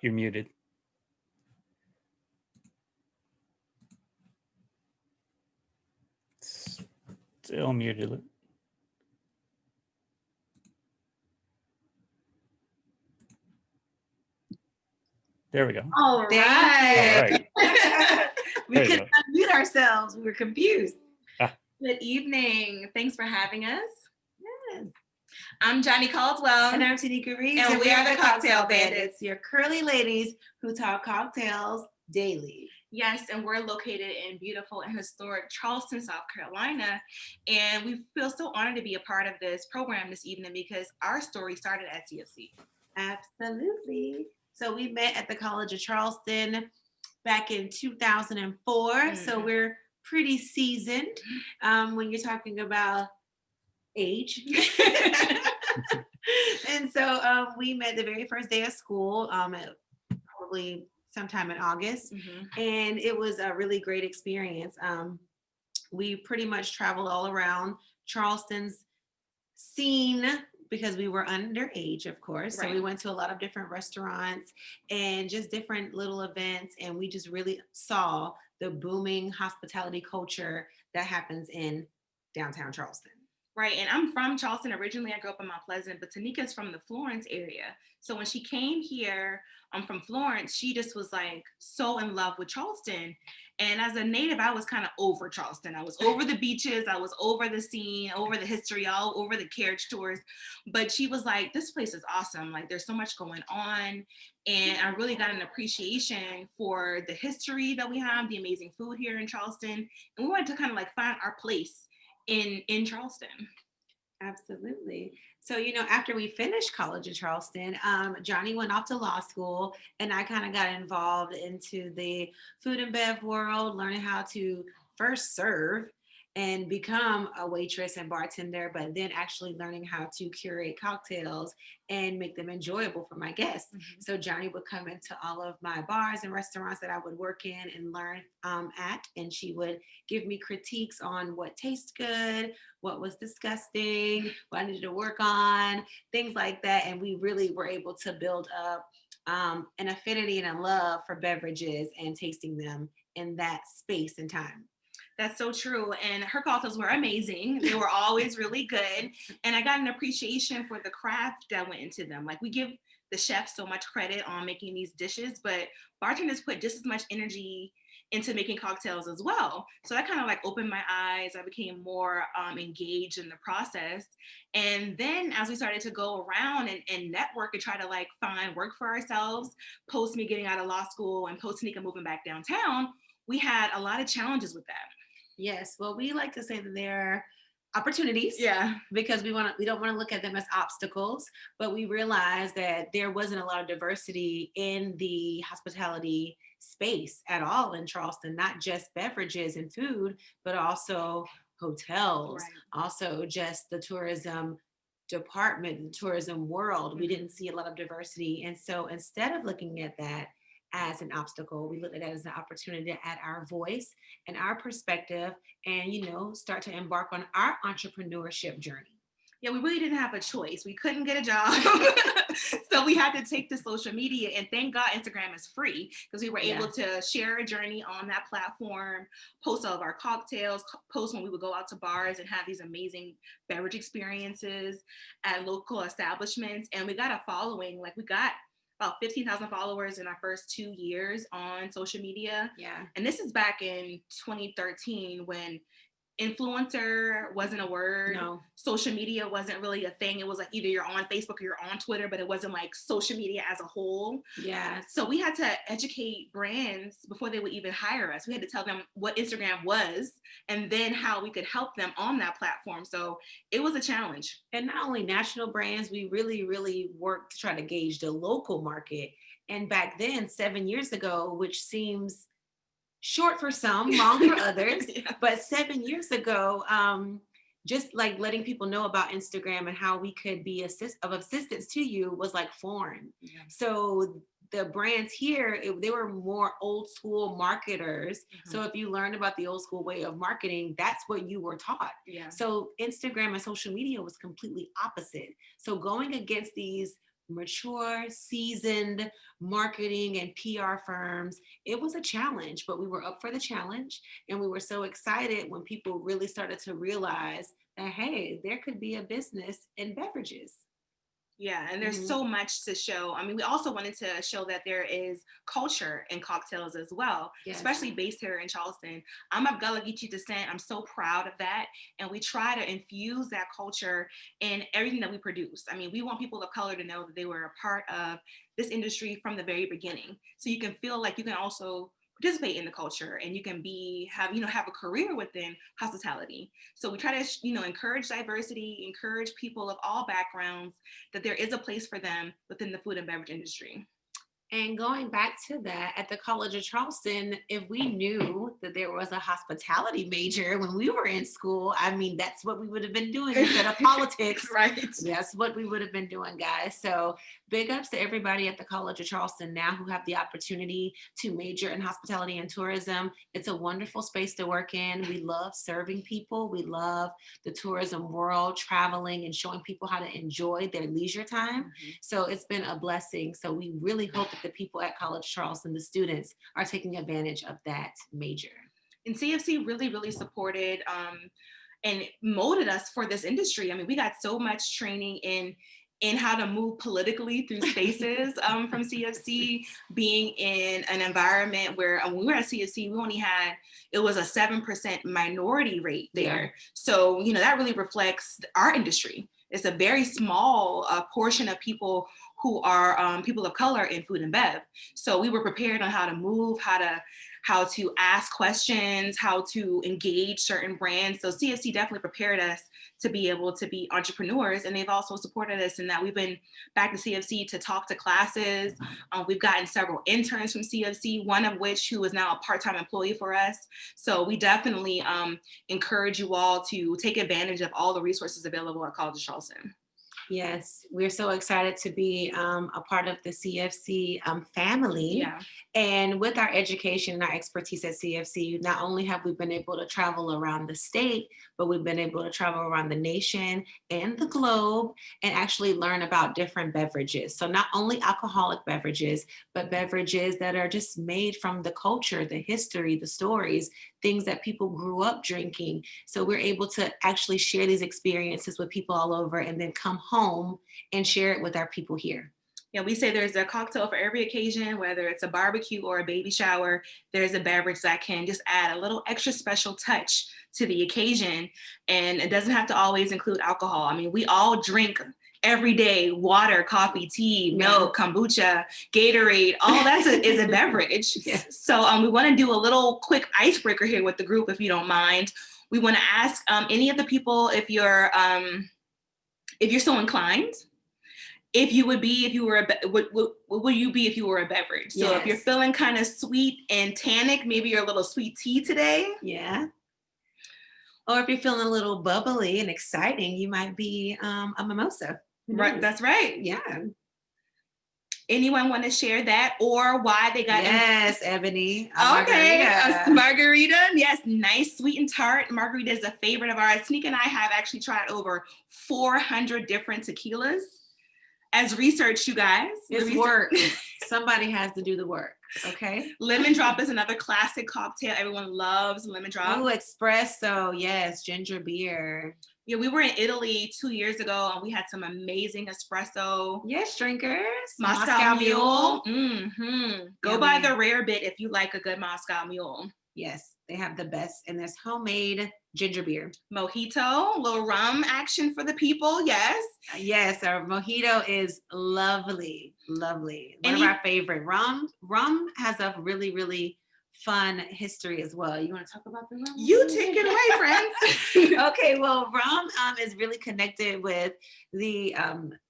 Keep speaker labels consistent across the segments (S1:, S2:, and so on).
S1: You're muted. Still muted. There we go.
S2: All right. We
S1: There you
S2: couldn't unmute ourselves. We were confused.
S3: Good evening. Thanks for having us.
S2: Yes.
S3: I'm Johnny Caldwell.
S2: And I'm Tanika Reeves.
S3: And we are the Cocktail Bandits.
S2: Your curly ladies who talk cocktails daily.
S3: Yes, and we're located in beautiful and historic Charleston, South Carolina. And we feel so honored to be a part of this program this evening because our story started at CFC.
S2: Absolutely. So we met at the College of Charleston back in 2004. Mm-hmm. So we're pretty seasoned when you're talking about age. And so we met the very first day of school, probably sometime in August. Mm-hmm. And it was a really great experience. We pretty much traveled all around Charleston's scene because we were underage, of course. Right. So we went to a lot of different restaurants and just different little events. And we just really saw the booming hospitality culture that happens in downtown Charleston.
S3: Right, and I'm from Charleston originally. I grew up in Mount Pleasant, but Tanika's from the Florence area. So when she came here from Florence, she just was like so in love with Charleston. And as a native, I was kind of over Charleston. I was over the beaches, I was over the scene, over the history, all over the carriage tours. But she was like, this place is awesome. Like there's so much going on. And I really got an appreciation for the history that we have, the amazing food here in Charleston. And we wanted to kind of like find our place in Charleston.
S2: Absolutely. So, after we finished College of Charleston, Johnny went off to law school and I kind of got involved into the food and bev world, learning how to first serve and become a waitress and bartender, but then actually learning how to curate cocktails and make them enjoyable for my guests. Mm-hmm. So Johnny would come into all of my bars and restaurants that I would work in and learn at, and she would give me critiques on what tastes good, what was disgusting, what I needed to work on, things like that. And we really were able to build up an affinity and a love for beverages and tasting them in that space and time.
S3: That's so true. And her cocktails were amazing. They were always really good. And I got an appreciation for the craft that went into them. Like we give the chefs so much credit on making these dishes, but bartenders put just as much energy into making cocktails as well. So that kind of like opened my eyes. I became more engaged in the process. And then as we started to go around and network and try to like find work for ourselves, post me getting out of law school and post Tanika moving back downtown, we had a lot of challenges with that.
S2: Yes. Well, we like to say that there are opportunities.
S3: Yeah.
S2: Because we don't want to look at them as obstacles, but we realized that there wasn't a lot of diversity in the hospitality space at all in Charleston, not just beverages and food, but also hotels, right. Also just the tourism department, the tourism world. Mm-hmm. We didn't see a lot of diversity. And so instead of looking at that as an obstacle, we looked at it as an opportunity to add our voice and our perspective and, start to embark on our entrepreneurship journey.
S3: Yeah, we really didn't have a choice. We couldn't get a job. So we had to take to social media, and thank God Instagram is free because we were able to share a journey on that platform, post all of our cocktails, post when we would go out to bars and have these amazing beverage experiences at local establishments. And we got a following. Like we got about 15,000 followers in our first 2 years on social media.
S2: Yeah.
S3: And this is back in 2013 when influencer wasn't a word.
S2: No.
S3: Social media wasn't really a thing. It was like either you're on Facebook or you're on Twitter, but it wasn't like social media as a whole.
S2: Yeah.
S3: So we had to educate brands before they would even hire us. We had to tell them what Instagram was and then how we could help them on that platform. So it was a challenge.
S2: And not only national brands, we really, really worked to try to gauge the local market. And back then, 7 years ago, which seems short for some, long for others, yeah. But 7 years ago, just like letting people know about Instagram and how we could be of assistance to you was like foreign. Yeah. So the brands here, they were more old school marketers. Mm-hmm. So if you learned about the old school way of marketing, that's what you were taught.
S3: Yeah.
S2: So Instagram and social media was completely opposite. So going against these mature, seasoned marketing and PR firms, it was a challenge, but we were up for the challenge. And we were so excited when people really started to realize that, hey, there could be a business in beverages.
S3: Yeah, and there's so much to show. I mean, we also wanted to show that there is culture in cocktails as well,
S2: Yes.
S3: especially based here in Charleston. I'm of Gullah Geechee descent. I'm so proud of that. And we try to infuse that culture in everything that we produce. I mean, we want people of color to know that they were a part of this industry from the very beginning. So you can feel like you can also participate in the culture and you can have a career within hospitality. So we try to encourage diversity, encourage people of all backgrounds, that there is a place for them within the food and beverage industry.
S2: And going back to that, at the College of Charleston, if we knew that there was a hospitality major when we were in school, I mean, that's what we would have been doing instead of politics.
S3: Right.
S2: That's what we would have been doing, guys. So big ups to everybody at the College of Charleston now who have the opportunity to major in hospitality and tourism. It's a wonderful space to work in. We love serving people. We love the tourism world, traveling and showing people how to enjoy their leisure time. So it's been a blessing. So we really hope that the people at College Charleston, the students, are taking advantage of that major.
S3: And CFC really, really supported and molded us for this industry. I mean, we got so much training in how to move politically through spaces from CFC, being in an environment where when we were at CFC, it was a 7% minority rate there. Yeah. So, that really reflects our industry. It's a very small portion of people who are people of color in food and bev. So we were prepared on how to move, how to ask questions, how to engage certain brands. So CFC definitely prepared us to be able to be entrepreneurs. And they've also supported us in that we've been back to CFC to talk to classes. We've gotten several interns from CFC, one of which who is now a part-time employee for us. So we definitely encourage you all to take advantage of all the resources available at College of Charleston.
S2: Yes, we're so excited to be a part of the CFC family.
S3: Yeah.
S2: And with our education and our expertise at CFC, not only have we been able to travel around the state, but we've been able to travel around the nation and the globe and actually learn about different beverages. So not only alcoholic beverages, but beverages that are just made from the culture, the history, the stories, things that people grew up drinking. So we're able to actually share these experiences with people all over and then come home and share it with our people here.
S3: Yeah, we say there's a cocktail for every occasion, whether it's a barbecue or a baby shower, there's a beverage that can just add a little extra special touch to the occasion. And it doesn't have to always include alcohol. I mean, we all drink every day: water, coffee, tea, milk, kombucha, Gatorade, all that is a beverage.
S2: Yes.
S3: So we want to do a little quick icebreaker here with the group, if you don't mind. We want to ask any of the people, if you're so inclined, what would you be if you were a beverage? So
S2: Yes.
S3: If you're feeling kind of sweet and tannic, maybe you're a little sweet tea today.
S2: Yeah. Or if you're feeling a little bubbly and exciting, you might be a mimosa.
S3: Right, that's right.
S2: Yeah.
S3: Anyone want to share that or why they got
S2: Yes, Ebony.
S3: A margarita. Yes, nice, sweet and tart. Margarita is a favorite of ours. Sneak and I have actually tried over 400 different tequilas. As research, you guys.
S2: It's work. Somebody has to do the work. Okay.
S3: Lemon drop is another classic cocktail. Everyone loves lemon drop.
S2: Oh, espresso. Yes, ginger beer.
S3: Yeah, we were in Italy 2 years ago and we had some amazing espresso.
S2: Yes, drinkers.
S3: Moscow Mule. Go
S2: Yummy.
S3: buy the rare bit if you like a good Moscow Mule.
S2: Yes, they have the best. And there's homemade ginger beer.
S3: Mojito, little rum action for the people. Yes.
S2: Yes, our mojito is lovely, lovely. One of our favorite. Rum has a really, really fun history as well. You want to talk about the rum?
S3: You take it away, friends.
S2: Okay, well, rum is really connected with the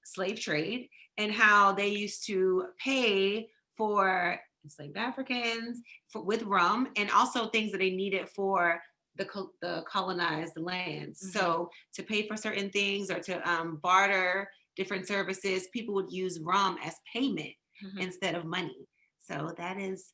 S2: slave trade and how they used to pay for enslaved Africans with rum and also things that they needed for the colonized lands. Mm-hmm. So to pay for certain things or to barter different services, people would use rum as payment instead of money. So that is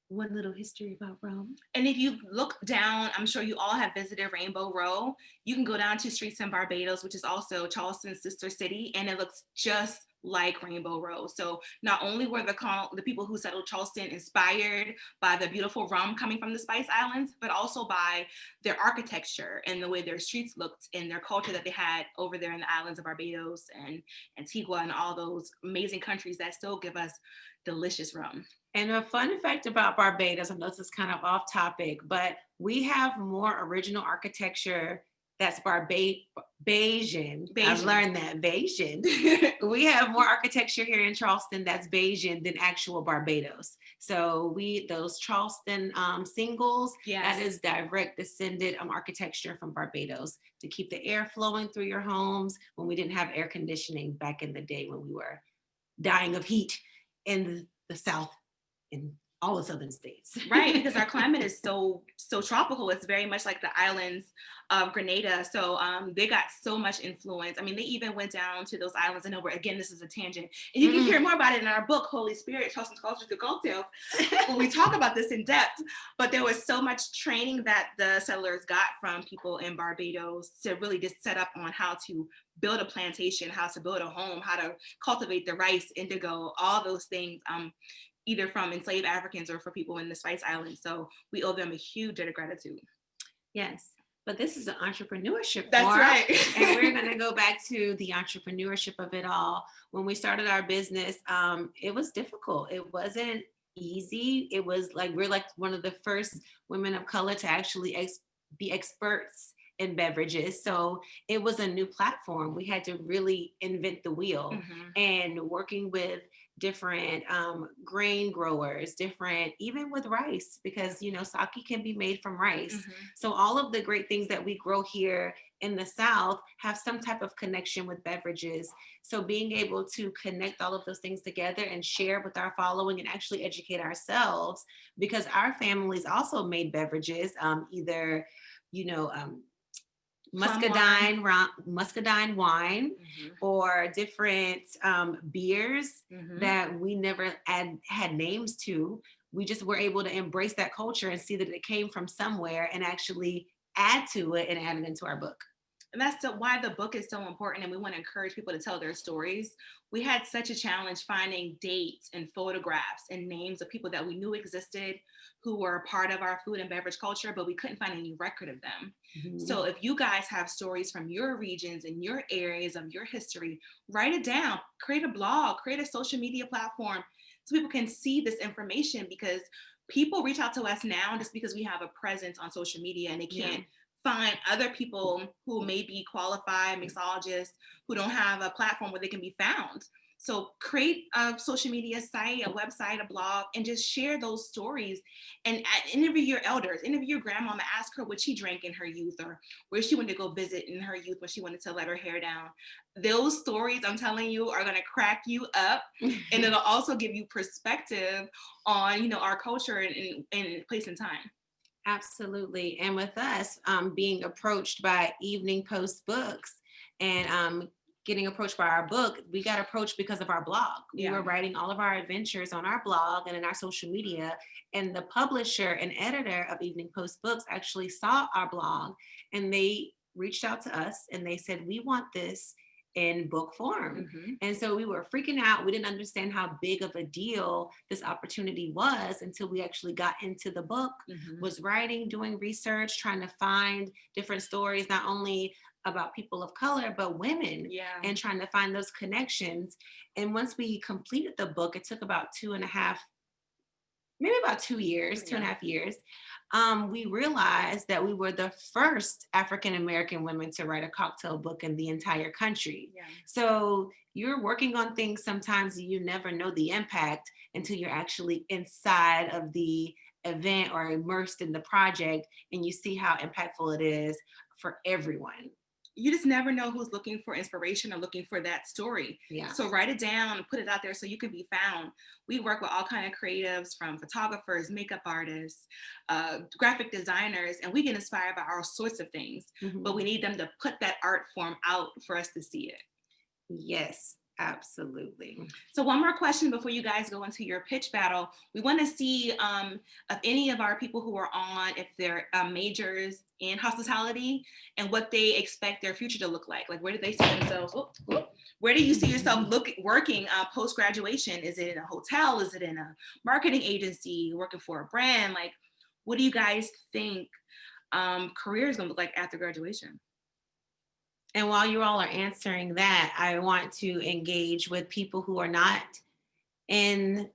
S2: one little history about rum.
S3: And if you look down, I'm sure you all have visited Rainbow Row. You can go down to Streets in Barbados, which is also Charleston's sister city, and it looks just like Rainbow Rose. So not only were the people who settled Charleston inspired by the beautiful rum coming from the Spice Islands, but also by their architecture and the way their streets looked and their culture that they had over there in the islands of Barbados and Antigua and all those amazing countries that still give us delicious rum.
S2: And a fun fact about Barbados, I know this is kind of off topic, but we have more original architecture that's Bayesian. I've learned that, Bayesian. We have more architecture here in Charleston that's Bayesian than actual Barbados. So those Charleston singles,
S3: Yes.
S2: that is direct descended architecture from Barbados to keep the air flowing through your homes when we didn't have air conditioning back in the day when we were dying of heat in the South in all the southern states.
S3: Right, because our climate is so tropical. It's very much like the islands of Grenada. So they got so much influence. I mean, they even went down to those islands. I know again, this is a tangent. And you can hear more about it in our book, Holy Spirit, Charleston's Culture Through Cocktail, when we talk about this in depth. But there was so much training that the settlers got from people in Barbados to really just set up on how to build a plantation, how to build a home, how to cultivate the rice, indigo, all those things. Either from enslaved Africans or for people in the Spice Islands. So we owe them a huge debt of gratitude.
S2: Yes, but this is an entrepreneurship
S3: That's
S2: forum,
S3: right.
S2: and we're going to go back to the entrepreneurship of it all. When we started our business, it was difficult. It wasn't easy. It was like, we're like one of the first women of color to actually be experts in beverages. So it was a new platform. We had to really invent the wheel. And working with different grain growers, even with rice, because sake can be made from rice. So all of the great things that we grow here in the South have some type of connection with beverages. So being able to connect all of those things together and share with our following and actually educate ourselves, because our families also made beverages, either muscadine wine or different beers that we never had names to. We just were able to embrace that culture and see that it came from somewhere and actually add to it and add it into our book.
S3: And that's why the book is so important, and we want to encourage people to tell their stories. We had such a challenge finding dates and photographs and names of people that we knew existed who were a part of our food and beverage culture, but we couldn't find any record of them. So if you guys have stories from your regions and your areas of your history, write it down, create a blog, create a social media platform so people can see this information, because people reach out to us now just because we have a presence on social media and they can't find other people who may be qualified mixologists who don't have a platform where they can be found. So create a social media site, a website, a blog, and just share those stories and interview your elders, interview your grandmama, ask her what she drank in her youth or where she went to go visit in her youth when she wanted to let her hair down. Those stories, I'm telling you, are going to crack you up, and it'll also give you perspective on, our culture and place and time.
S2: Absolutely. And with us being approached by Evening Post Books and getting approached by our book, we got approached because of our blog. We were writing all of our adventures on our blog and in our social media. And the publisher and editor of Evening Post Books actually saw our blog, and they reached out to us and they said, we want this in book form. And so we were freaking out. We didn't understand how big of a deal this opportunity was until we actually got into the book, was writing, doing research, trying to find different stories, not only about people of color, but women, and trying to find those connections. And once we completed the book, it took about 2.5 years, we realized that we were the first African-American women to write a cocktail book in the entire country. So you're working on things, sometimes you never know the impact until you're actually inside of the event or immersed in the project, and you see how impactful it is for everyone.
S3: You just never know who's looking for inspiration or looking for that story. So write it down and put it out there so you can be found. We work with all kinds of creatives, from photographers, makeup artists, graphic designers, and we get inspired by all sorts of things, but we need them to put that art form out for us to see it.
S2: Yes, Absolutely.
S3: So one more question before you guys go into your pitch battle. We want to see if any of our people who are on, if they're majors in hospitality and what they expect their future to look like. Like, where do they see themselves? Where do you see yourself working post-graduation? Is it in a hotel? Is it in a marketing agency, working for a brand? Like, what do you guys think career is going to look like after graduation?
S2: And while you all are answering that, I want to engage with people who are not in,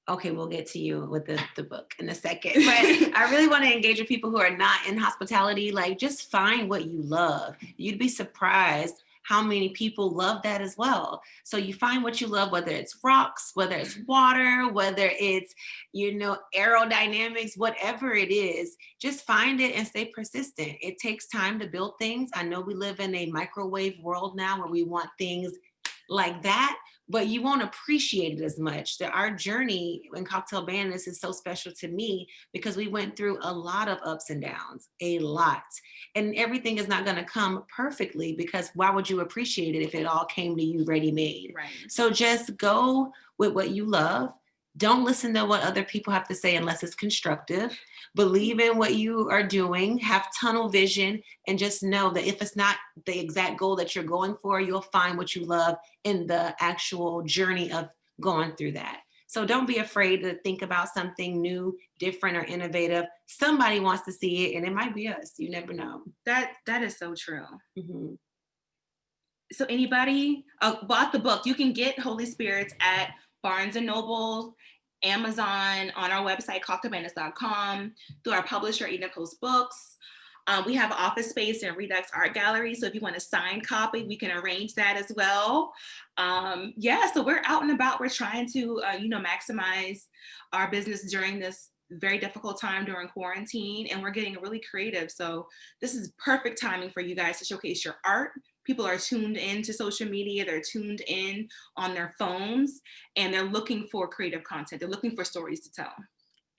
S2: okay, we'll get to you with the book in a second, but I really want to engage with people who are not in hospitality. Like, just find what you love. You'd be surprised how many people love that as well. So you find what you love, whether it's rocks, whether it's water, whether it's, aerodynamics, whatever it is, just find it and stay persistent. It takes time to build things. I know we live in a microwave world now where we want things like that, but you won't appreciate it as much. Our journey in Cocktail Bandits is so special to me because we went through a lot of ups and downs, a lot. And everything is not going to come perfectly, because why would you appreciate it if it all came to you ready-made?
S3: Right.
S2: So just go with what you love. Don't listen to what other people have to say unless it's constructive. Believe in what you are doing, have tunnel vision, and just know that if it's not the exact goal that you're going for, you'll find what you love in the actual journey of going through that. So don't be afraid to think about something new, different, or innovative. Somebody wants to see it, and it might be us. You never know.
S3: That is so true.
S2: Mm-hmm.
S3: So anybody bought the book, you can get Holy Spirits at Barnes & Noble, Amazon, on our website, cocktailbandits.com, through our publisher, Eden Coast Books. We have office space in Redux Art Gallery, so if you want a signed copy, we can arrange that as well. So we're out and about. We're trying to, maximize our business during this very difficult time during quarantine, and we're getting really creative. So this is perfect timing for you guys to showcase your art. People are tuned in to social media, they're tuned in on their phones, and they're looking for creative content. They're looking for stories to tell.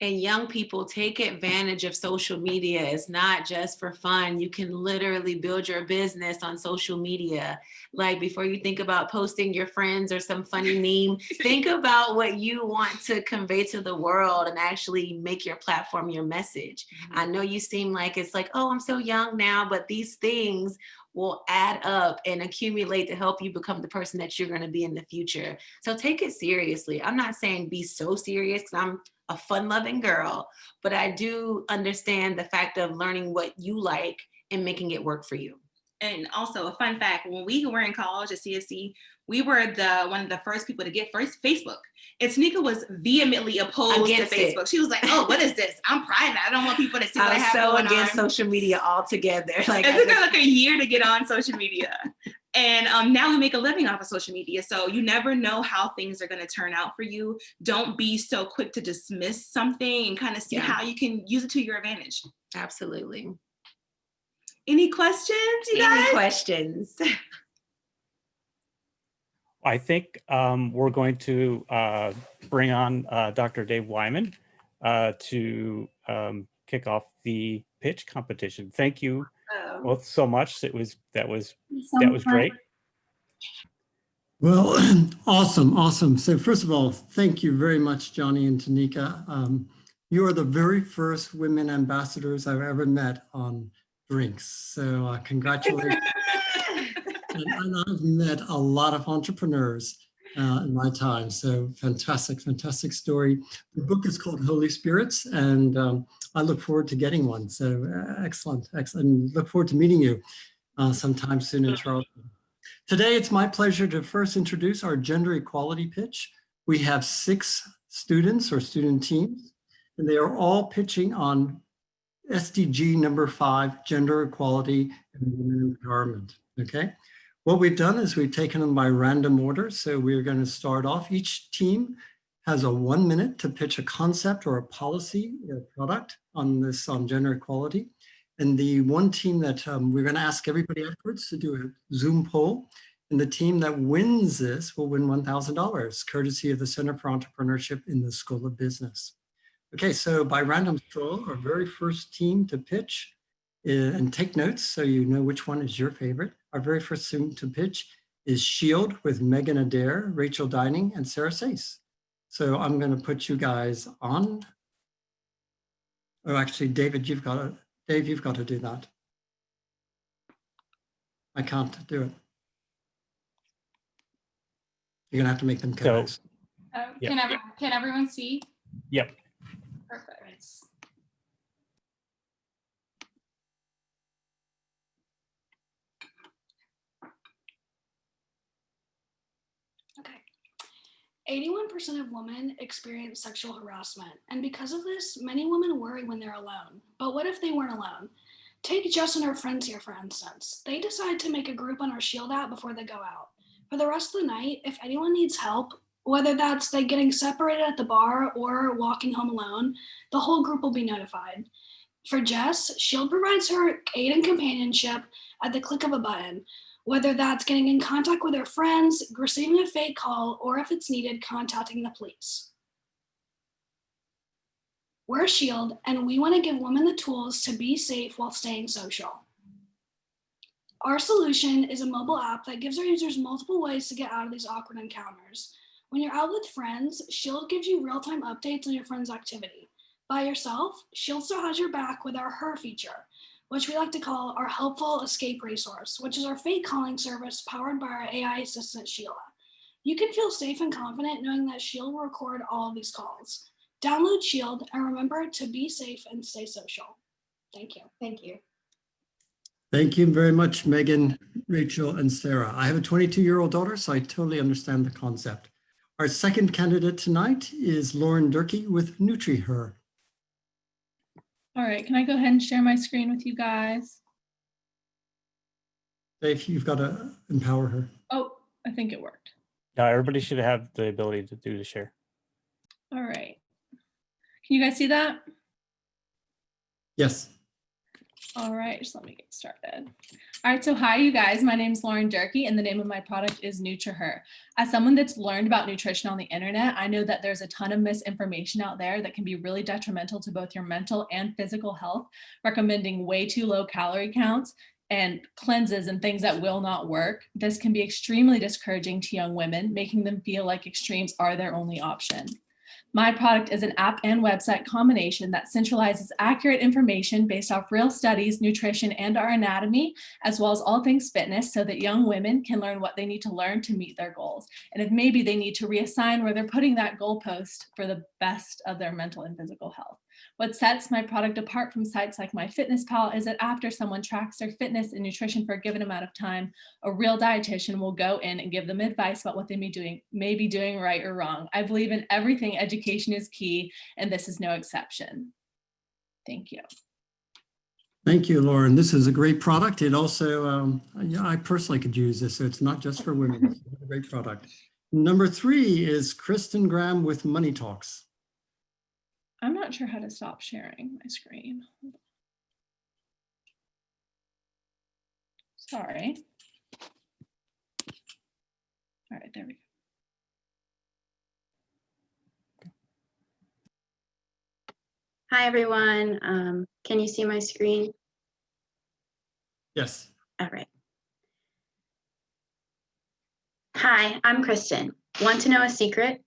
S2: And young people, take advantage of social media. It's not just for fun. You can literally build your business on social media. Like, before you think about posting your friends or some funny meme, think about what you want to convey to the world and actually make your platform your message. Mm-hmm. I know you seem like it's like, oh, I'm so young now, but these things will add up and accumulate to help you become the person that you're going to be in the future. So take it seriously. I'm not saying be so serious, because I'm a fun-loving girl, but I do understand the fact of learning what you like and making it work for you.
S3: And also, a fun fact, when we were in college at CSC, we were one of the first people to get Facebook. And Tanika was vehemently opposed to Facebook. She was like, oh, what is this? I'm private. I don't want people to see what I have going on. I was so against
S2: social media altogether.
S3: Like, it took her like a year to get on social media. And now we make a living off of social media. So you never know how things are going to turn out for you. Don't be so quick to dismiss something, and kind of see how you can use it to your advantage.
S2: Absolutely.
S3: Any questions, you guys?
S2: Any questions?
S1: I think we're going to bring on Dr. Dave Wyman to kick off the pitch competition. Thank you both so much. That was great.
S4: Well, awesome. So first of all, thank you very much, Johnny and Tanika. You are the very first women ambassadors I've ever met on drinks. So congratulations. and I've met a lot of entrepreneurs in my time. So fantastic story. The book is called Holy Spirits, and I look forward to getting one. So excellent. Look forward to meeting you sometime soon in Charleston. Today, it's my pleasure to first introduce our gender equality pitch. We have 6 students or student teams, and they are all pitching on SDG number 5, gender equality and women empowerment, okay? What we've done is we've taken them by random order. So we're going to start off. Each team has a 1 minute to pitch a concept or a policy or product on gender equality. And the one team that we're going to ask everybody afterwards to do a Zoom poll. And the team that wins this will win $1,000, courtesy of the Center for Entrepreneurship in the School of Business. Okay, so by random draw, our very first team to pitch and take notes so you know which one is your favorite. Our very first team to pitch is Shield with Megan Adair, Rachel Dining, and Sarah Sace. So I'm going to put you guys on. Oh, actually, Dave, you've got to do that. I can't do it. You're going to have to make them co-hosts.
S1: Yeah.
S5: Can everyone see?
S1: Yep.
S5: Perfect. Okay. 81% of women experience sexual harassment, and because of this, many women worry when they're alone. But what if they weren't alone? Take Jess and her friends here, for instance. They decide to make a group on our Shield app before they go out. For the rest of the night, if anyone needs help, whether that's they getting separated at the bar or walking home alone, the whole group will be notified. For Jess, Shield provides her aid and companionship at the click of a button, whether that's getting in contact with her friends, receiving a fake call, or if it's needed, contacting the police. We're Shield, and we want to give women the tools to be safe while staying social. Our solution is a mobile app that gives our users multiple ways to get out of these awkward encounters. When you're out with friends, Shield gives you real-time updates on your friend's activity. By yourself, Shield still has your back with our Her feature, which we like to call our helpful escape resource, which is our fake calling service powered by our AI assistant, Sheila. You can feel safe and confident knowing that Shield will record all of these calls. Download Shield and remember to be safe and stay social. Thank you.
S2: Thank you.
S4: Thank you very much, Megan, Rachel, and Sarah. I have a 22-year-old daughter, so I totally understand the concept. Our second candidate tonight is Lauren Durkee with NutriHer.
S5: All right, can I go ahead and share my screen with you guys?
S4: Dave, you've got to empower her.
S5: Oh, I think it worked.
S1: Now everybody should have the ability to do the share.
S5: All right. Can you guys see that?
S4: Yes.
S5: All right, just let me get started. All right, so hi, you guys. My name is Lauren Durkee, and the name of my product is NutriHer. As someone that's learned about nutrition on the internet, I know that there's a ton of misinformation out there that can be really detrimental to both your mental and physical health, recommending way too low calorie counts and cleanses and things that will not work. This can be extremely discouraging to young women, making them feel like extremes are their only option. My product is an app and website combination that centralizes accurate information based off real studies, nutrition, and our anatomy, as well as all things fitness, so that young women can learn what they need to learn to meet their goals. And if maybe they need to reassign where they're putting that goalpost for the best of their mental and physical health. What sets my product apart from sites like MyFitnessPal is that after someone tracks their fitness and nutrition for a given amount of time, a real dietitian will go in and give them advice about what they may be doing right or wrong. I believe in everything. Education is key, and this is no exception. Thank you.
S4: Thank you, Lauren. This is a great product. It also, I personally could use this, so it's not just for women. It's a great product. Number 3 is Kristen Graham with Money Talks.
S5: I'm not sure how to stop sharing my screen. Sorry. All right, there we go.
S6: Hi, everyone. Can you see my screen?
S4: Yes.
S6: All right. Hi, I'm Kristen. Want to know a secret?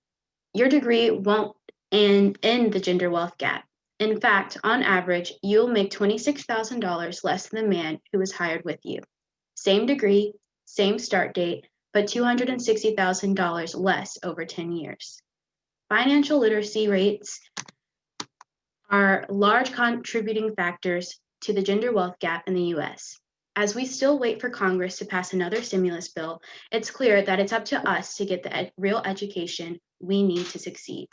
S6: Your degree won't end the gender wealth gap. In fact, on average, you'll make $26,000 less than the man who was hired with you. Same degree, same start date, but $260,000 less over 10 years. Financial literacy rates are large contributing factors to the gender wealth gap in the US. As we still wait for Congress to pass another stimulus bill, it's clear that it's up to us to get the real education we need to succeed.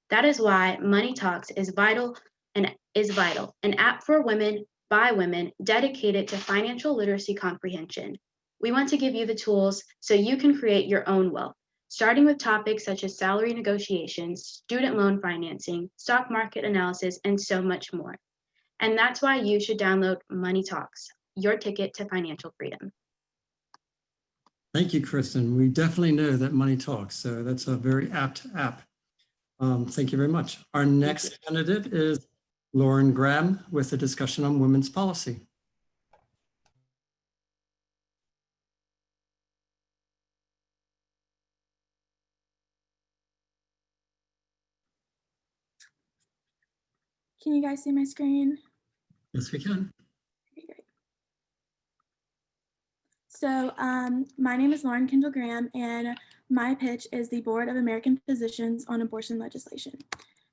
S6: That is why Money Talks is vital, an app for women by women dedicated to financial literacy comprehension. We want to give you the tools so you can create your own wealth, starting with topics such as salary negotiations, student loan financing, stock market analysis, and so much more. And that's why you should download Money Talks, your ticket to financial freedom.
S4: Thank you, Kristen. We definitely know that Money Talks, so that's a very apt app. Thank you very much. Our next candidate is Lauren Graham with a discussion on women's policy.
S7: Can you guys see my screen?
S4: Yes, we can.
S7: Okay, great. So my name is Lauren Kendall Graham, and my pitch is the Board of American Physicians on Abortion Legislation.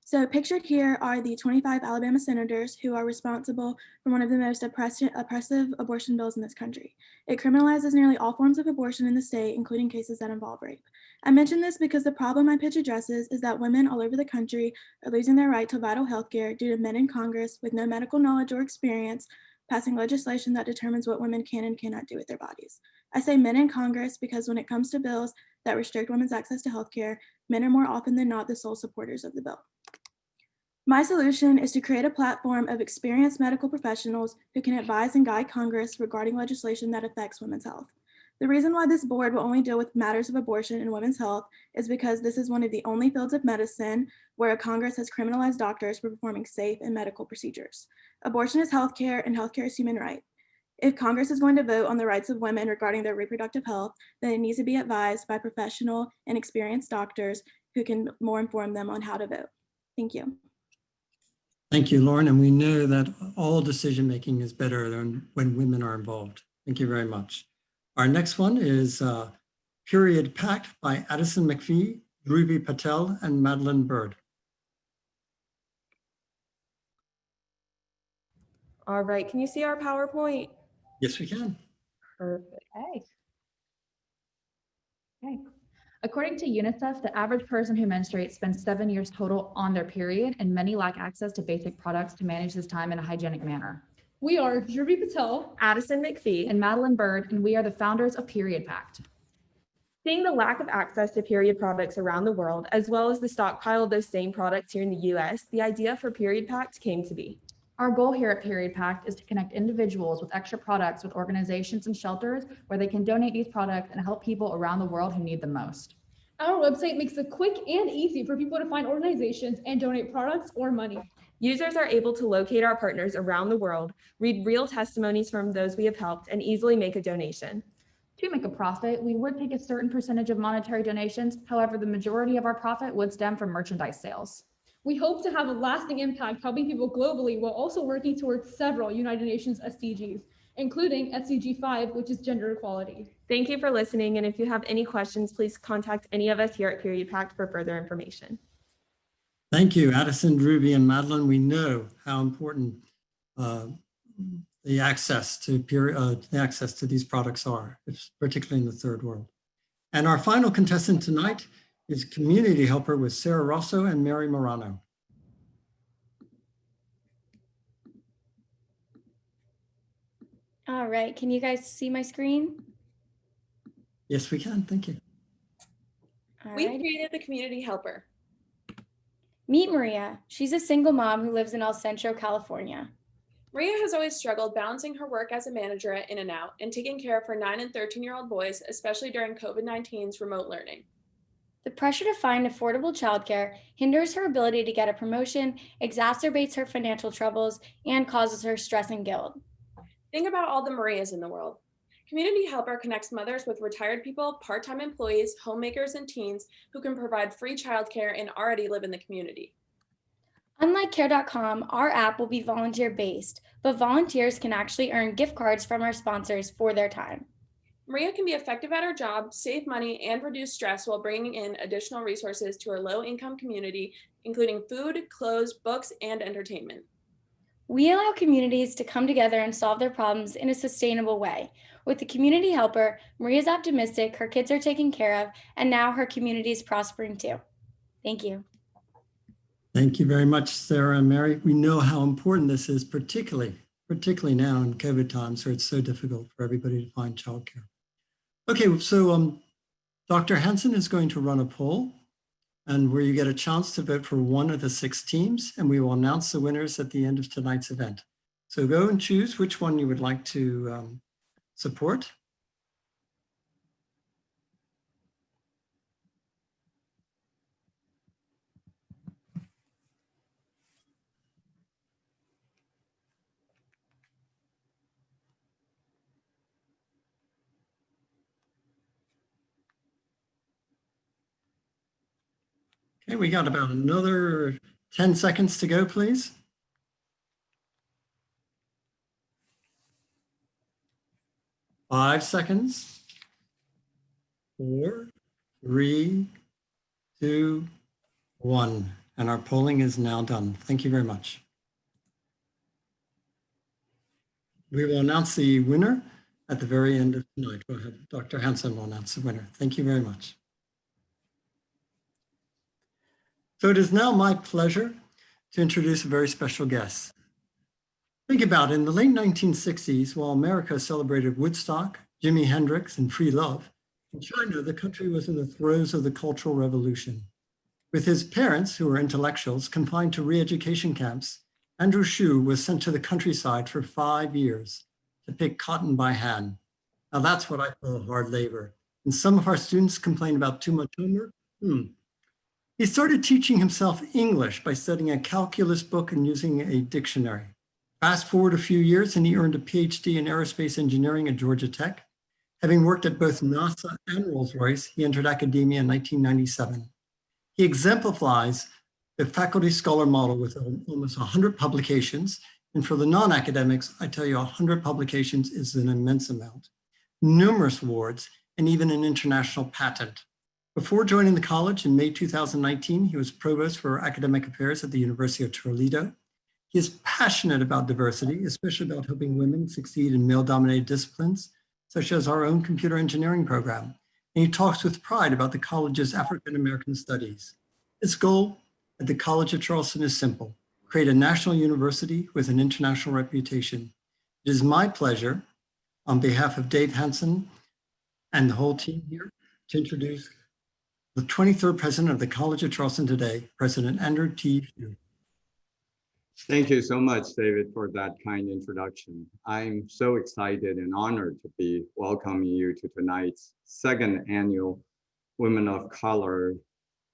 S7: So pictured here are the 25 Alabama senators who are responsible for one of the most oppressive abortion bills in this country. It criminalizes nearly all forms of abortion in the state, including cases that involve rape. I mention this because the problem my pitch addresses is that women all over the country are losing their right to vital health care due to men in Congress with no medical knowledge or experience passing legislation that determines what women can and cannot do with their bodies. I say men in Congress because when it comes to bills that restrict women's access to health care, men are more often than not the sole supporters of the bill. My solution is to create a platform of experienced medical professionals who can advise and guide Congress regarding legislation that affects women's health. The reason why this board will only deal with matters of abortion and women's health is because this is one of the only fields of medicine where a Congress has criminalized doctors for performing safe and medical procedures. Abortion is healthcare and healthcare is human right. If Congress is going to vote on the rights of women regarding their reproductive health, then it needs to be advised by professional and experienced doctors who can more inform them on how to vote. Thank you.
S4: Thank you, Lauren. And we know that all decision-making is better than when women are involved. Thank you very much. Our next one is Period Pact by Addison McPhee, Dhruvi Patel, and Madeline Bird.
S8: All right, can you see our PowerPoint?
S4: Yes, we can.
S8: Perfect.
S9: Okay. According to UNICEF, the average person who menstruates spends 7 years total on their period, and many lack access to basic products to manage this time in a hygienic manner.
S5: We are Dhruvi Patel
S8: Addison McPhee.
S9: And Madeline Bird, and we are the founders of Period Pact.
S8: Seeing the lack of access to period products around the world, as well as the stockpile of those same products here in the US, the idea for Period Pact came to be.
S9: Our goal here at Period Pact is to connect individuals with extra products with organizations and shelters where they can donate these products and help people around the world who need them most.
S10: Our website makes it quick and easy for people to find organizations and donate products or money.
S8: Users are able to locate our partners around the world, read real testimonies from those we have helped, and easily make a donation.
S9: To make a profit, we would take a certain percentage of monetary donations. However, the majority of our profit would stem from merchandise sales.
S10: We hope to have a lasting impact helping people globally while also working towards several United Nations SDGs, including SDG 5, which is gender equality.
S8: Thank you for listening, and if you have any questions, please contact any of us here at Period Pact for further information.
S4: Thank you, Addison, Dhruvi, and Madeline. We know how important the access to these products are, particularly in the third world. And our final contestant tonight is community helper with Sarah Rosso and Mary Morano.
S7: All right, can you guys see my screen?
S4: Yes, we can. Thank you.
S11: We created the community helper.
S7: Meet Maria. She's a single mom who lives in El Centro, California.
S11: Maria has always struggled balancing her work as a manager at In-N-Out and taking care of her 9 and 13-year-old boys, especially during COVID-19's remote learning.
S7: The pressure to find affordable childcare hinders her ability to get a promotion, exacerbates her financial troubles, and causes her stress and guilt.
S11: Think about all the Marias in the world. Community Helper connects mothers with retired people, part-time employees, homemakers, and teens who can provide free childcare and already live in the community.
S7: Unlike Care.com, our app will be volunteer-based, but volunteers can actually earn gift cards from our sponsors for their time.
S11: Maria can be effective at her job, save money, and reduce stress while bringing in additional resources to her low-income community, including food, clothes, books, and entertainment.
S7: We allow communities to come together and solve their problems in a sustainable way. With the community helper, Maria's optimistic, her kids are taken care of, and now her community is prospering too. Thank you.
S4: Thank you very much, Sarah and Mary. We know how important this is, particularly now in COVID times, where it's so difficult for everybody to find childcare. Okay, so Dr. Hansen is going to run a poll, and where you get a chance to vote for one of the 6 teams, and we will announce the winners at the end of tonight's event. So go and choose which one you would like to support. Okay, we got about another 10 seconds to go, please. 5 seconds. 4, 3, 2, 1. And our polling is now done. Thank you very much. We will announce the winner at the very end of tonight. We'll have Dr. Hansen will announce the winner. Thank you very much. So it is now my pleasure to introduce a very special guest. Think about it, in the late 1960s, while America celebrated Woodstock, Jimi Hendrix, and free love, in China, the country was in the throes of the Cultural Revolution. With his parents, who were intellectuals, confined to re-education camps, Andrew Xu was sent to the countryside for 5 years to pick cotton by hand. Now that's what I call hard labor. And some of our students complain about too much homework. He started teaching himself English by studying a calculus book and using a dictionary. Fast forward a few years and he earned a PhD in aerospace engineering at Georgia Tech. Having worked at both NASA and Rolls-Royce, he entered academia in 1997. He exemplifies the faculty scholar model with almost 100 publications. And for the non-academics, I tell you 100 publications is an immense amount. Numerous awards and even an international patent. Before joining the college in May 2019, he was provost for academic affairs at the University of Toledo. He is passionate about diversity, especially about helping women succeed in male-dominated disciplines, such as our own computer engineering program. And he talks with pride about the college's African-American studies. His goal at the College of Charleston is simple: create a national university with an international reputation. It is my pleasure, on behalf of Dave Hansen and the whole team here, to introduce the 23rd president of the College of Charleston today, President Andrew T. Xu.
S12: Thank you so much, David, for that kind introduction. I'm so excited and honored to be welcoming you to tonight's second annual Women of Color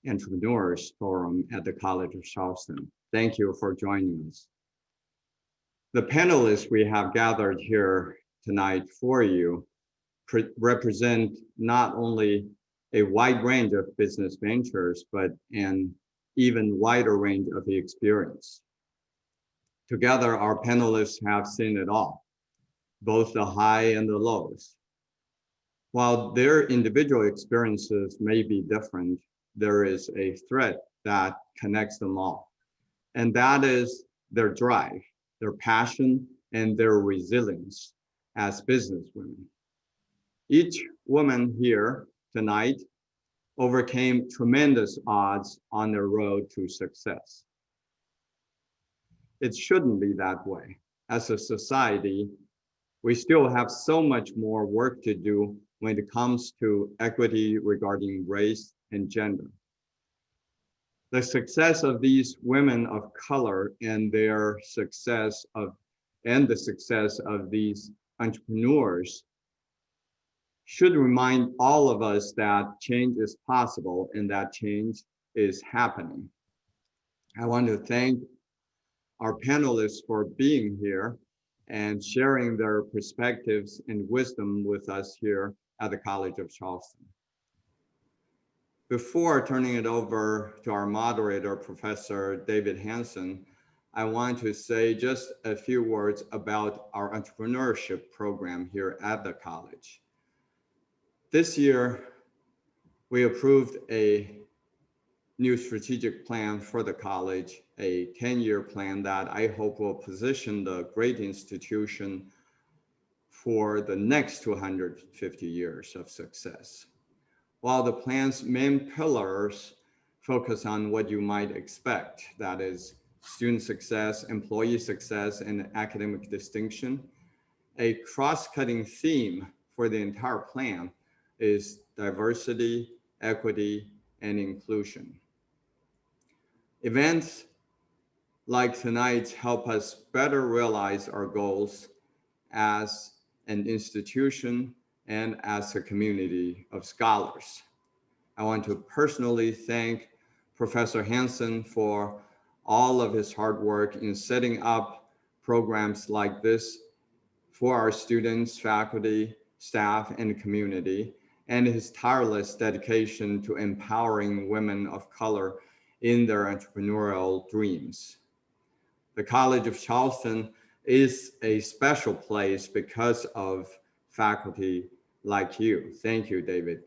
S12: Entrepreneurs Forum at the College of Charleston. Thank you for joining us. The panelists we have gathered here tonight for you represent not only a wide range of business ventures, but an even wider range of experience. Together, our panelists have seen it all, both the high and the lows. While their individual experiences may be different, there is a thread that connects them all. And that is their drive, their passion, and their resilience as businesswomen. Each woman here tonight overcame tremendous odds on their road to success. It shouldn't be that way. As a society, we still have so much more work to do when it comes to equity regarding race and gender. The success of these women of color and the success of these entrepreneurs should remind all of us that change is possible and that change is happening. I want to thank our panelists for being here and sharing their perspectives and wisdom with us here at the College of Charleston. Before turning it over to our moderator, Professor David Hansen, I want to say just a few words about our entrepreneurship program here at the college. This year, we approved a new strategic plan for the college, a 10-year plan that I hope will position the great institution for the next 250 years of success. While the plan's main pillars focus on what you might expect, that is student success, employee success, and academic distinction, a cross-cutting theme for the entire plan is diversity, equity, and inclusion. Events like tonight help us better realize our goals as an institution and as a community of scholars. I want to personally thank Professor Hansen for all of his hard work in setting up programs like this for our students, faculty, staff, and community, and his tireless dedication to empowering women of color in their entrepreneurial dreams. The College of Charleston is a special place because of faculty like you. Thank you, David.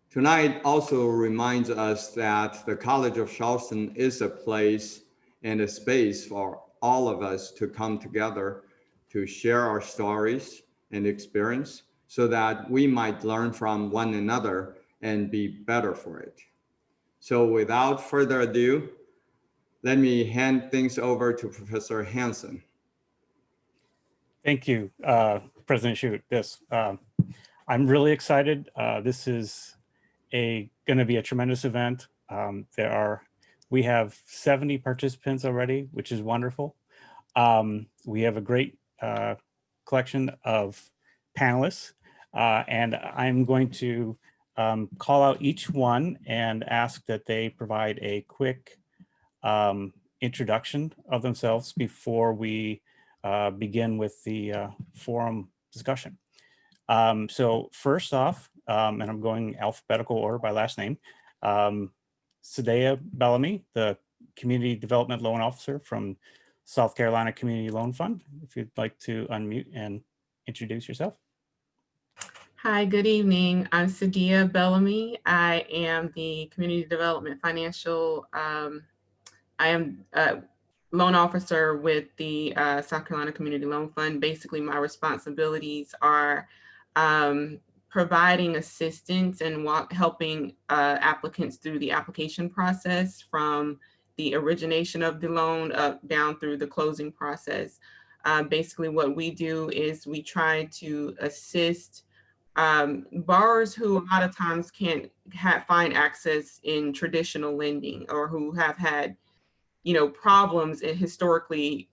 S12: Tonight also reminds us that the College of Charleston is a place and a space for all of us to come together to share our stories and experience so that we might learn from one another and be better for it. So without further ado, let me hand things over to Professor Hansen.
S1: Thank you, President Shute. I'm really excited. This is going to be a tremendous event. We have 70 participants already, which is wonderful. We have a great collection of panelists, and I'm going to call out each one and ask that they provide a quick introduction of themselves before we begin with the forum discussion. So first off, and I'm going alphabetical order by last name, Sadea Bellamy, the Community Development Loan Officer from South Carolina Community Loan Fund. If you'd like to unmute and introduce yourself.
S13: Hi, good evening. I'm Sadea Bellamy. I am the Community Development Financial, I am a loan officer with the South Carolina Community Loan Fund. Basically, my responsibilities are providing assistance and helping applicants through the application process from the origination of the loan up down through the closing process. Basically, what we do is we try to assist borrowers who a lot of times can't find access in traditional lending, or who have had, problems in historically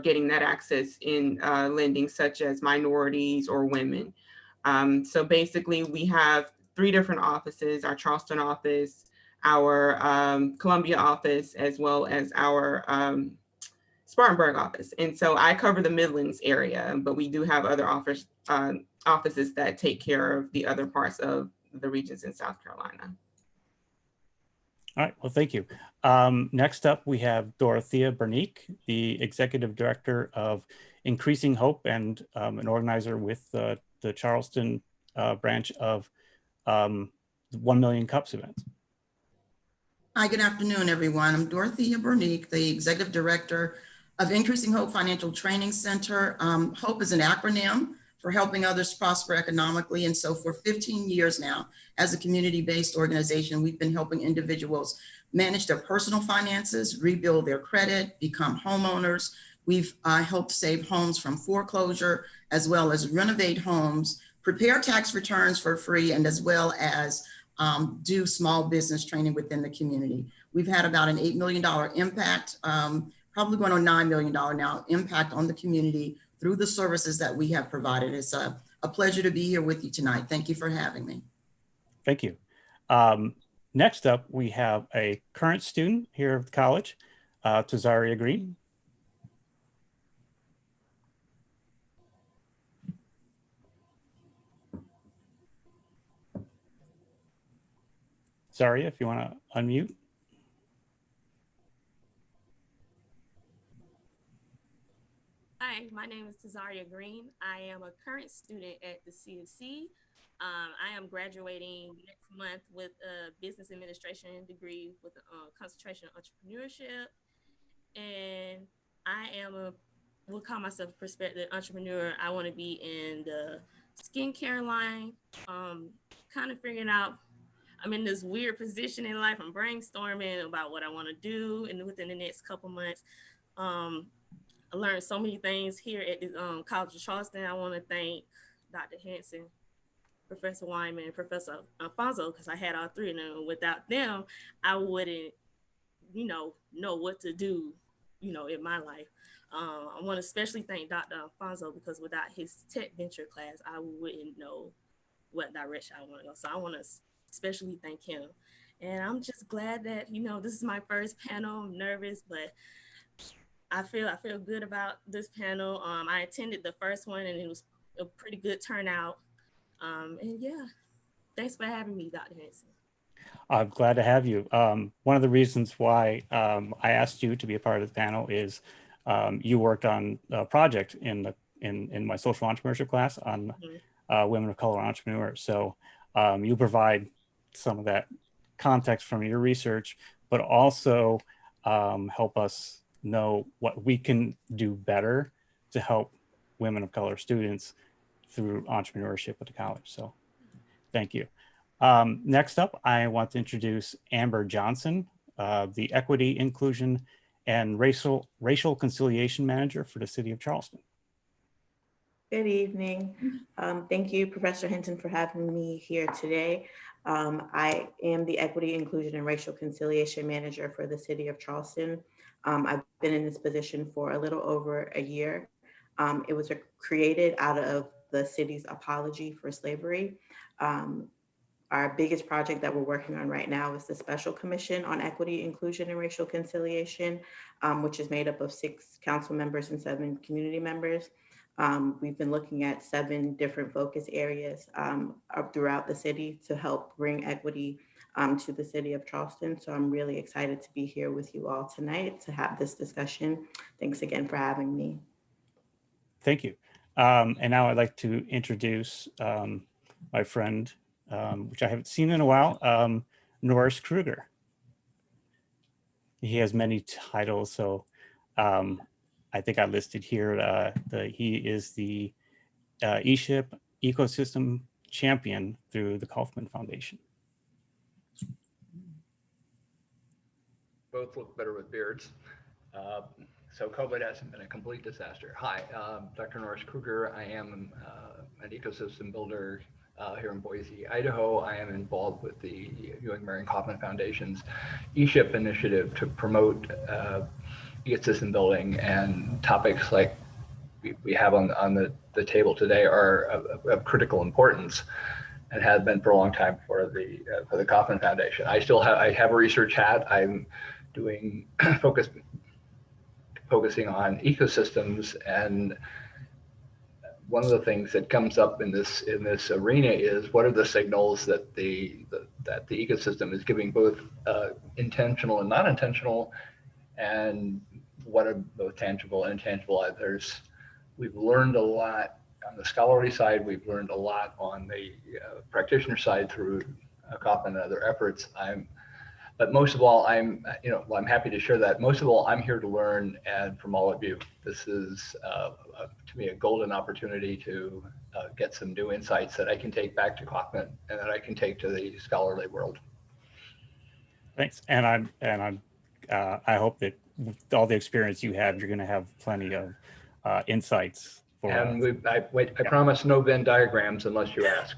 S13: getting that access in lending, such as minorities or women. So basically, we have 3 different offices: our Charleston office, our Columbia office, as well as our Spartanburg office. And so I cover the Midlands area, but we do have other offices that take care of the other parts of the regions in South Carolina.
S1: All right, well, thank you. Next up, we have Dorothea Bernique, the Executive Director of Increasing Hope and an organizer with the Charleston branch of 1 Million Cups event.
S14: Hi, good afternoon, everyone. I'm Dorothea Bernique, the Executive Director of Increasing Hope Financial Training Center. HOPE is an acronym for Helping Others Prosper Economically. And so for 15 years now, as a community-based organization, we've been helping individuals manage their personal finances, rebuild their credit, become homeowners. We've helped save homes from foreclosure, as well as renovate homes, prepare tax returns for free, and as well as do small business training within the community. We've had about an $8 million impact, probably going on $9 million now, impact on the community through the services that we have provided. It's a pleasure to be here with you tonight. Thank you for having me.
S1: Thank you. Next up, we have a current student here at the college, Tazaria Green. Zaria, if you want to unmute.
S15: Hi, my name is Tazaria Green. I am a current student at the CFC. I am graduating next month with a business administration degree with a concentration in entrepreneurship. And I will call myself a prospective entrepreneur. I want to be in the skincare line, kind of figuring out, I'm in this weird position in life. I'm brainstorming about what I want to do, and within the next couple months, I learned so many things here at the College of Charleston. I want to thank Dr. Hansen, Professor Wyman, and Professor Alfonso, because I had all 3 of them. Without them, I wouldn't, know what to do, in my life. I want to especially thank Dr. Alfonso, because without his tech venture class, I wouldn't know what direction I want to go. So I want to especially thank him. And I'm just glad that, this is my first panel. I'm nervous, but I feel good about this panel. I attended the first one, and it was a pretty good turnout. And yeah, thanks for having me, Dr. Hansen.
S1: I'm glad to have you. One of the reasons why I asked you to be a part of the panel is you worked on a project in in my social entrepreneurship class on women of color entrepreneurs. So you provide some of that context from your research, but also help us know what we can do better to help women of color students through entrepreneurship at the college. So thank you. Next up, I want to introduce Amber Johnson, the Equity, Inclusion, and Racial Conciliation Manager for the City of Charleston.
S16: Good evening. Thank you, Professor Hinton, for having me here today. I am the Equity, Inclusion, and Racial Conciliation Manager for the City of Charleston. I've been in this position for a little over a year. It was created out of the city's apology for slavery. Our biggest project that we're working on right now is the Special Commission on Equity, Inclusion, and Racial Conciliation, which is made up of 6 council members and 7 community members. We've been looking at 7 different focus areas throughout the city to help bring equity to the city of Charleston. So I'm really excited to be here with you all tonight to have this discussion. Thanks again for having me.
S1: Thank you. And now I'd like to introduce my friend, which I haven't seen in a while, Norris Kruger. He has many titles, so I think I listed here, he is the eShip Ecosystem Champion through the Kaufman Foundation.
S17: Both look better with beards. So COVID hasn't been a complete disaster. Hi, Dr. Norris Kruger. I am an ecosystem builder here in Boise, Idaho. I am involved with the Ewing Marion Kaufman Foundation's eShip initiative to promote ecosystem building, and topics like we have on the table today are of critical importance and have been for a long time for the Kaufman Foundation. I have a research hat. I'm doing focusing on ecosystems, and one of the things that comes up in this arena is what are the signals that the ecosystem is giving, both intentional and non-intentional, and what are both tangible and intangible others. We've learned a lot on the scholarly side. We've learned a lot on the practitioner side through Kaufman and other efforts. But most of all, I'm happy to share that. Most of all, I'm here to learn and from all of you. This is, to me, a golden opportunity to get some new insights that I can take back to Kaufman and that I can take to the scholarly world.
S1: Thanks, and I hope that with all the experience you have, you're going to have plenty of insights.
S17: And I promise no Venn diagrams unless you ask.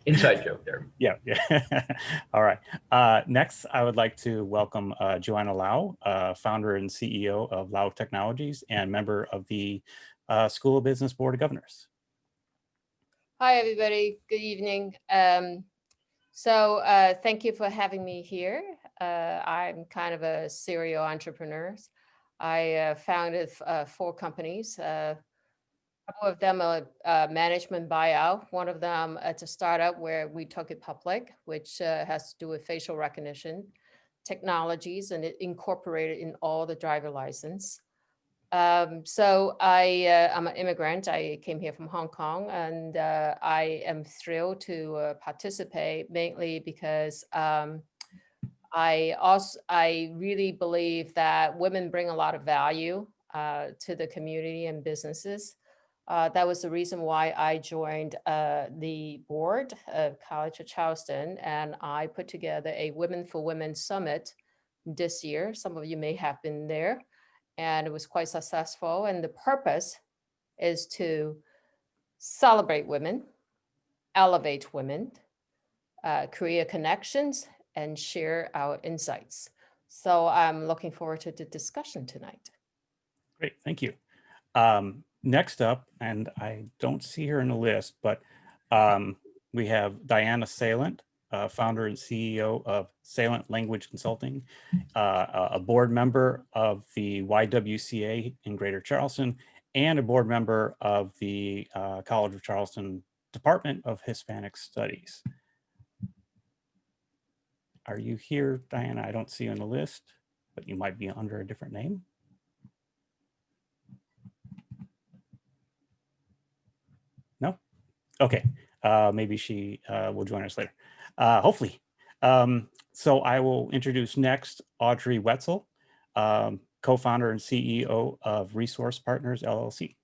S17: Inside joke there.
S1: Yeah. All right. Next, I would like to welcome Joanna Lau, founder and CEO of Lau Technologies and member of the School of Business Board of Governors.
S18: Hi, everybody. Good evening. So thank you for having me here. I'm kind of a serial entrepreneur. I founded 4 companies. A couple of them are management buyout. One of them, it's a startup where we took it public, which has to do with facial recognition technologies, and it incorporated in all the driver license. So I'm an immigrant. I came here from Hong Kong, and I am thrilled to participate, mainly because I really believe that women bring a lot of value to the community and businesses. That was the reason why I joined the board of College of Charleston, and I put together a Women for Women Summit this year. Some of you may have been there, and it was quite successful. And the purpose is to celebrate women, elevate women, create connections, and share our insights. So I'm looking forward to the discussion tonight.
S1: Great, thank you. Next up, and I don't see her in the list, but we have Diana Salient, founder and CEO of Salient Language Consulting, a board member of the YWCA in Greater Charleston, and a board member of the College of Charleston Department of Hispanic Studies. Are you here, Diana? I don't see you on the list, but you might be under a different name. Okay, maybe she will join us later, hopefully. So I will introduce next Audrey Wetzel, co-founder and CEO of Resource Partners, LLC.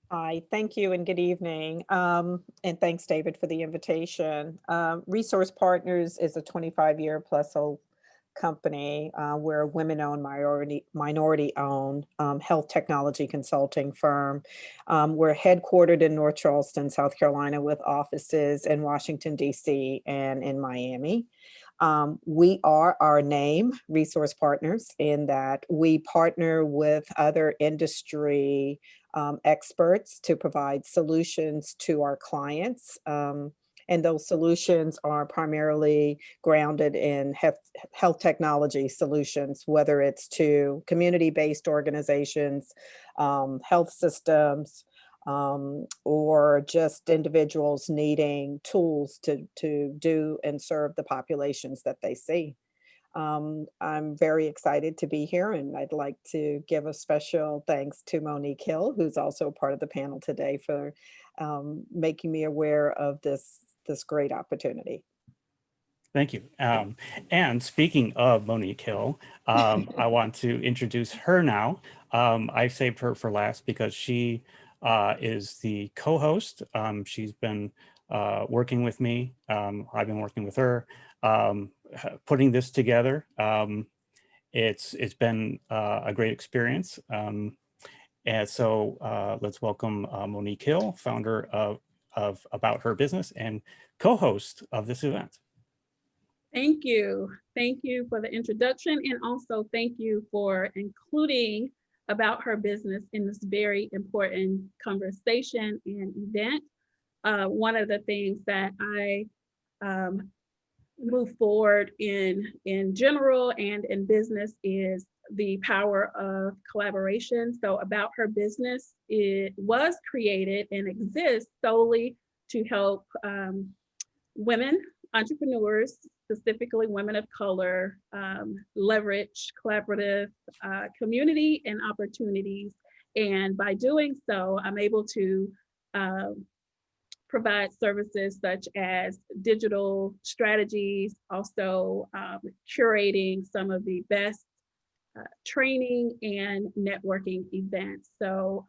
S19: Hi, thank you and good evening. And thanks, David, for the invitation. Resource Partners is a 25-year plus old company. We're a women-owned, minority-owned health technology consulting firm. We're headquartered in North Charleston, South Carolina, with offices in Washington, D.C. and in Miami. We are our name, Resource Partners, in that we partner with other industry experts to provide solutions to our clients. And those solutions are primarily grounded in health technology solutions, whether it's to community-based organizations, health systems, or just individuals needing tools to do and serve the populations that they see. I'm very excited to be here, and I'd like to give a special thanks to Monique Hill, who's also part of the panel today, for making me aware of this great opportunity.
S1: Thank you. And speaking of Monique Hill, I want to introduce her now. I saved her for last because she is the co-host. She's been working with me. I've been working with her, putting this together. It's been a great experience. And so let's welcome Monique Hill, founder of About Her Business and co-host of this event.
S20: Thank you. Thank you for the introduction, and also thank you for including About Her Business in this very important conversation and event. One of the things that I move forward in general and in business is the power of collaboration. So About Her Business, it was created and exists solely to help women entrepreneurs, specifically women of color, leverage collaborative community and opportunities. And by doing so, I'm able to provide services such as digital strategies, also curating some of the best training and networking events. So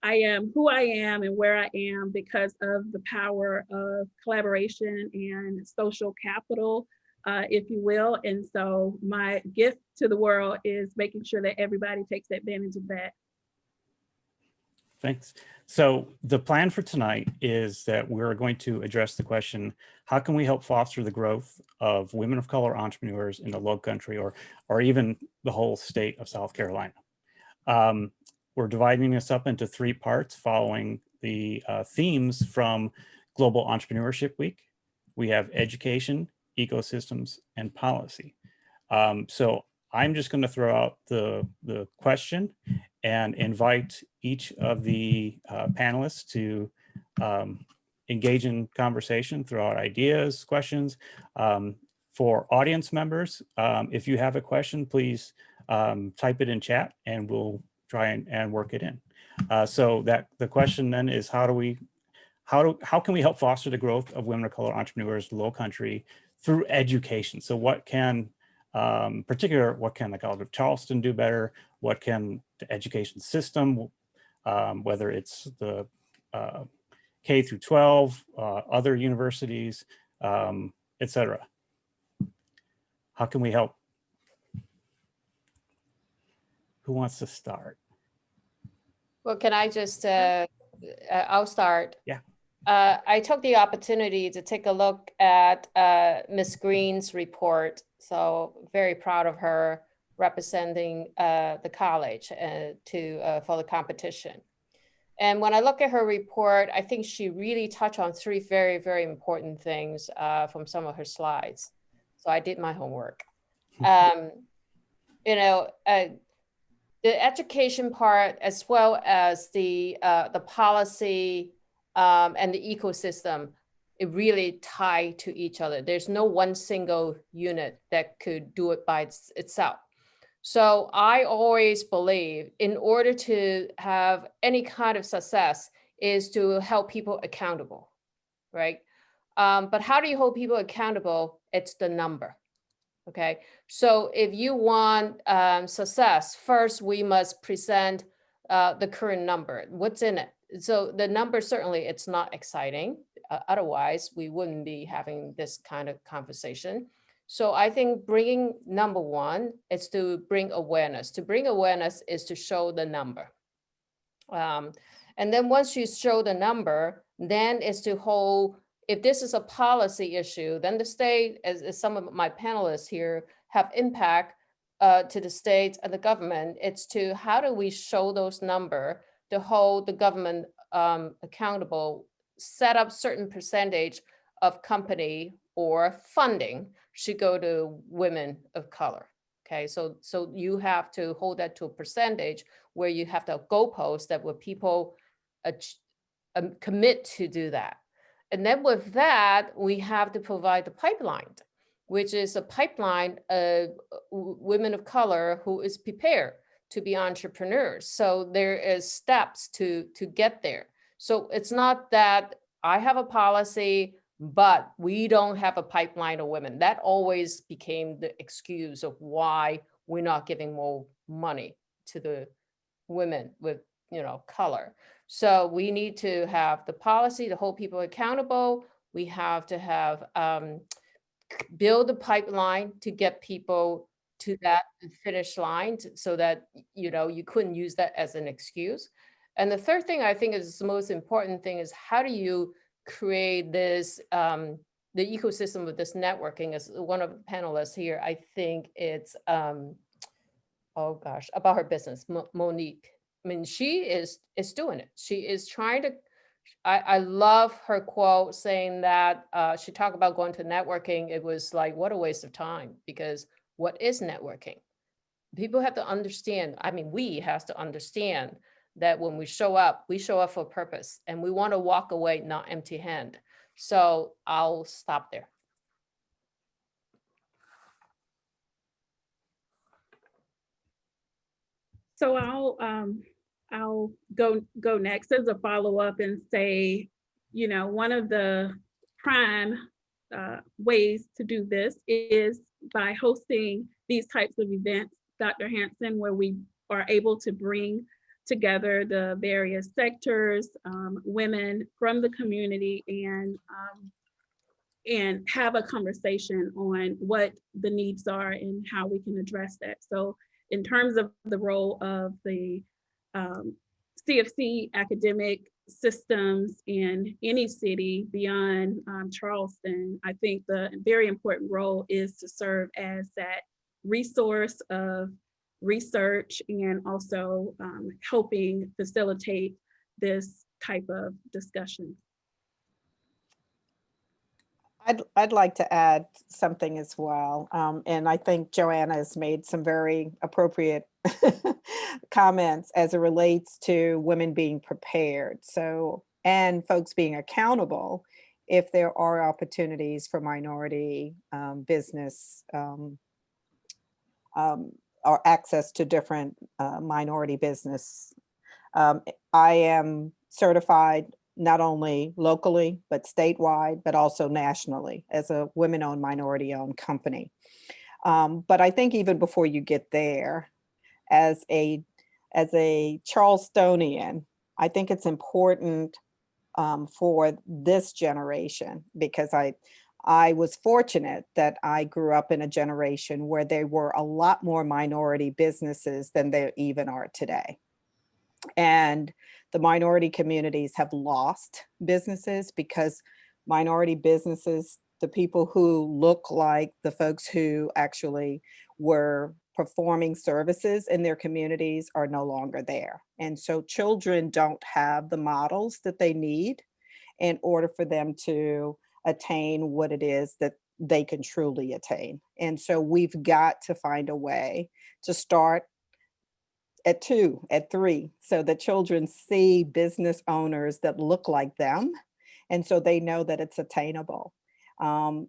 S20: I am who I am and where I am because of the power of collaboration and social capital, if you will. And so my gift to the world is making sure that everybody takes advantage of that.
S1: Thanks. So the plan for tonight is that we're going to address the question, how can we help foster the growth of women of color entrepreneurs in the Lowcountry or even the whole state of South Carolina? We're dividing this up into 3 parts following the themes from Global Entrepreneurship Week. We have education, ecosystems, and policy. So I'm just going to throw out the question and invite each of the panelists to engage in conversation, throw out ideas, questions. For audience members, if you have a question, please type it in chat and we'll try and work it in. So that the question then is, how can we help foster the growth of women of color entrepreneurs in the Lowcountry through education? So what can, what can the College of Charleston do better? What can the education system, whether it's the K through 12, other universities, et cetera? How can we help? Who wants to start?
S18: Well, can I just, I'll start.
S1: Yeah.
S18: I took the opportunity to take a look at Ms. Green's report. So very proud of her representing the college for the competition. And when I look at her report, I think she really touched on 3 very, very important things from some of her slides. So I did my homework. The education part, as well as the policy and the ecosystem, it really tie to each other. There's no one single unit that could do it by itself. So I always believe in order to have any kind of success, is to help people accountable, right? But how do you hold people accountable? It's the number. Okay, so if you want success, first we must present the current number. What's in it? So the number, certainly it's not exciting. Otherwise, we wouldn't be having this kind of conversation. So I think bringing number one is to bring awareness. To bring awareness is to show the number. And then once you show the number, then is to hold, if this is a policy issue, then the state, as some of my panelists here have impact to the states and the government, it's to how do we show those numbers to hold the government accountable, set up certain percentage of company or funding should go to women of color. Okay, so you have to hold that to a percentage where you have the goalpost that where people commit to do that. And then with that, we have to provide the pipeline, which is a pipeline of women of color who is prepared to be entrepreneurs. So there is steps to get there. So it's not that I have a policy, but we don't have a pipeline of women. That always became the excuse of why we're not giving more money to the women with, color. So we need to have the policy to hold people accountable. We have to have build a pipeline to get people to that finish line so that, you couldn't use that as an excuse. And the third thing I think is the most important thing is how do you create this, the ecosystem of this networking. As one of the panelists here, I think it's, oh gosh, about her business, Monique. I mean, she is doing it. She is trying to, I love her quote saying that she talked about going to networking. It was like, what a waste of time, because what is networking? People have to understand, we have to understand that when we show up for a purpose and we want to walk away not empty hand. So I'll stop there.
S20: So I'll go next as a follow-up and say, one of the prime ways to do this is by hosting these types of events, Dr. Hansen, where we are able to bring together the various sectors, women from the community, and have a conversation on what the needs are and how we can address that. So in terms of the role of the CFC academic systems in any city beyond Charleston, I think the very important role is to serve as that resource of research and also helping facilitate this type of discussion.
S19: I'd like to add something as well. And I think Joanna has made some very appropriate comments as it relates to women being prepared. So, and folks being accountable if there are opportunities for minority business or access to different minority business. I am certified not only locally, but statewide, but also nationally as a women-owned, minority-owned company. But I think even before you get there, as a Charlestonian, I think it's important for this generation, because I was fortunate that I grew up in a generation where there were a lot more minority businesses than there even are today. And the minority communities have lost businesses because minority businesses, the people who look like the folks who actually were performing services in their communities are no longer there. And so children don't have the models that they need in order for them to attain what it is that they can truly attain. And so we've got to find a way to start at 2, at 3, so that children see business owners that look like them. And so they know that it's attainable.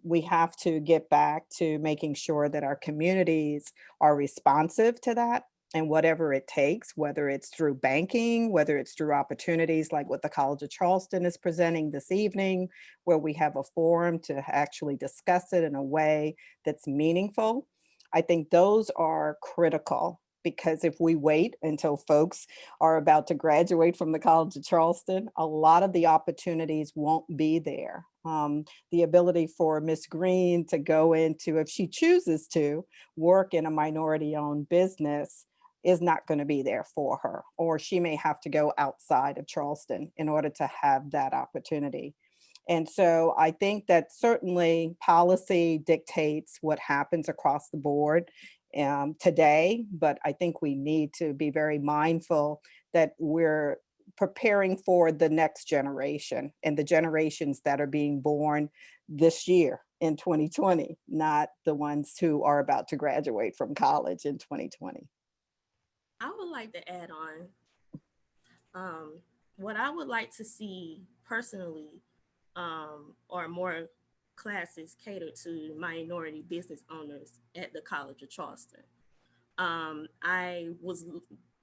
S19: We have to get back to making sure that our communities are responsive to that. and whatever it takes, whether it's through banking, whether it's through opportunities like what the College of Charleston is presenting this evening, where we have a forum to actually discuss it in a way that's meaningful. I think those are critical, because if we wait until folks are about to graduate from the College of Charleston, a lot of the opportunities won't be there. The ability for Ms. Green to go into, if she chooses to, work in a minority-owned business is not going to be there for her, or she may have to go outside of Charleston in order to have that opportunity. And so I think that certainly policy dictates what happens across the board today, but I think we need to be very mindful that we're preparing for the next generation and the generations that are being born this year in 2020, not the ones who are about to graduate from college in 2020.
S15: I would like to add on, what I would like to see personally are more classes catered to minority business owners at the College of Charleston. I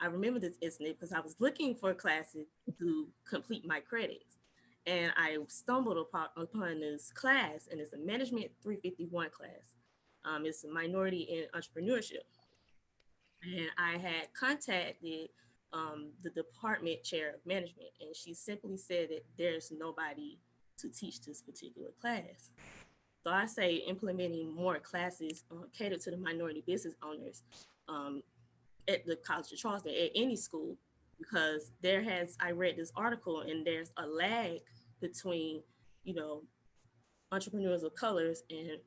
S15: remember this incident because I was looking for classes to complete my credits, and I stumbled upon this class, and it's a Management 351 class. It's a minority in entrepreneurship. And I had contacted the department chair of management, and she simply said that there's nobody to teach this particular class. So I say implementing more classes catered to the minority business owners at the College of Charleston, at any school, because I read this article, and there's a lag between, entrepreneurs of colors and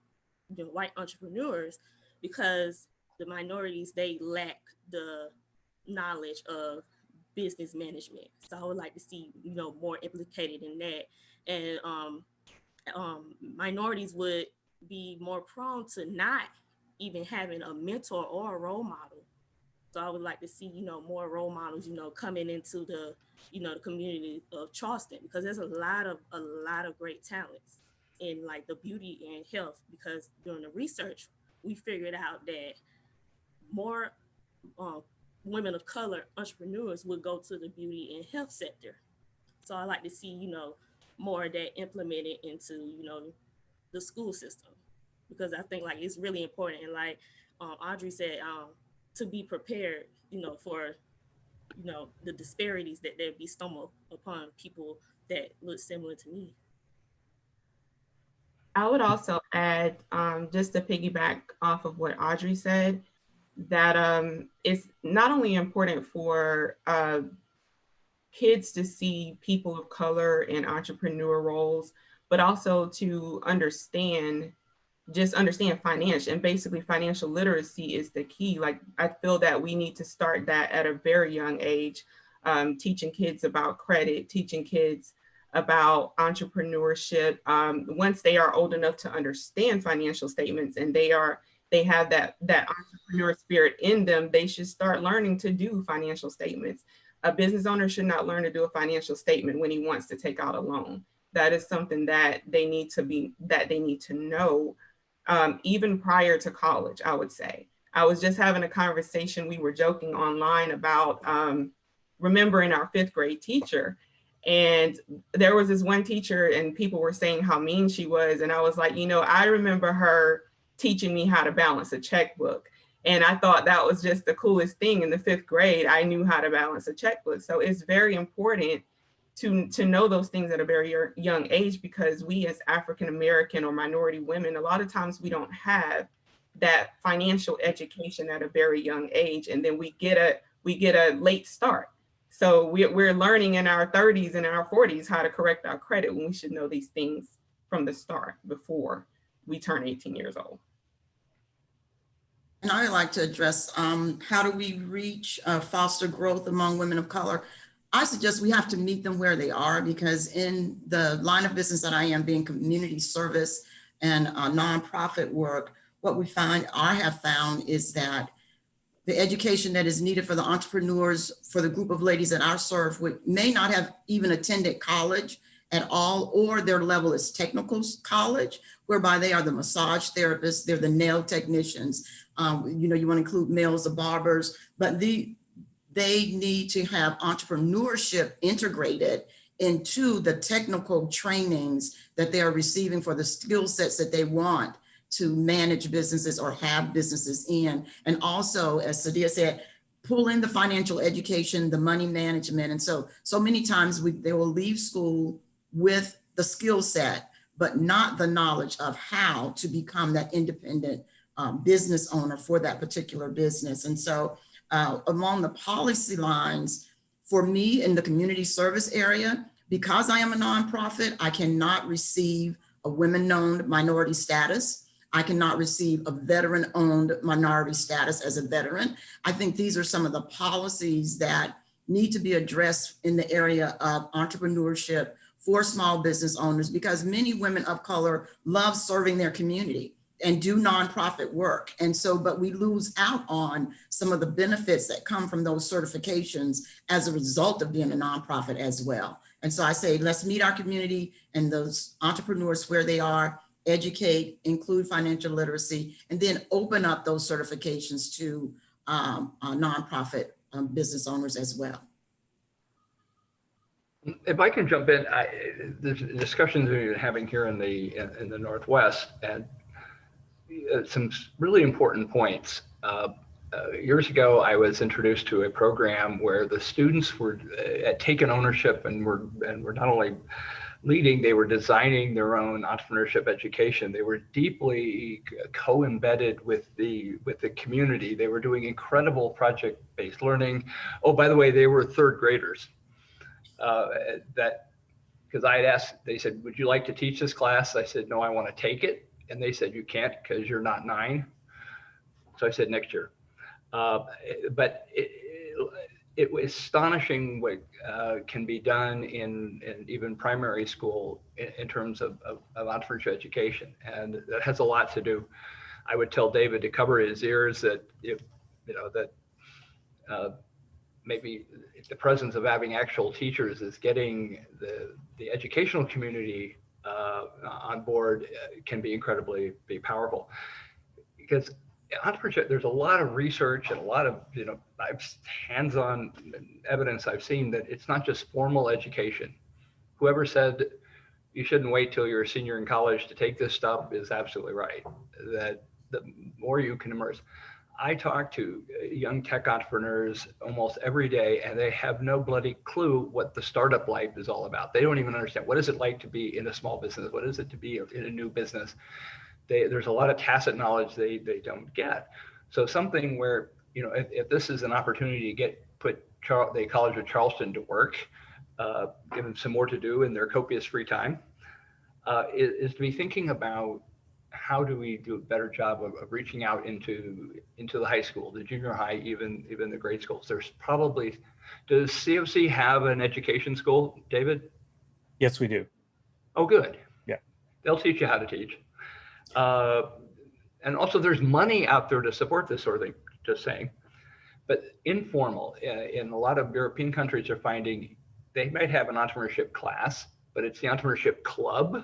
S15: white entrepreneurs, because the minorities, they lack the knowledge of business management. So I would like to see, more implicated in that. And minorities would be more prone to not even having a mentor or a role model. So I would like to see, more role models, coming into the, the community of Charleston, because there's a lot of great talents in like the beauty and health, because during the research, we figured out that more women of color entrepreneurs would go to the beauty and health sector. So I like to see, more of that implemented into, the school system, because I think like it's really important. And like Audrey said, to be prepared, for, the disparities that they'd be stumbled upon people that look similar to me.
S13: I would also add, just to piggyback off of what Audrey said, that it's not only important for kids to see people of color in entrepreneur roles, but also to understand financial, and basically financial literacy is the key. Like, I feel that we need to start that at a very young age, teaching kids about credit, teaching kids about entrepreneurship. Once they are old enough to understand financial statements and they have that entrepreneur spirit in them, they should start learning to do financial statements. A business owner should not learn to do a financial statement when he wants to take out a loan. That is something that they need to know even prior to college, I would say. I was just having a conversation, we were joking online about remembering our 5th grade teacher. And there was this one teacher and people were saying how mean she was. And I was like, I remember her teaching me how to balance a checkbook. And I thought that was just the coolest thing. In the 5th grade, I knew how to balance a checkbook. So it's very important to know those things at a very young age, because we as African-American or minority women, a lot of times we don't have that financial education at a very young age. And then we get a late start. So we're learning in our 30s and our 40s how to correct our credit, when we should know these things from the start before we turn 18 years old.
S14: And I would like to address how do we reach foster growth among women of color. I suggest we have to meet them where they are, because in the line of business that I am, being community service and nonprofit work, what I have found is that the education that is needed for the entrepreneurs, for the group of ladies that I serve with, may not have even attended college. at all, or their level is technical college, whereby they are the massage therapists, they're the nail technicians. You know, you want to include males, the barbers, but they need to have entrepreneurship integrated into the technical trainings that they are receiving for the skill sets that they want to manage businesses or have businesses in. And also, as Sadia said, pull in the financial education, the money management. And so many times they will leave school with the skill set, but not the knowledge of how to become that independent business owner for that particular business. And so along the policy lines, for me in the community service area, because I am a nonprofit, I cannot receive a women-owned minority status. I cannot receive a veteran-owned minority status as a veteran. I think these are some of the policies that need to be addressed in the area of entrepreneurship for small business owners, because many women of color love serving their community and do nonprofit work. And so, but we lose out on some of the benefits that come from those certifications as a result of being a nonprofit as well. And so I say, let's meet our community and those entrepreneurs where they are, educate, include financial literacy, and then open up those certifications to nonprofit business owners as well.
S17: If I can jump in, the discussions we've been having here in the Northwest, and some really important points. Years ago, I was introduced to a program where the students had taken ownership and were not only leading, they were designing their own entrepreneurship education. They were deeply co-embedded with the community. They were doing incredible project-based learning. Oh, by the way, they were third graders. Because I had asked, they said, would you like to teach this class? I said, no, I want to take it. And they said, you can't because you're not 9. So I said, next year. But it was astonishing what can be done in even primary school in terms of entrepreneurship education. And that has a lot to do. I would tell David to cover his ears that maybe the presence of having actual teachers is getting the educational community on board can be incredibly powerful. Because entrepreneurship, there's a lot of research and a lot of hands-on evidence I've seen that it's not just formal education. Whoever said you shouldn't wait till you're a senior in college to take this stuff is absolutely right. That the more you can immerse. I talk to young tech entrepreneurs almost every day, and they have no bloody clue what the startup life is all about. They don't even understand what is it like to be in a small business? What is it to be in a new business? There's a lot of tacit knowledge they don't get. So something where, if this is an opportunity to put the College of Charleston to work, give them some more to do in their copious free time, is to be thinking about how do we do a better job of reaching out into the high school, the junior high, even the grade schools. There's probably, does COC have an education school, David?
S1: Yes, we do.
S17: Oh, good.
S1: Yeah.
S17: They'll teach you how to teach. And also there's money out there to support this sort of thing, just saying. But informal, in a lot of European countries are finding they might have an entrepreneurship class, but it's the entrepreneurship club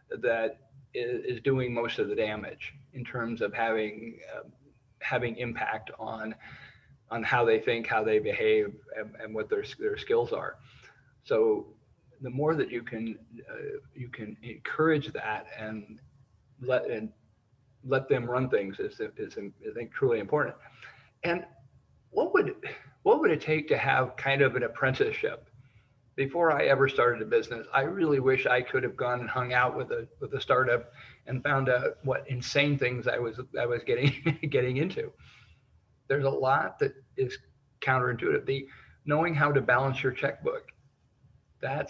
S17: that is doing most of the damage in terms of having impact on how they think, how they behave, and what their skills are. So the more that you can encourage that and let them run things is I think truly important. And what would it take to have kind of an apprenticeship? Before I ever started a business, I really wish I could have gone and hung out with a startup and found out what insane things I was getting into. There's a lot that is counterintuitive. The knowing how to balance your checkbook. There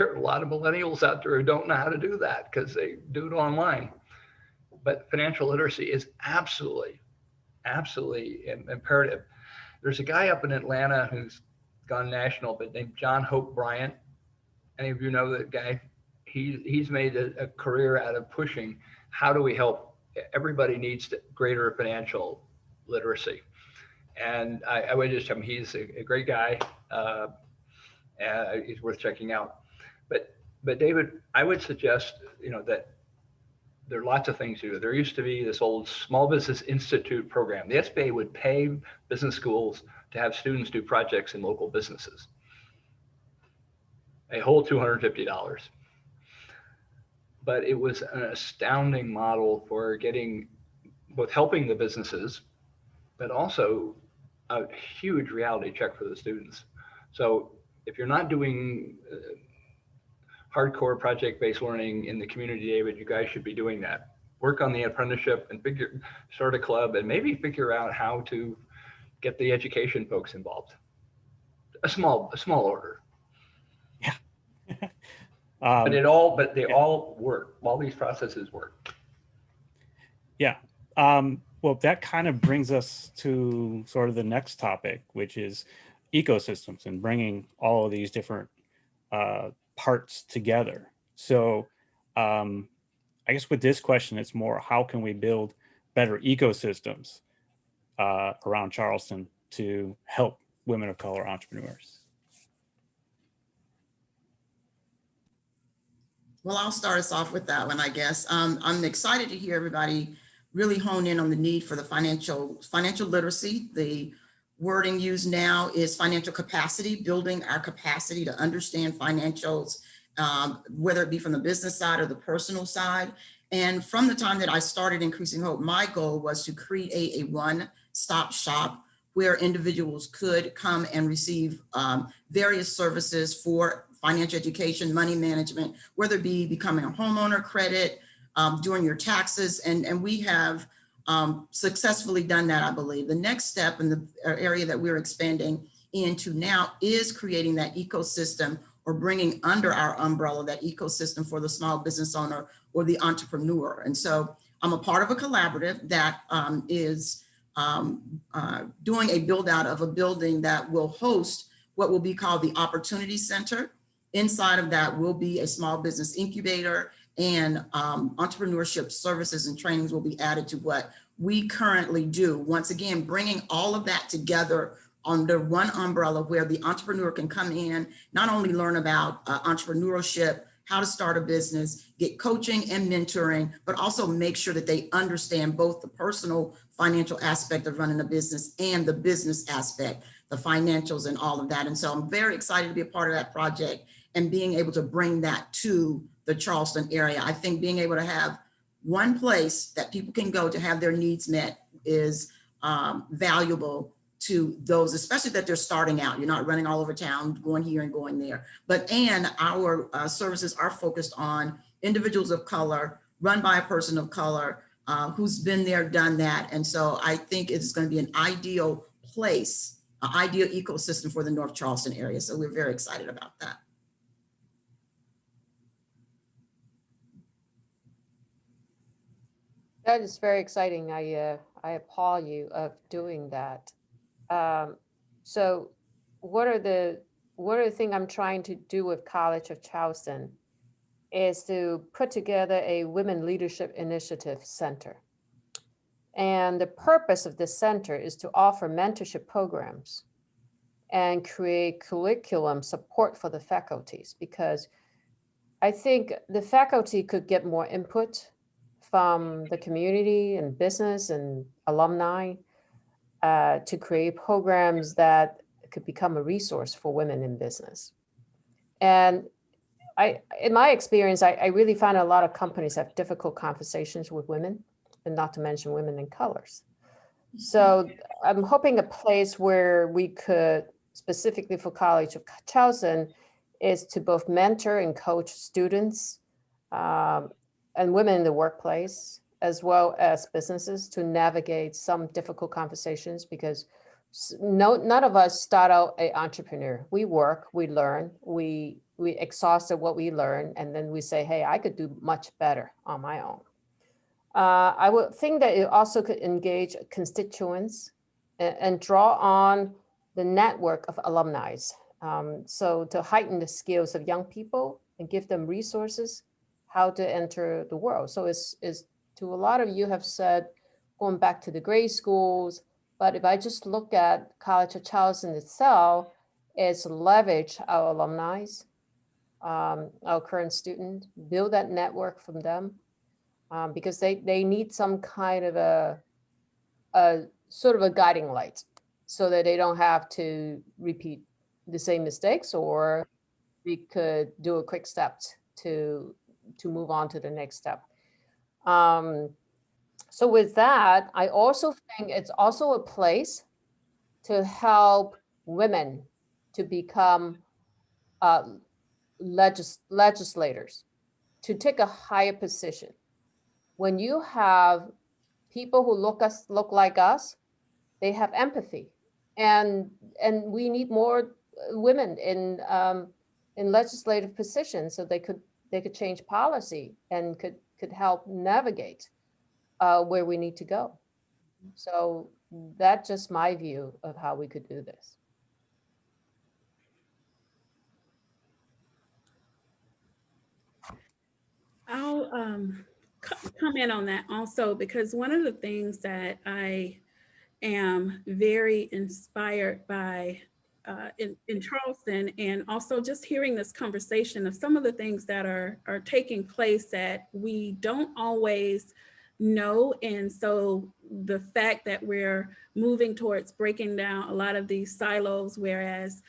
S17: are a lot of millennials out there who don't know how to do that because they do it online. But financial literacy is absolutely imperative. There's a guy up in Atlanta who's gone national, but named John Hope Bryant. Any of you know that guy? He's made a career out of pushing. How do we help? Everybody needs greater financial literacy. And I would just tell him he's a great guy. It's worth checking out. But David, I would suggest, that there are lots of things to do. There used to be this old Small Business Institute program. The SBA would pay business schools to have students do projects in local businesses. A whole $250. But it was an astounding model for getting both helping the businesses, but also a huge reality check for the students. So if you're not doing hardcore project-based learning in the community, David, you guys should be doing that. Work on the apprenticeship and start a club and maybe figure out how to get the education folks involved. A small order.
S1: Yeah.
S17: But they all work. All these processes work.
S1: Yeah. Well, that kind of brings us to sort of the next topic, which is ecosystems and bringing all of these different parts together. So I guess with this question, it's more, how can we build better ecosystems around Charleston to help women of color entrepreneurs?
S14: Well, I'll start us off with that one, I guess. I'm excited to hear everybody really hone in on the need for the financial literacy. The wording used now is financial capacity, building our capacity to understand financials, whether it be from the business side or the personal side. And from the time that I started Increasing Hope, my goal was to create a one-stop shop where individuals could come and receive various services for financial education, money management, whether it be becoming a homeowner, credit, doing your taxes. And we have successfully done that, I believe. The next step in the area that we're expanding into now is creating that ecosystem, or bringing under our umbrella that ecosystem for the small business owner or the entrepreneur. And so I'm a part of a collaborative that is doing a build out of a building that will host what will be called the Opportunity Center. Inside of that will be a small business incubator, and entrepreneurship services and trainings will be added to what we currently do. Once again, bringing all of that together under one umbrella where the entrepreneur can come in, not only learn about entrepreneurship, how to start a business, get coaching and mentoring, but also make sure that they understand both the personal financial aspect of running a business and the business aspect, the financials and all of that. And so I'm very excited to be a part of that project and being able to bring that to the Charleston area. I think being able to have one place that people can go to have their needs met is valuable to those, especially that they're starting out. You're not running all over town, going here and going there. And our services are focused on individuals of color, run by a person of color who's been there, done that. And so I think it's going to be an ideal place, an ideal ecosystem for the North Charleston area. So we're very excited about that.
S18: That is very exciting. I applaud you of doing that. So what are the thing I'm trying to do with College of Charleston is to put together a Women Leadership Initiative Center. And the purpose of this center is to offer mentorship programs and create curriculum support for the faculties, because I think the faculty could get more input from the community and business and alumni to create programs that could become a resource for women in business. And in my experience, I really find a lot of companies have difficult conversations with women, and not to mention women in colors. So I'm hoping a place where we could, specifically for College of Charleston, is to both mentor and coach students and women in the workplace, as well as businesses, to navigate some difficult conversations, because none of us start out an entrepreneur. We work, we learn, we exhausted what we learn, and then we say, hey, I could do much better on my own. I would think that it also could engage constituents and draw on the network of alumni. So to heighten the skills of young people and give them resources how to enter the world. So it's to a lot of you have said, going back to the grade schools, but if I just look at College of Charleston itself, is leverage our alumni, our current students, build that network from them, because they need some kind of a sort of a guiding light so that they don't have to repeat the same mistakes, or we could do a quick step to move on to the next step. So with that, I also think it's also a place to help women to become legislators, to take a higher position. When you have people who look like us, they have empathy, and we need more women in legislative positions, so they could change policy and could help navigate where we need to go. So that's just my view of how we could do this.
S20: I'll comment on that also, because one of the things that I am very inspired by in Charleston, and also just hearing this conversation of some of the things that are taking place that we don't always know. And so the fact that we're moving towards breaking down a lot of these silos, whereas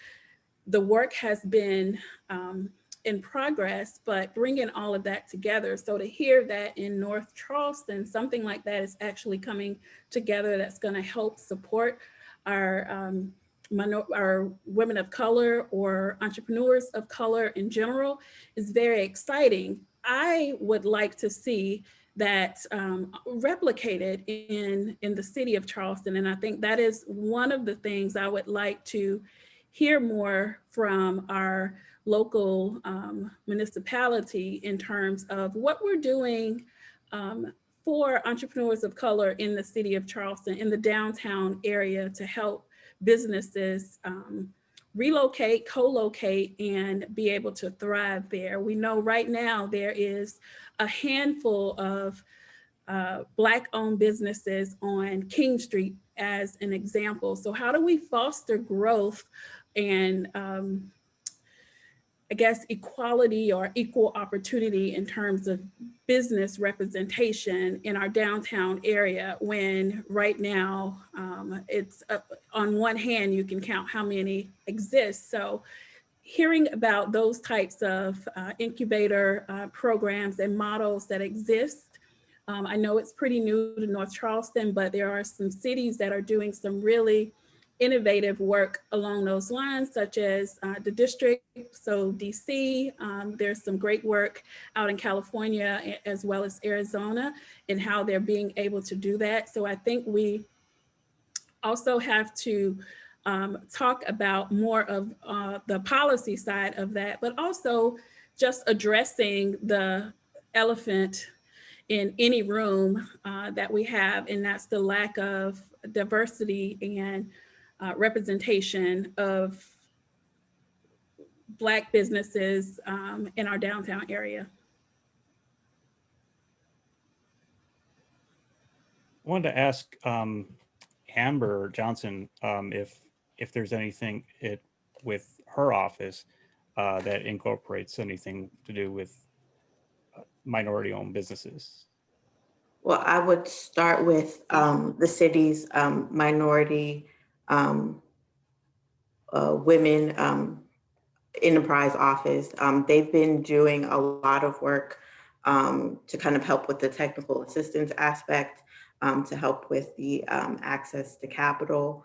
S20: the work has been in progress, but bringing all of that together. So to hear that in North Charleston, something like that is actually coming together, that's going to help support our women of color or entrepreneurs of color in general, is very exciting. I would like to see that replicated in the city of Charleston. And I think that is one of the things I would like to hear more from our local municipality in terms of what we're doing for entrepreneurs of color in the city of Charleston, in the downtown area, to help businesses relocate, co-locate, and be able to thrive there. We know right now there is a handful of Black-owned businesses on King Street as an example. So how do we foster growth and I guess equality or equal opportunity in terms of business representation in our downtown area, when right now it's on one hand you can count how many exist. So hearing about those types of incubator programs and models that exist. I know it's pretty new to North Charleston, but there are some cities that are doing some really innovative work along those lines, such as the district, so DC. There's some great work out in California as well as Arizona, and how they're being able to do that. So I think we also have to talk about more of the policy side of that, but also just addressing the elephant in any room that we have, and that's the lack of diversity and representation of Black businesses in our downtown area.
S1: I wanted to ask Amber Johnson if there's anything with her office that incorporates anything to do with minority-owned businesses.
S16: Well, I would start with the city's minority women enterprise office. They've been doing a lot of work to kind of help with the technical assistance aspect, to help with the access to capital.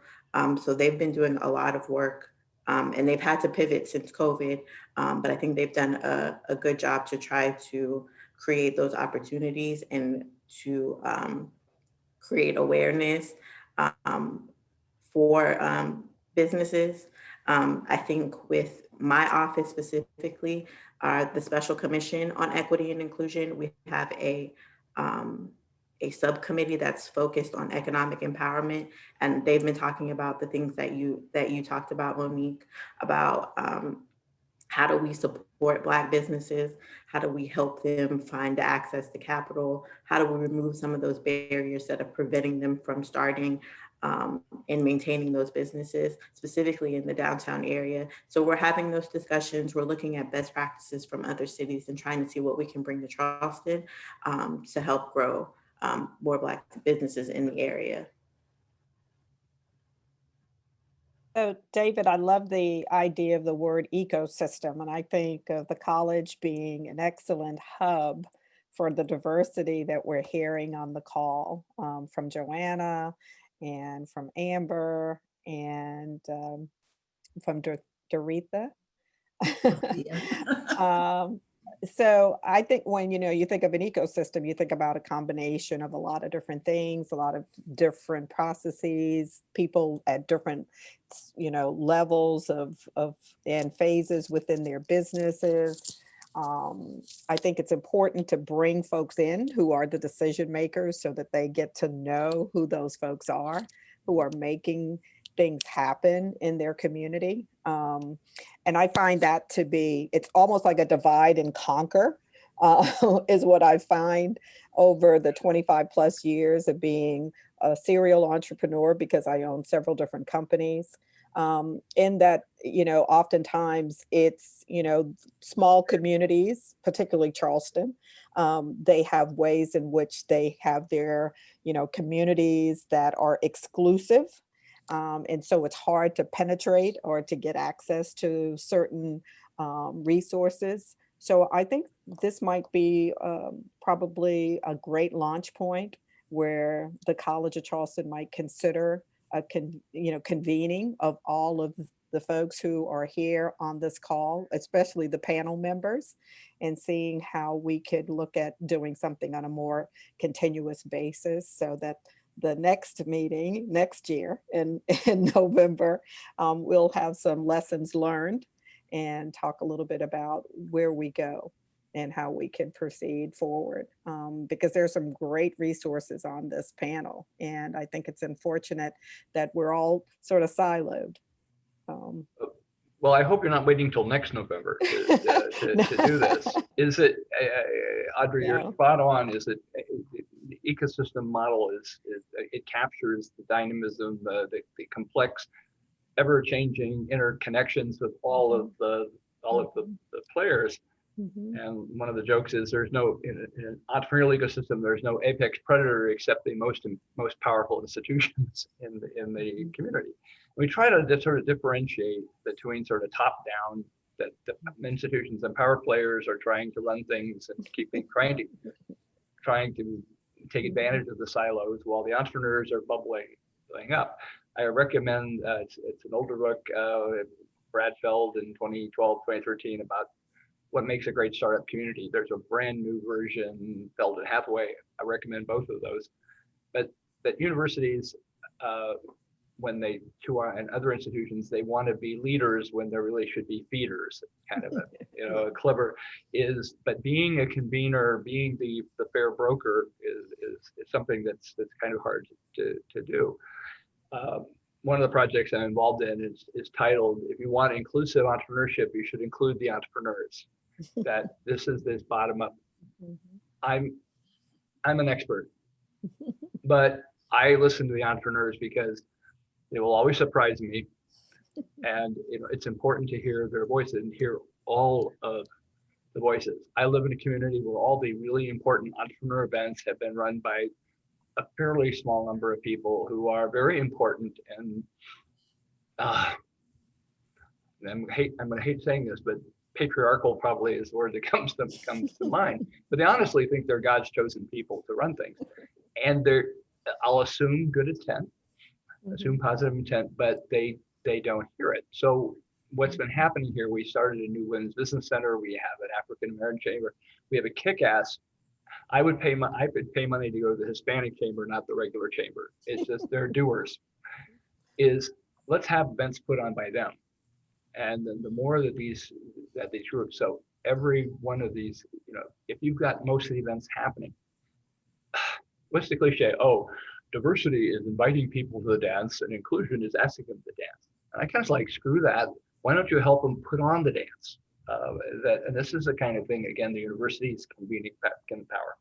S16: So they've been doing a lot of work, and they've had to pivot since COVID, but I think they've done a good job to try to create those opportunities and to create awareness for businesses. I think with my office specifically, the Special Commission on Equity and Inclusion, we have a subcommittee that's focused on economic empowerment, and they've been talking about the things that you talked about, Monique, about how do we support Black businesses? How do we help them find access to capital? How do we remove some of those barriers that are preventing them from starting in maintaining those businesses, specifically in the downtown area. So we're having those discussions. We're looking at best practices from other cities and trying to see what we can bring to Charleston to help grow more Black businesses in the area.
S19: So David, I love the idea of the word ecosystem, and I think of the college being an excellent hub for the diversity that we're hearing on the call from Joanna and from Amber and from Doretha. So I think when you think of an ecosystem, you think about a combination of a lot of different things, a lot of different processes, people at different levels of and phases within their businesses. I think it's important to bring folks in who are the decision makers so that they get to know who those folks are who are making things happen in their community. And I find that to be, it's almost like a divide and conquer is what I find over the 25 plus years of being a serial entrepreneur, because I own several different companies. In that, oftentimes it's, small communities, particularly Charleston, they have ways in which they have their, communities that are exclusive. And so it's hard to penetrate or to get access to certain resources. So I think this might be probably a great launch point where the College of Charleston might consider a convening of all of the folks who are here on this call, especially the panel members, and seeing how we could look at doing something on a more continuous basis so that the next meeting next year in November, we'll have some lessons learned and talk a little bit about where we go and how we can proceed forward. Because there's some great resources on this panel. And I think it's unfortunate that we're all sort of siloed.
S17: Well, I hope you're not waiting till next November to do this. Is it, Audrey, you're spot on, is it, the ecosystem model it captures the dynamism, the complex, ever-changing interconnections of all of the players.
S19: Mm-hmm.
S17: And one of the jokes is there's no, in an entrepreneurial ecosystem, there's no apex predator except the most powerful institutions in the community. We try to sort of differentiate between sort of top down, that the institutions and power players are trying to run things and trying to take advantage of the silos while the entrepreneurs are bubbling up. I recommend, it's an older book, Brad Feld in 2012, 2013, about what makes a great startup community. There's a brand new version, Feld and Hathaway. I recommend both of those. But that universities, and other institutions, they want to be leaders when there really should be feeders. Kind of a clever but being a convener, being the fair broker is something that's kind of hard to do. One of the projects I'm involved in is titled, "If you want inclusive entrepreneurship, you should include the entrepreneurs." That this is this bottom up. I'm an expert, but I listen to the entrepreneurs because they will always surprise me, and it's important to hear their voices and hear all of the voices. I live in a community where all the really important entrepreneur events have been run by a fairly small number of people who are very important, and I'm going to hate saying this, but patriarchal probably is the word that comes to mind. But they honestly think they're God's chosen people to run things, and I'll assume good intent, assume positive intent, but they don't hear it. So what's been happening here? We started a new women's business center. We have an African American chamber. We have a kick-ass. I would pay money to go to the Hispanic chamber, not the regular chamber. It's just they're doers. Let's have events put on by them, and then the more that these groups. So every one of these, if you've got most of the events happening, what's the cliche? Oh, diversity is inviting people to the dance, and inclusion is asking them to dance. And I kind of like, screw that. Why don't you help them put on the dance? And this is the kind of thing, again, the universities can empower.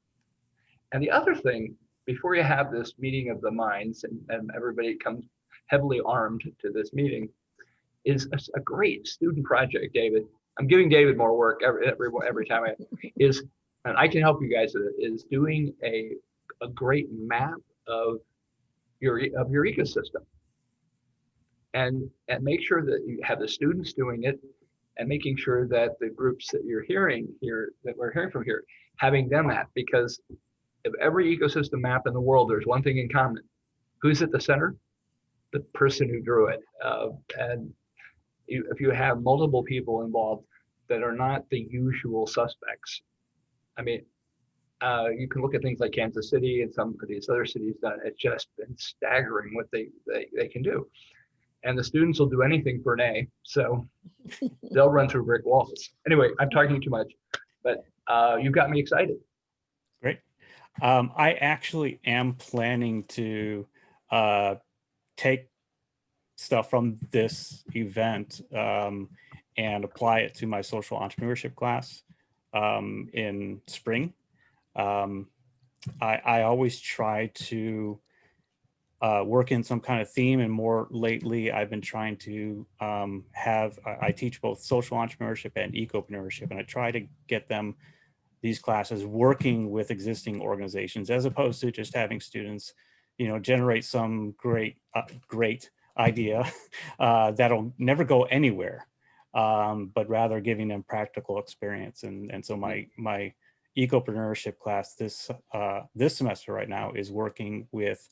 S17: And the other thing before you have this meeting of the minds and everybody comes heavily armed to this meeting, is a great student project, David. I'm giving David more work every time and I can help you guys with it, is doing a great map of your ecosystem. And make sure that you have the students doing it, and making sure that the groups that you're hearing here, that we're hearing from here, having them at, because of every ecosystem map in the world, there's one thing in common. Who's at the center? The person who drew it. And if you have multiple people involved that are not the usual suspects, I mean, you can look at things like Kansas City and some of these other cities that it's just been staggering what they can do. And the students will do anything for an A, so they'll run through brick walls. Anyway, I'm talking too much, but you've got me excited.
S1: Great. I actually am planning to take stuff from this event and apply it to my social entrepreneurship class in spring. I always try to work in some kind of theme, and more lately I've been trying to I teach both social entrepreneurship and ecopreneurship, and I try to get them, these classes, working with existing organizations, as opposed to just having students, generate some great idea that'll never go anywhere, but rather giving them practical experience. And so my ecopreneurship class this semester right now is working with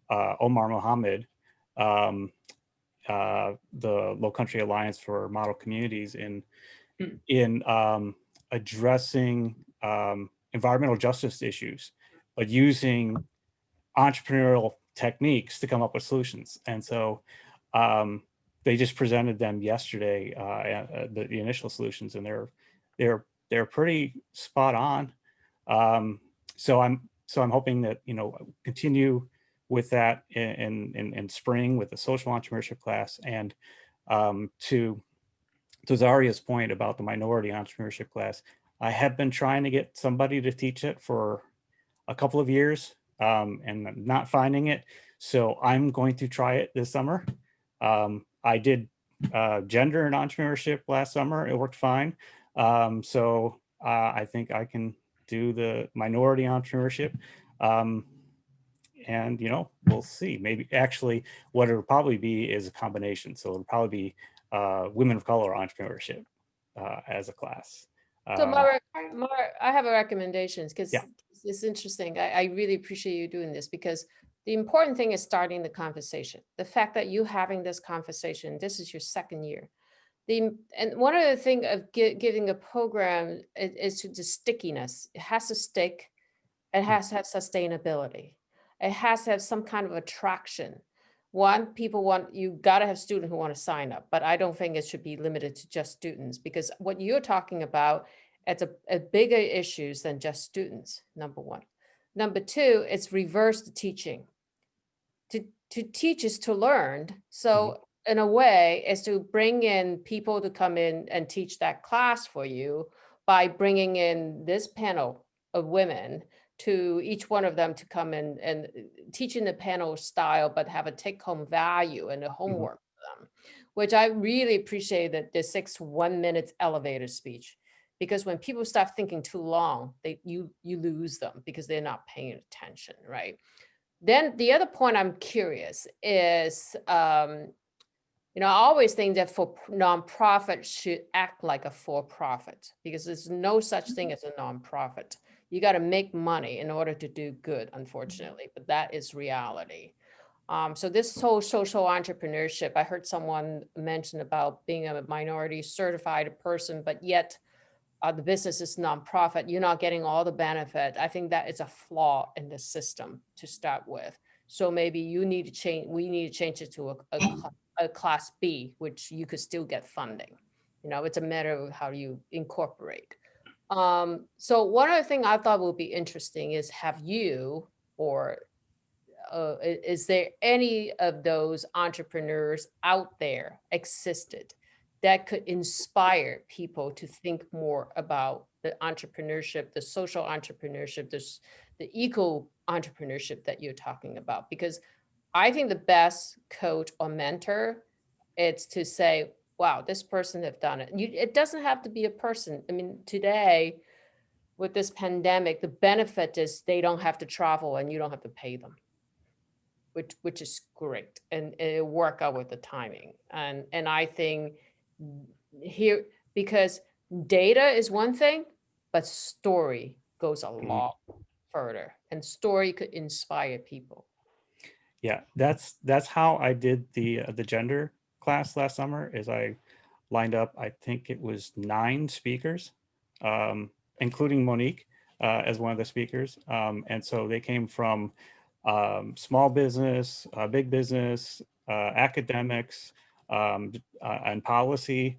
S1: Omar Mohammed, the Low Country Alliance for Model Communities, in addressing environmental justice issues, but using entrepreneurial techniques to come up with solutions. And so they just presented them yesterday, the initial solutions, and they're pretty spot on. So I'm hoping that continue with that in spring with the social entrepreneurship class. And to Zaria's point about the minority entrepreneurship class, I have been trying to get somebody to teach it for a couple of years, and I'm not finding it. So I'm going to try it this summer. I did gender and entrepreneurship last summer. It worked fine. So I think I can do the minority entrepreneurship. And we'll see. Maybe actually what it'll probably be is a combination. So it'll probably be women of color entrepreneurship as a class.
S18: So Mark, I have a recommendation, because
S1: Yeah.
S18: it's interesting. I really appreciate you doing this, because the important thing is starting the conversation. The fact that you having this conversation, this is your second year. And one of the things of giving a program is the stickiness. It has to stick. It has to have sustainability. It has to have some kind of attraction. You got to have students who want to sign up, but I don't think it should be limited to just students, because what you're talking about, it's a bigger issues than just students, number one. Number two, it's reverse the teaching. To teach is to learn. So in a way, is to bring in people to come in and teach that class for you by bringing in this panel of women, to each one of them to come in and teach in the panel style, but have a take-home value and a homework for them, which I really appreciate, that the 6 1-minute elevator speech, because when people start thinking too long, you lose them because they're not paying attention, right? Then the other point I'm curious is, I always think that for nonprofit should act like a for-profit, because there's no such thing as a nonprofit. You got to make money in order to do good, unfortunately, but that is reality. So this whole social entrepreneurship, I heard someone mention about being a minority certified person, but yet the business is nonprofit. You're not getting all the benefit. I think that is a flaw in the system to start with. So maybe you need to change. We need to change it to a class B, which you could still get funding. It's a matter of how you incorporate. So one other thing I thought would be interesting is, is there any of those entrepreneurs out there existed that could inspire people to think more about the entrepreneurship, the social entrepreneurship, the eco entrepreneurship that you're talking about, because I think the best coach or mentor, it's to say, wow, this person have done it. It doesn't have to be a person. I mean, today with this pandemic, the benefit is they don't have to travel and you don't have to pay them, which is great, and it work out with the timing. And I think here, because data is one thing, but story goes a lot further, and story could inspire people.
S1: Yeah, that's how I did the gender class last summer. Is I lined up, I think it was 9 speakers, including Monique as one of the speakers. And so they came from small business, big business, academics, and policy,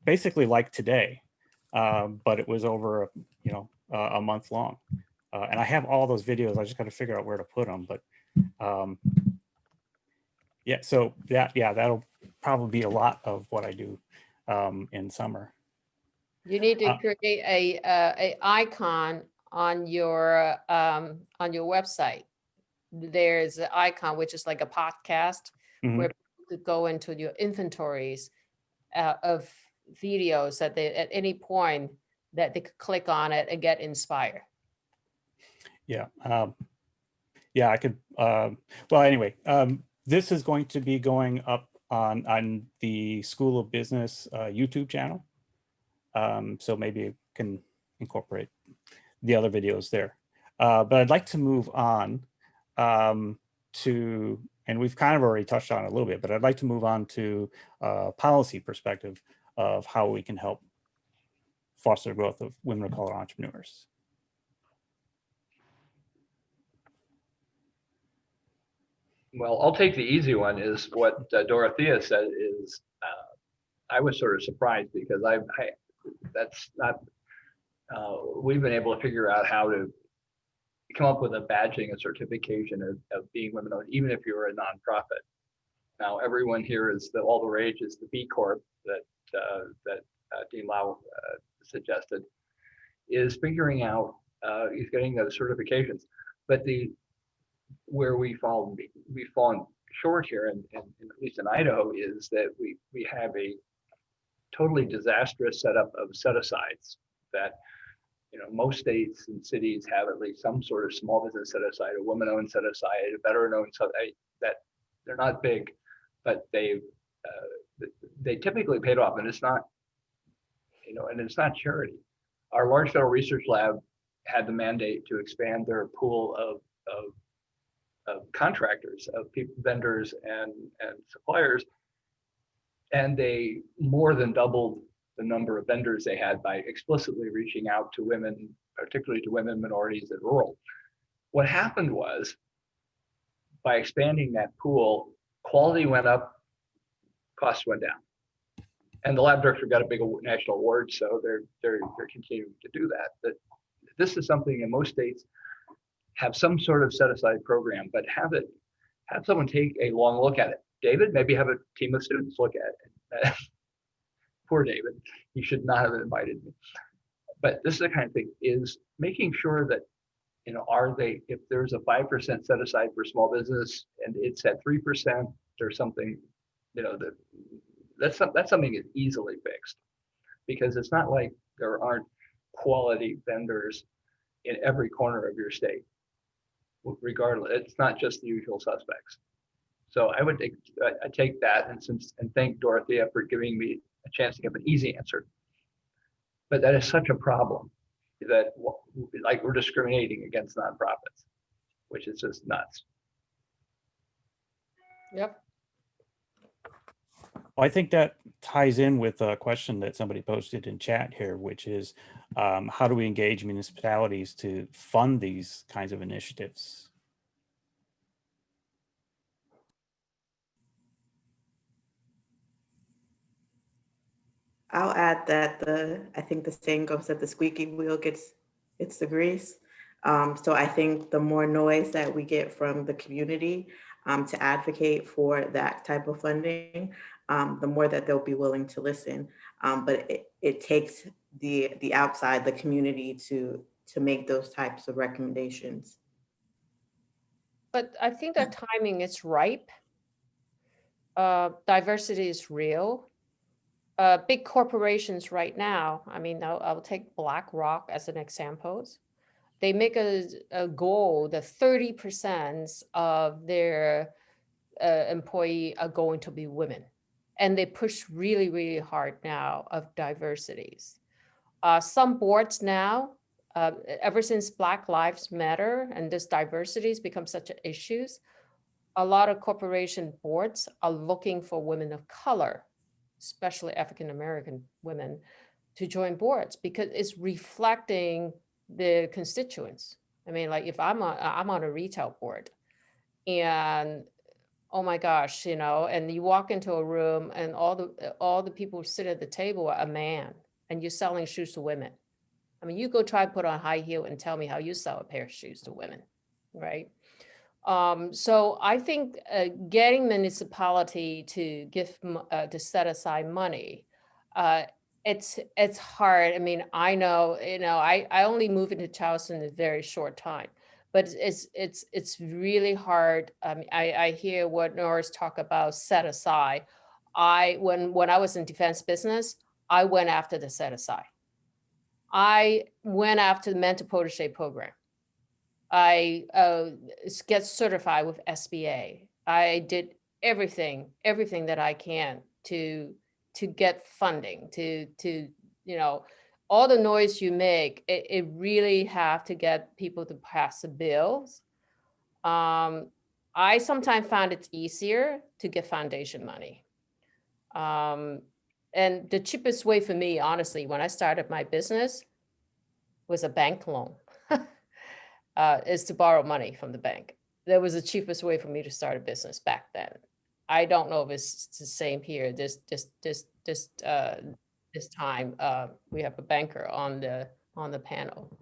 S1: basically like today, but it was over, a month long. And I have all those videos. I just got to figure out where to put them. But yeah, so that'll probably be a lot of what I do in summer.
S18: You need to create a icon on your website. There's an icon which is like a podcast where people could go into your inventories of videos that they at any point that they could click on it and get inspired.
S1: Yeah. Yeah, I could. Well, anyway, this is going to be going up on the School of Business YouTube channel. So maybe you can incorporate the other videos there. But I'd like to move on to, and we've kind of already touched on it a little bit, but I'd like to move on to policy perspective of how we can help foster the growth of women of color entrepreneurs.
S17: Well, I'll take the easy one. Is what Dorothea said. Is I was sort of surprised because that's not we've been able to figure out how to come up with a badging, a certification of being women-owned, even if you're a nonprofit. Now, everyone here is all the rage is the B Corp that Dean Lau suggested, is figuring out is getting those certifications. But where we've fallen short here, and at least in Idaho, is that we have a totally disastrous setup of set-asides that most states and cities have at least some sort of small business set-aside, a woman-owned set-aside, a veteran-owned set-aside, that they're not big, but they typically paid off, and it's not, and it's not charity. Our large federal research lab had the mandate to expand their pool of contractors, of people, vendors and suppliers, and they more than doubled the number of vendors they had by explicitly reaching out to women, particularly to women, minorities, and rural. What happened was, by expanding that pool, quality went up, costs went down, and the lab director got a big national award. So they're continuing to do that. But this is something in most states have some sort of set-aside program, but have someone take a long look at it. David, maybe have a team of students look at it. Poor David, he should not have invited me. But this is the kind of thing, is making sure that, if there's a 5% set aside for small business and it's at 3% or something, that's something that's easily fixed, because it's not like there aren't quality vendors in every corner of your state. Regardless, it's not just the usual suspects. So I would take that and thank Dorothea for giving me a chance to give an easy answer. But that is such a problem that we're discriminating against nonprofits, which is just nuts.
S18: Yep.
S1: Well, I think that ties in with a question that somebody posted in chat here, which is how do we engage municipalities to fund these kinds of initiatives?
S16: I'll add that I think the saying goes that the squeaky wheel gets the grease. So I think the more noise that we get from the community to advocate for that type of funding, the more that they'll be willing to listen. But it takes the outside, the community, to to make those types of recommendations.
S18: But I think the timing is ripe. Diversity is real. Big corporations right now, I mean, I'll take BlackRock as an example. They make a goal that 30% of their employee are going to be women. And they push really, really hard now of diversities. Some boards now, ever since Black Lives Matter and this diversity has become such an issue, a lot of corporation boards are looking for women of color, especially African-American women, to join boards because it's reflecting the constituents. I mean, like if I'm on a retail board and oh my gosh, you know, and you walk into a room and all the people who sit at the table are a man and you're selling shoes to women. I mean, you go try to put on high heel and tell me how you sell a pair of shoes to women, right? So I think getting municipality to give to set aside money, it's hard. I mean, I know, you know, I only moved into Charleston in a very short time, but it's really hard. I hear what Norris talk about set aside. When I was in defense business, I went after the set aside. I went after the mentor protege program. I get certified with SBA. I did everything that I can to get funding, to you know, all the noise you make, it really have to get people to pass the bills. I sometimes found it's easier to get foundation money. And the cheapest way for me, honestly, when I started my business was a bank loan. Is to borrow money from the bank. That was the cheapest way for me to start a business back then. I don't know if it's the same here. This time we have a banker on the panel.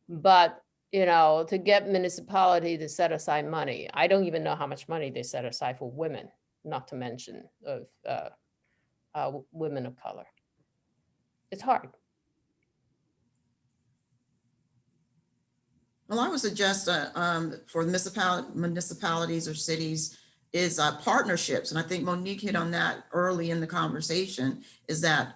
S18: But you know, to get municipality to set aside money, I don't even know how much money they set aside for women, not to mention of women of color. It's hard.
S14: Well, I would suggest for municipalities or cities is partnerships. And I think Monique hit on that early in the conversation, is that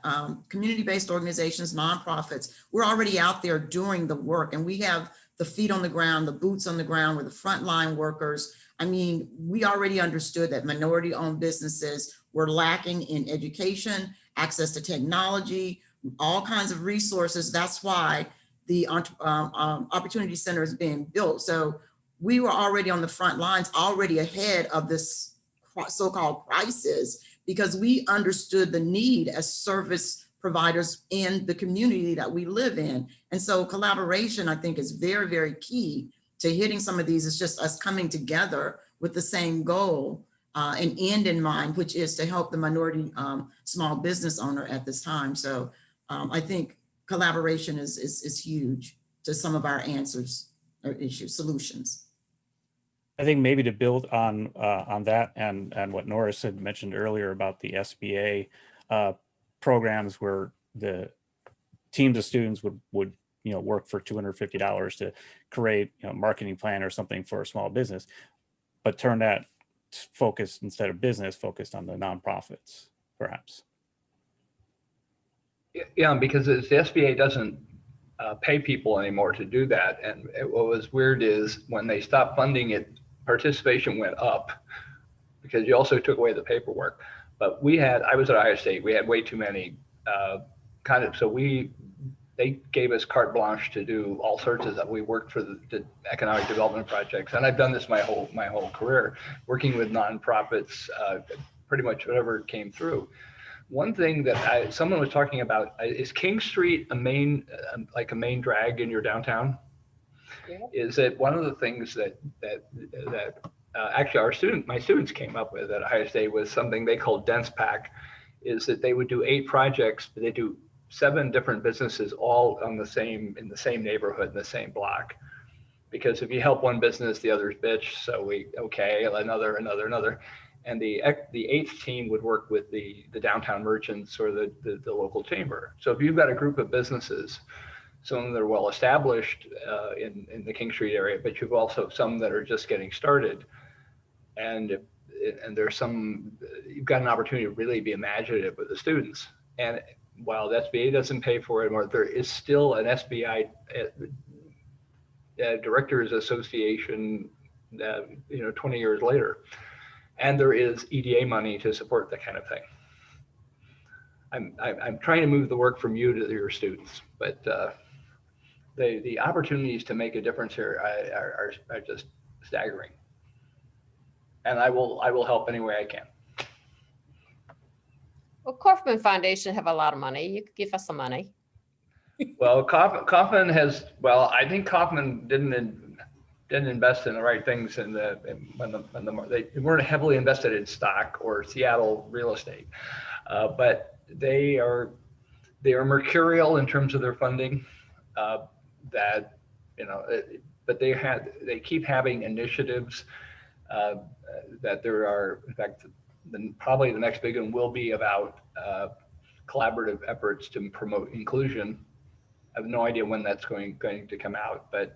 S14: community-based organizations, nonprofits, we're already out there doing the work and we have the feet on the ground, the boots on the ground, we're the frontline workers. I mean, we already understood that minority-owned businesses were lacking in education, access to technology, all kinds of resources. That's why the Opportunity Center is being built. So we were already on the front lines, already ahead of this so-called crisis, because we understood the need as service providers in the community that we live in. And so collaboration, I think, is very, very key to hitting some of these. It's just us coming together with the same goal and end in mind, which is to help the minority small business owner at this time. So I think collaboration is huge to some of our answers or issues, solutions.
S1: I think maybe to build on that and what Norris had mentioned earlier about the SBA programs where the teams of students would you know work for $250 to create a marketing plan or something for a small business, but turn that focus instead of business focused on the nonprofits, perhaps.
S17: Yeah, because the SBA doesn't pay people anymore to do that. And what was weird is when they stopped funding it, participation went up because you also took away the paperwork. But I was at Ohio State, we had way too many they gave us carte blanche to do all sorts of stuff. We worked for the economic development projects. And I've done this my whole career, working with nonprofits, pretty much whatever came through. One thing that someone was talking about is King Street a main drag in your downtown? Yeah. Is that one of the things that actually my students came up with at Ohio State was something they called dense pack, is that they would do 8 projects, but they do 7 different businesses all in the same neighborhood, in the same block. Because if you help one business, the others bitch. So another. And the 8th team would work with the downtown merchants or the local chamber. So if you've got a group of businesses, some that are well established in the King Street area, but you've also some that are just getting started. And there's some, you've got an opportunity to really be imaginative with the students. And while the SBA doesn't pay for it, or there is still an SBI Directors Association, 20 years later. And there is EDA money to support that kind of thing. I'm trying to move the work from you to your students, but the opportunities to make a difference here are just staggering. And I will help any way I can.
S18: Well, Kaufman Foundation have a lot of money. You could give us some money.
S17: Well, Kaufman has, well, I think Kaufman didn't invest in the right things when they weren't heavily invested in stock or Seattle real estate, but they are mercurial in terms of their funding. But they keep having initiatives that there are, in fact, probably the next big one will be about collaborative efforts to promote inclusion. I have no idea when that's going to come out, but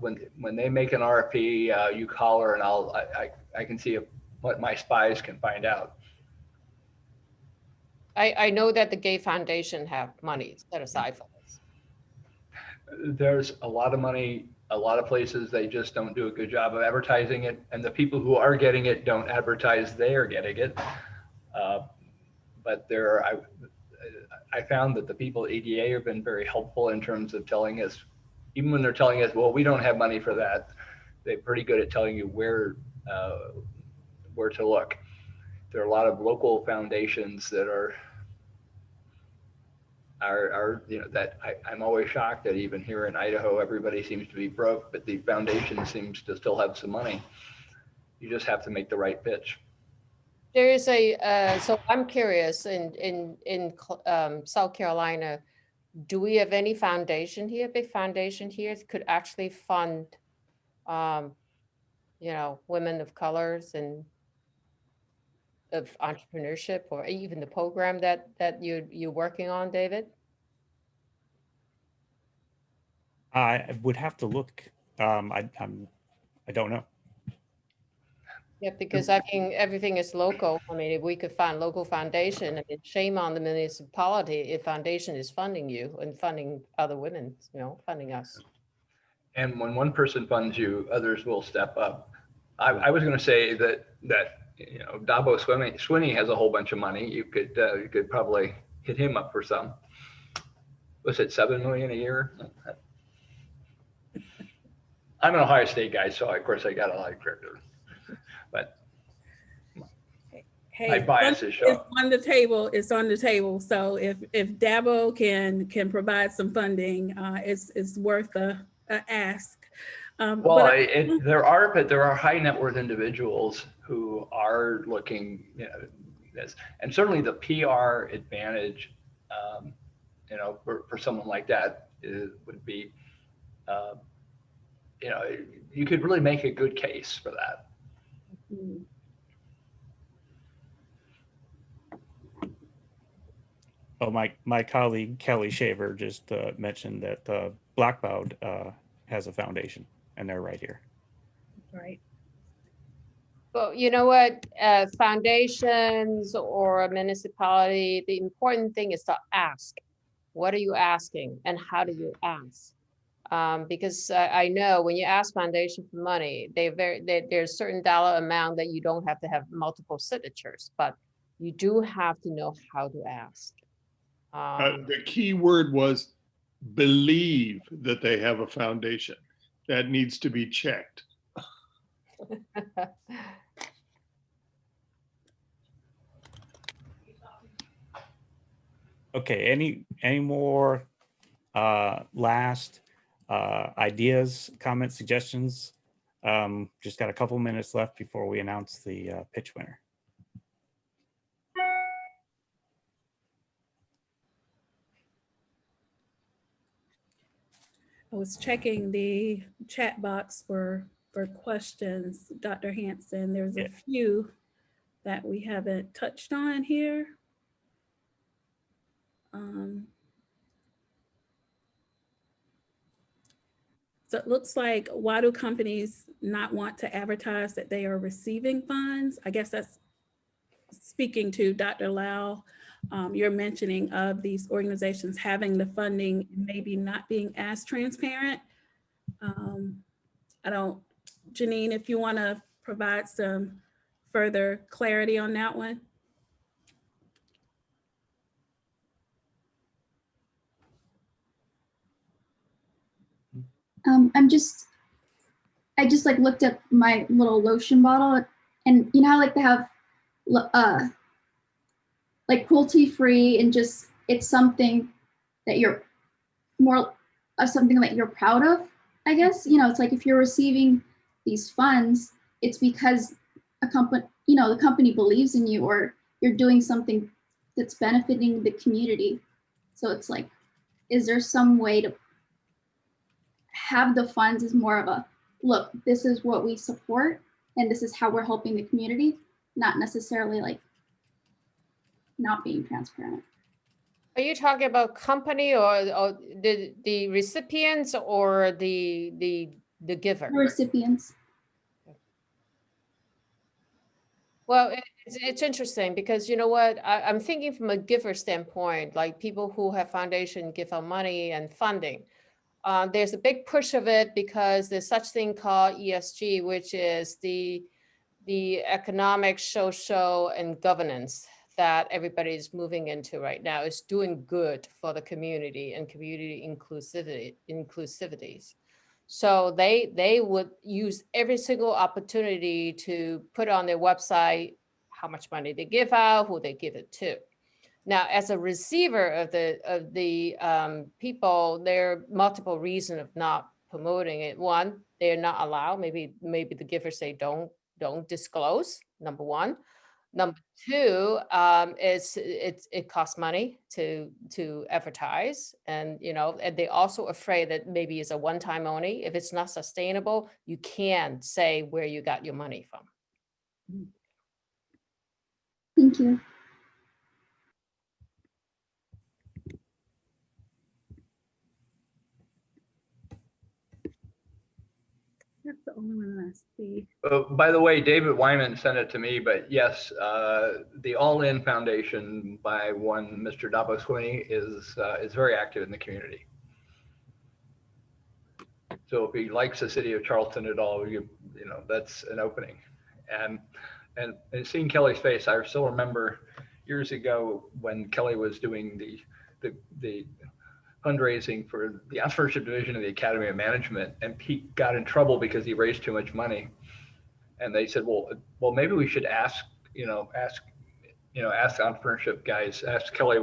S17: when they make an RFP, you call her and I can see what my spies can find out.
S18: I know that the Gay Foundation have money set aside for this.
S17: There's a lot of money, a lot of places they just don't do a good job of advertising it, and the people who are getting it don't advertise they are getting it. But I found that the people at EDA have been very helpful in terms of telling us, even when they're telling us, well, we don't have money for that, they're pretty good at telling you where to look. There are a lot of local foundations that are that I'm always shocked that even here in Idaho, everybody seems to be broke, but the foundation seems to still have some money. You just have to make the right pitch.
S18: There is so I'm curious, in South Carolina, do we have any foundation here, big foundation here that could actually fund, women of colors and of entrepreneurship, or even the program that you're working on, David?
S1: I would have to look. I don't know.
S18: Yeah, because I mean, everything is local. I mean, if we could find local foundation, I mean, shame on the municipality if foundation is funding you and funding other women, funding us.
S17: And when one person funds you, others will step up. I was going to say that Dabo Swinney has a whole bunch of money. You could probably hit him up for some. Was it $7 million a year? I'm an Ohio State guy, so of course I got a lot of crypto. But
S20: hey,
S17: my bias is
S20: it's on the table. It's on the table. So if Dabo can provide some funding, it's worth a ask.
S17: There are high net worth individuals who are looking, this, and certainly the PR advantage, for someone like that would be, you could really make a good case for that.
S1: Oh, my colleague Kelly Shaver just mentioned that Blackbound has a foundation, and they're right here.
S20: Right.
S18: Well, you know what, foundations or a municipality, the important thing is to ask. What are you asking, and how do you ask? Because I know when you ask foundation for money, there's a certain dollar amount that you don't have to have multiple signatures, but you do have to know how to ask.
S21: The key word was believe that they have a foundation. That needs to be checked.
S1: Okay, any more last ideas, comments, suggestions? Just got a couple minutes left before we announce the pitch winner.
S20: I was checking the chat box for questions, Dr. Hanson. There's a few that we haven't touched on here. So it looks like, why do companies not want to advertise that they are receiving funds? I guess that's speaking to Dr. Lau, your mentioning of these organizations having the funding, maybe not being as transparent. Janine, if you want to provide some further clarity on that one.
S3: I just like looked up my little lotion bottle, and you know how like they have like cruelty free, and just it's something that you're more of something that you're proud of, I guess. You know, it's like if you're receiving these funds, it's because a company, you know, the company believes in you, or you're doing something that's benefiting the community. So it's like, is there some way to have the funds as more of a, look, this is what we support and this is how we're helping the community, not necessarily like not being transparent.
S18: Are you talking about company or the recipients or the giver?
S3: The recipients.
S18: Well, it's interesting because you know what, I'm thinking from a giver standpoint, like people who have foundation give out money and funding. There's a big push of it because there's such thing called ESG, which is the economic, social, and governance that everybody is moving into right now. Is doing good for the community and community inclusivities. So they would use every single opportunity to put on their website how much money they give out, who they give it to. Now, as a receiver of the people, there are multiple reasons of not promoting it. One, they're not allowed. Maybe the givers say don't disclose. Number one. Number two, it costs money to advertise, and you know, and they're also afraid that maybe it's a one-time only. If it's not sustainable, you can say where you got your money from.
S3: Thank you.
S20: That's the only one I see.
S17: By the way, David Wyman sent it to me, but yes, the All In Foundation by one Mr. Daboswini is very active in the community. So if he likes the city of Charleston at all, you know, that's an opening. And seeing Kelly's face, I still remember years ago when Kelly was doing the fundraising for the entrepreneurship division of the Academy of Management, and he got in trouble because he raised too much money. And they said, well, maybe we should ask entrepreneurship guys, ask Kelly,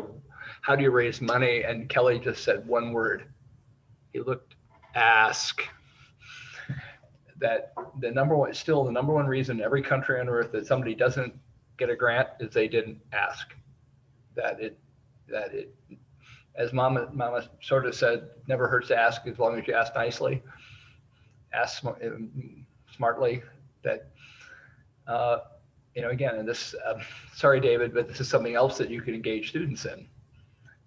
S17: how do you raise money? And Kelly just said one word. He looked, ask. That the number one reason every country on earth that somebody doesn't get a grant is they didn't ask. That it as Mama sort of said, never hurts to ask as long as you ask nicely, ask smartly. That you know, again, and this sorry David, but this is something else that you can engage students in,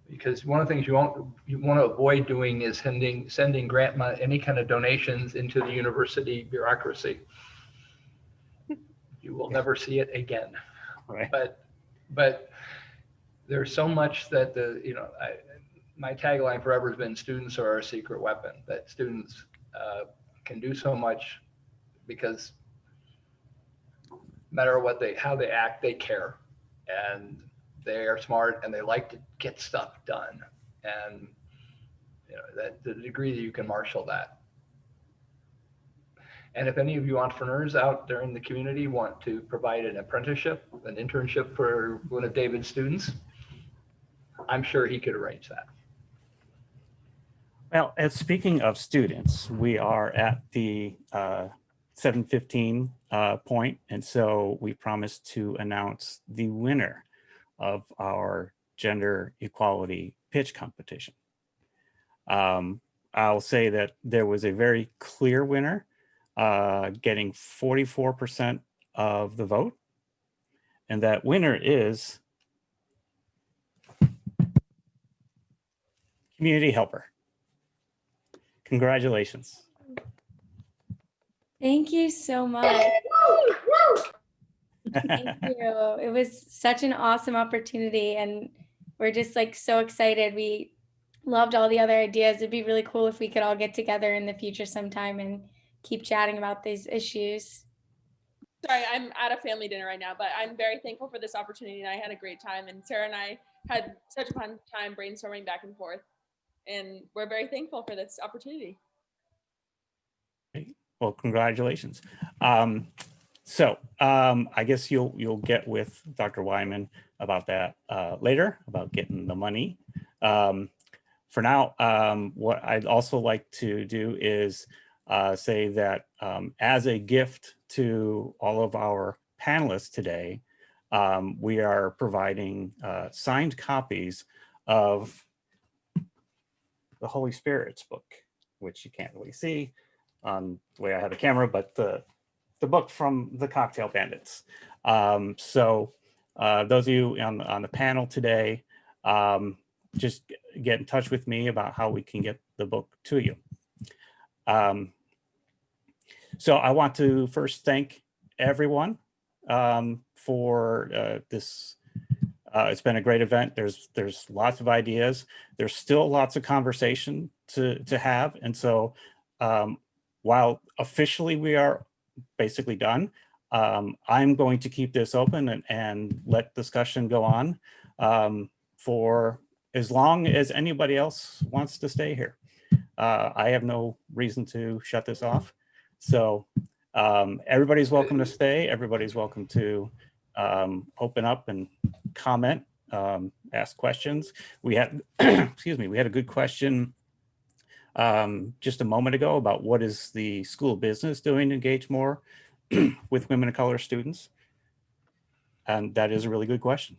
S17: because one of the things you want to avoid doing is sending grant money, any kind of donations into the university bureaucracy. You will never see it again.
S1: Right.
S17: But there's so much that my tagline forever has been students are our secret weapon, that students can do so much because no matter how they act, they care, and they are smart, and they like to get stuff done. And you know, that the degree that you can marshal that. And if any of you entrepreneurs out there in the community want to provide an apprenticeship, an internship for one of David's students, I'm sure he could arrange that.
S1: Well, and speaking of students, we are at the 7:15 point, and so we promised to announce the winner of our gender equality pitch competition. I'll say that there was a very clear winner, getting 44% of the vote, and that winner is Community Helper. Congratulations.
S2: Thank you so much. Thank you. It was such an awesome opportunity, and we're just like so excited. We loved all the other ideas. It'd be really cool if we could all get together in the future sometime and keep chatting about these issues.
S11: Sorry, I'm at a family dinner right now, but I'm very thankful for this opportunity, and I had a great time. And Sarah and I had such a fun time brainstorming back and forth, and we're very thankful for this opportunity.
S1: Well, congratulations. I guess you'll get with Dr. Wyman about that later, about getting the money. For now, what I'd also like to do is say that as a gift to all of our panelists today, we are providing signed copies of the Holy Spirit's book, which you can't really see on the way I have the camera, but the book from the Cocktail Bandits. So those of you on the panel today, just get in touch with me about how we can get the book to you. So I want to first thank everyone for this. It's been a great event. There's lots of ideas. There's still lots of conversation to have. And so while officially we are basically done, I'm going to keep this open and let discussion go on for as long as anybody else wants to stay here. I have no reason to shut this off. So everybody's welcome to stay. Everybody's welcome to open up and comment, ask questions. We had, excuse me, we had a good question just a moment ago about what is the School of Business doing to engage more with women of color students? And that is a really good question.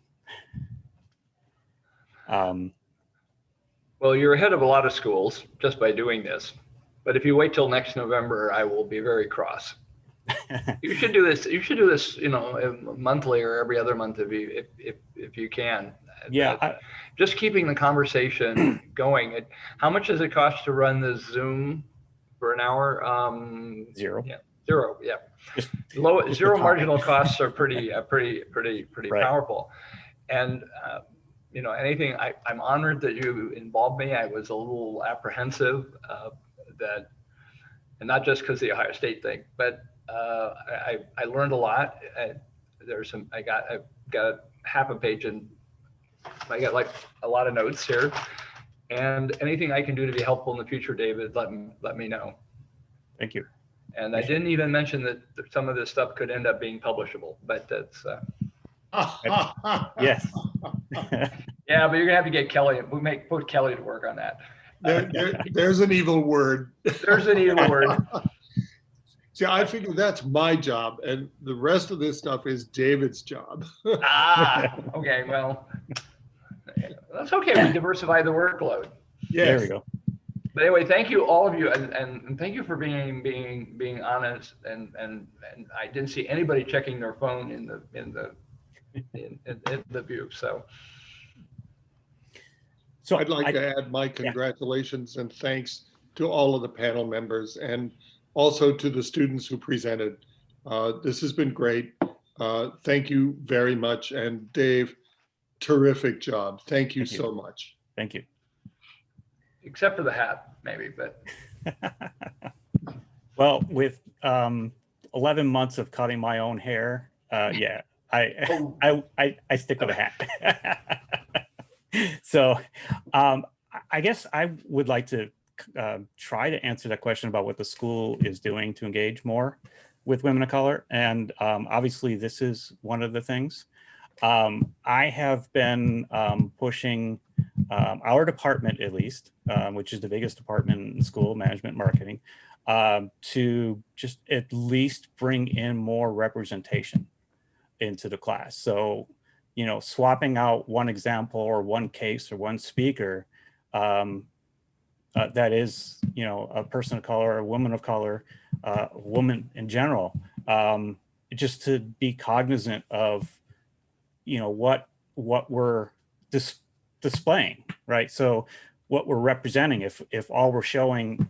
S17: Well, you're ahead of a lot of schools just by doing this. But if you wait till next November, I will be very cross. You should do this. You should do this, you know, monthly or every other month if you can.
S1: Yeah.
S17: Just keeping the conversation going. How much does it cost to run the Zoom for an hour?
S1: Zero.
S17: Yeah, zero. Yeah.
S1: Just
S17: Zero marginal costs are pretty
S1: Right.
S17: powerful. And you know, anything. I'm honored that you involved me. I was a little apprehensive that, and not just because the Ohio State thing, but I learned a lot. I've got half a page and I got like a lot of notes here, and anything I can do to be helpful in the future, David, let me know.
S1: Thank you.
S17: And I didn't even mention that some of this stuff could end up being publishable, but that's
S1: yes.
S17: Yeah, but you're gonna have to get Kelly. Put Kelly to work on that.
S21: There's an evil word.
S17: There's an evil word.
S21: See, I figure that's my job, and the rest of this stuff is David's job.
S17: Okay, well, that's okay. We diversify the workload.
S21: Yes.
S1: There we go.
S17: But anyway, thank you, all of you, and thank you for being honest. And I didn't see anybody checking their phone in the view. So
S21: I'd like to add my congratulations and thanks to all of the panel members and also to the students who presented. This has been great. Thank you very much. And Dave, terrific job. Thank you so much.
S1: Thank you.
S17: Except for the hat, maybe, but.
S1: Well, with 11 months of cutting my own hair, yeah, I stick with a hat. So I guess I would like to try to answer that question about what the school is doing to engage more with women of color. And obviously this is one of the things. I have been pushing our department, at least, which is the biggest department in school, management marketing, to just at least bring in more representation into the class. So, you know, swapping out one example or one case or one speaker that is, you know, a person of color, a woman of color, a woman in general, just to be cognizant of, you know, what we're displaying, right? So what we're representing. If all we're showing,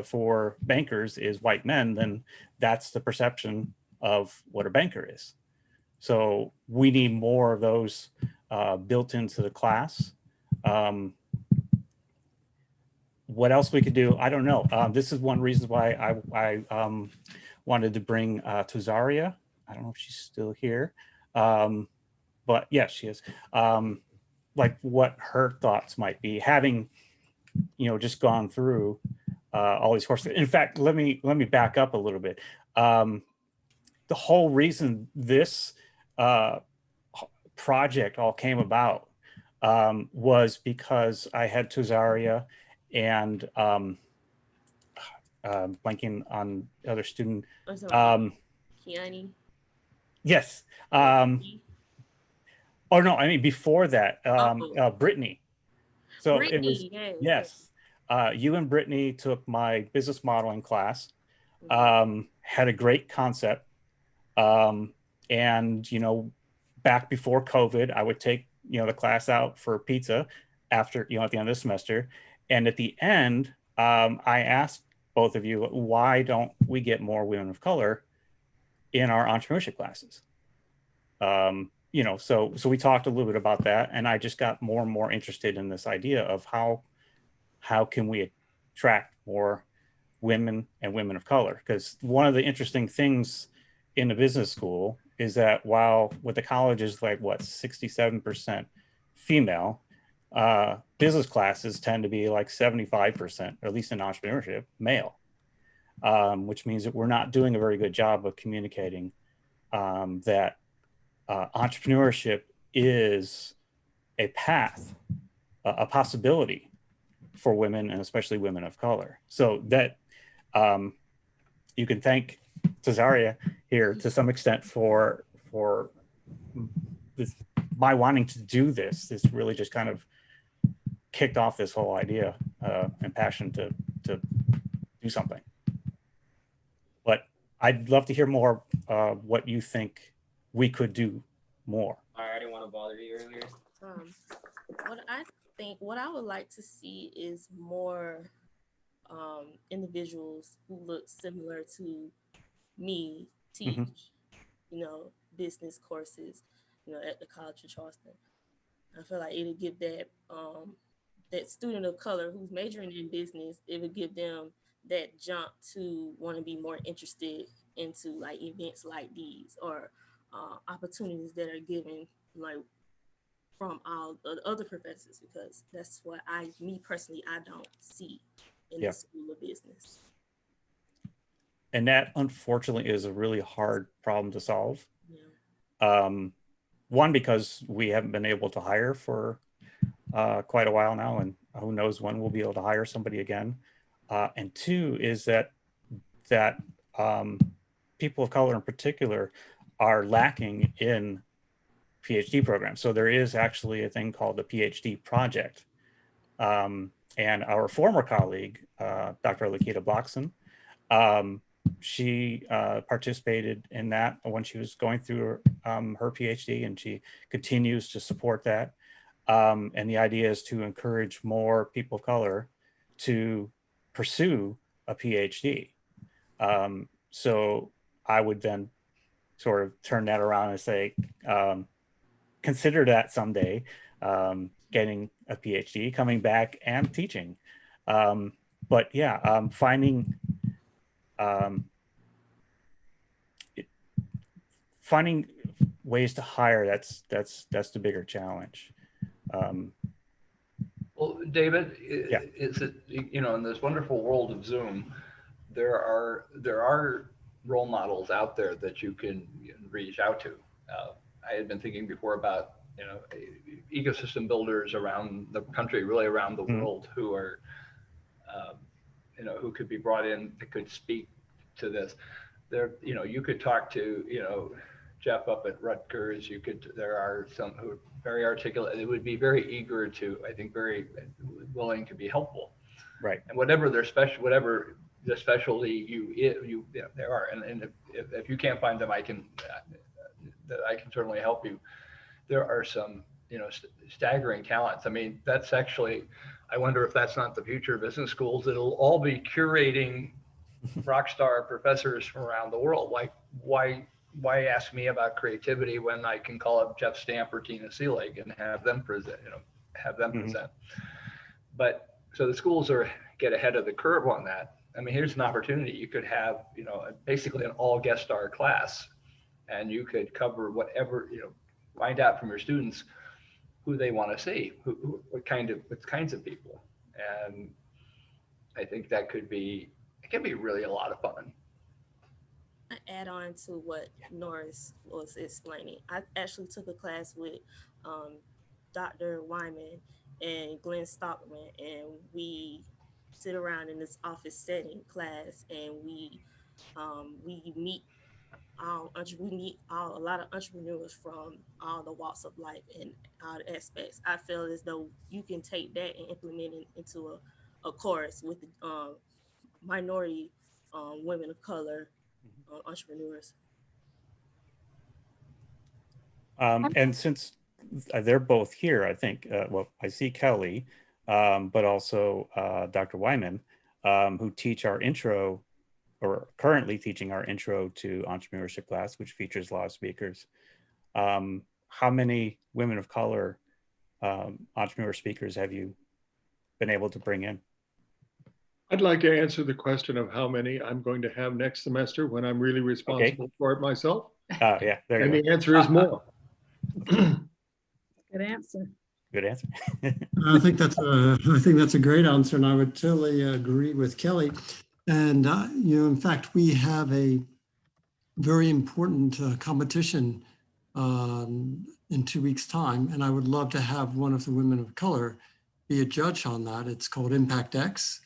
S1: for bankers is white men, then that's the perception of what a banker is. So we need more of those built into the class. What else we could do? I don't know. This is one reason why I wanted to bring Tuzaria. I don't know if she's still here, but yeah, she is. Like what her thoughts might be, having, just gone through all these courses. In fact, let me back up a little bit. The whole reason this project all came about was because I had Tuzaria and blanking on the other student.
S15: Kiani.
S1: Yes. Oh no, I mean before that, Brittany. So
S15: Brittany,
S1: it was yes. You and Brittany took my business modeling class. Had a great concept, and back before COVID, I would take the class out for pizza after at the end of the semester, and at the end, I asked both of you, why don't we get more women of color in our entrepreneurship classes? So we talked a little bit about that, and I just got more and more interested in this idea of how can we attract more women and women of color? Because one of the interesting things in the business school is that while with the college is like 67% female, business classes tend to be like 75%, or at least in entrepreneurship, male, which means that we're not doing a very good job of communicating that entrepreneurship is a path, a possibility for women, and especially women of color. So that you can thank Tuzaria here to some extent for this, my wanting to do this. This really just kind of kicked off this whole idea and passion to do something. But I'd love to hear more what you think we could do more.
S6: I didn't want to bother you earlier.
S15: What I would like to see is more individuals who look similar to me teach, business courses, at the College of Charleston. I feel like it'll give that that student of color who's majoring in business, it would give them that jump to want to be more interested into like events like these, or opportunities that are given like from all the other professors, because that's what me personally, I don't see in the School of Business.
S1: And that unfortunately is a really hard problem to solve. One, because we haven't been able to hire for quite a while now, and who knows when we'll be able to hire somebody again. And two is that people of color in particular are lacking in PhD programs. So there is actually a thing called the PhD project. And our former colleague, Dr. Lakita Blockson, she participated in that when she was going through her PhD, and she continues to support that. And the idea is to encourage more people of color to pursue a PhD. So I would then sort of turn that around and say, consider that someday, getting a PhD, coming back and teaching. But yeah, finding ways to hire, that's the bigger challenge.
S17: Well, David, is it, in this wonderful world of Zoom, there are role models out there that you can reach out to. I had been thinking before about, ecosystem builders around the country, really around the world, who are, who could be brought in, that could speak to this. There, you could talk to, Jeff up at Rutgers. There are some who are very articulate. They would be very eager to, I think, very willing to be helpful.
S1: Right.
S17: And whatever the specialty they are. And if you can't find them, I can certainly help you. There are some, staggering talents. I mean, that's actually, I wonder if that's not the future of business schools. It'll all be curating rock star professors from around the world. Like, why ask me about creativity when I can call up Jeff Stamp or Tina Seelig and have them present, present. But so the schools get ahead of the curve on that. I mean, here's an opportunity. You could have, basically an all guest star class, and you could cover whatever, find out from your students who they want to see, what kinds of people. And I think it can be really a lot of fun.
S15: Add on to what Norris was explaining. I actually took a class with Dr. Wyman and Glenn Stockman, and we sit around in this office setting class, and we meet a lot of entrepreneurs from all the walks of life and all the aspects. I feel as though you can take that and implement it into a course with minority women of color entrepreneurs.
S1: And since they're both here, I think, well, I see Kelly, but also Dr. Wyman, who teach our intro, or currently teaching our intro to entrepreneurship class, which features a lot of speakers. How many women of color entrepreneur speakers have you been able to bring in?
S21: I'd like to answer the question of how many I'm going to have next semester when I'm really responsible for it myself.
S1: Yeah, there
S21: and
S1: you
S21: the
S1: go.
S21: answer is more.
S20: Good answer.
S1: Good answer.
S4: I think that's a great answer, and I would totally agree with Kelly. And in fact, we have a very important competition in 2 weeks' time, and I would love to have one of the women of color be a judge on that. It's called Impact X.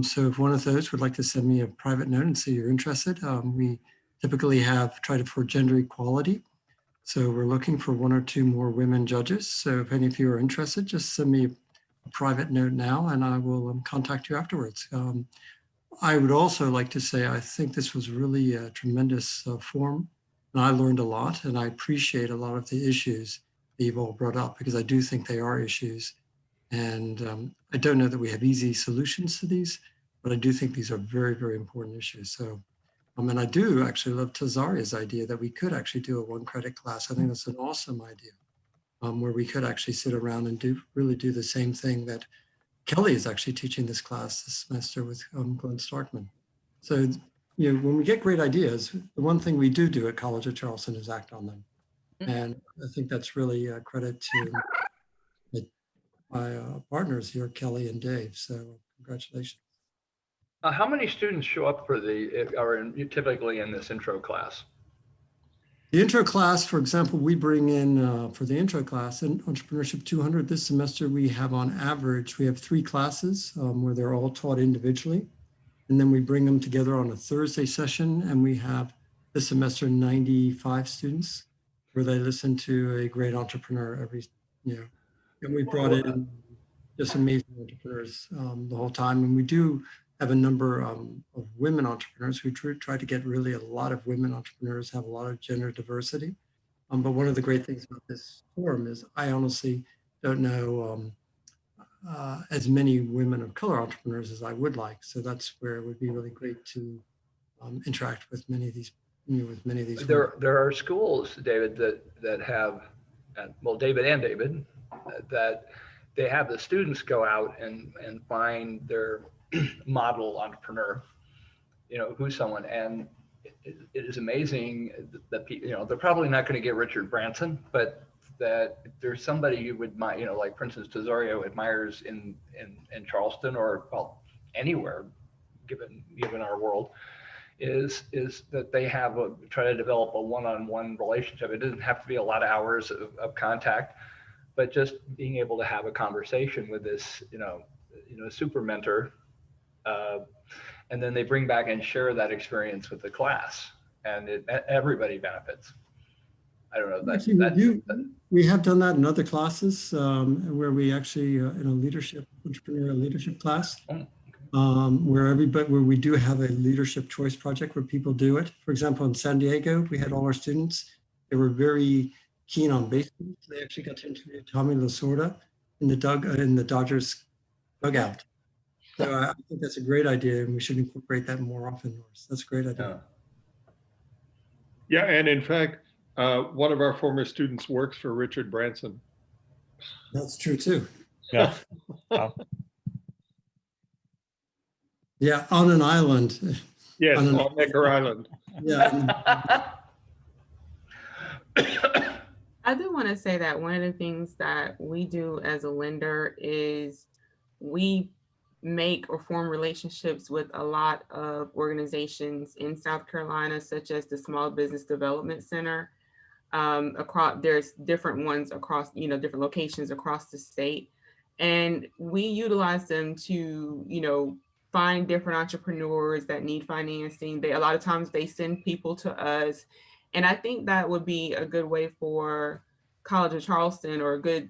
S4: So if one of those would like to send me a private note and say you're interested, we typically try for gender equality. So we're looking for 1 or 2 more women judges. So if any of you are interested, just send me a private note now and I will contact you afterwards. I would also like to say, I think this was really a tremendous forum, and I learned a lot, and I appreciate a lot of the issues that you've all brought up, because I do think they are issues. And I don't know that we have easy solutions to these, but I do think these are very, very important issues. So, and I do actually love Tazaria's idea that we could actually do a 1-credit class. I think that's an awesome idea, where we could actually sit around and really do the same thing that Kelly is actually teaching this class this semester with Glenn Starkman. So, when we get great ideas, the one thing we do at College of Charleston is act on them. And I think that's really a credit to my partners here, Kelly and Dave. So congratulations.
S17: How many students show up are typically in this intro class?
S4: The intro class, for example, we bring in for the intro class in Entrepreneurship 200 this semester, we have on average, we have 3 classes where they're all taught individually. And then we bring them together on a Thursday session, and we have this semester 95 students where they listen to a great entrepreneur and we brought in just amazing entrepreneurs the whole time. And we do have a number of women entrepreneurs. We try to get really a lot of women entrepreneurs, have a lot of gender diversity. But one of the great things about this forum is I honestly don't know as many women of color entrepreneurs as I would like. So that's where it would be really great to interact with many of these.
S17: There are schools, David, that have, well, David, that they have the students go out and find their model entrepreneur, who's someone, and it is amazing that people, they're probably not going to get Richard Branson, but that there's somebody you would, like for instance, Tesorio admires in Charleston, or well, anywhere, given our world, is that they try to develop a one-on-one relationship. It doesn't have to be a lot of hours of contact, but just being able to have a conversation with this, super mentor, and then they bring back and share that experience with the class, and everybody benefits. I don't know.
S4: We have done that in other classes where we actually in a entrepreneurial leadership class, where we do have a leadership choice project where people do it. For example, in San Diego, we had all our students. They were very keen on baseball. They actually got to interview Tommy Lasorda in the Dodgers bug out. So I think that's a great idea, and we should incorporate that more often. Norris. That's a great idea.
S21: Yeah, and in fact, one of our former students works for Richard Branson.
S4: That's true too.
S1: Yeah. Wow.
S4: Yeah, on an island.
S21: Yes, on Necker Island.
S4: Yeah.
S13: I do want to say that one of the things that we do as a lender is we make or form relationships with a lot of organizations in South Carolina, such as the Small Business Development Center. There's different ones across, different locations across the state. And we utilize them to, find different entrepreneurs that need financing. A lot of times they send people to us. And I think that would be a good way for College of Charleston, or good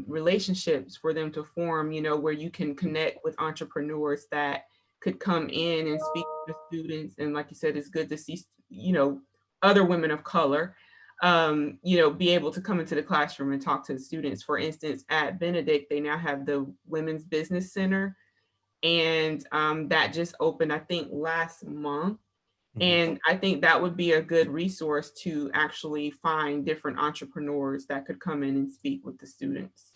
S13: relationships for them to form, where you can connect with entrepreneurs that could come in and speak to students. And like you said, it's good to see, other women of color, be able to come into the classroom and talk to the students. For instance, at Benedict, they now have the Women's Business Center. And that just opened, I think, last month. And I think that would be a good resource to actually find different entrepreneurs that could come in and speak with the students.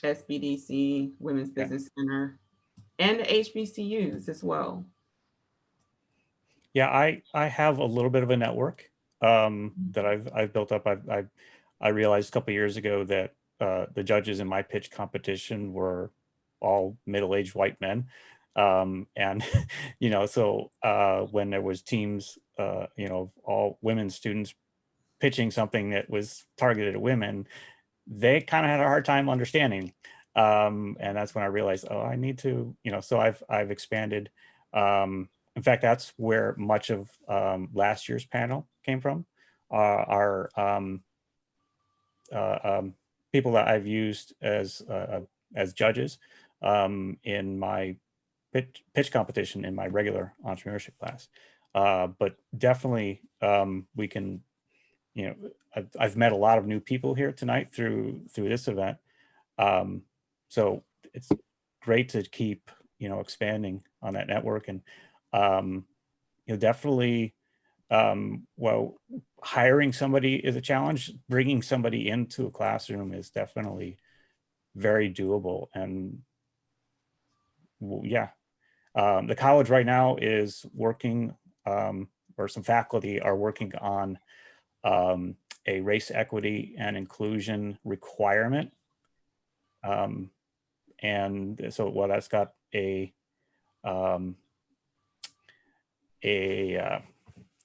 S13: SBDC, Women's Business Center, and the HBCUs as well.
S1: Yeah, I have a little bit of a network that I've built up. I realized a couple of years ago that the judges in my pitch competition were all middle-aged white men. And, so when there was teams, all women students pitching something that was targeted at women, they kind of had a hard time understanding. And that's when I realized, oh, I need to, so I've expanded. In fact, that's where much of last year's panel came from. Our people that I've used as judges in my pitch competition in my regular entrepreneurship class. But definitely we can, I've met a lot of new people here tonight through this event. So it's great to keep, expanding on that network. And, definitely, well, hiring somebody is a challenge. Bringing somebody into a classroom is definitely very doable. And yeah, the college right now is working, or some faculty are working on a race equity and inclusion requirement. And so, well, that's got a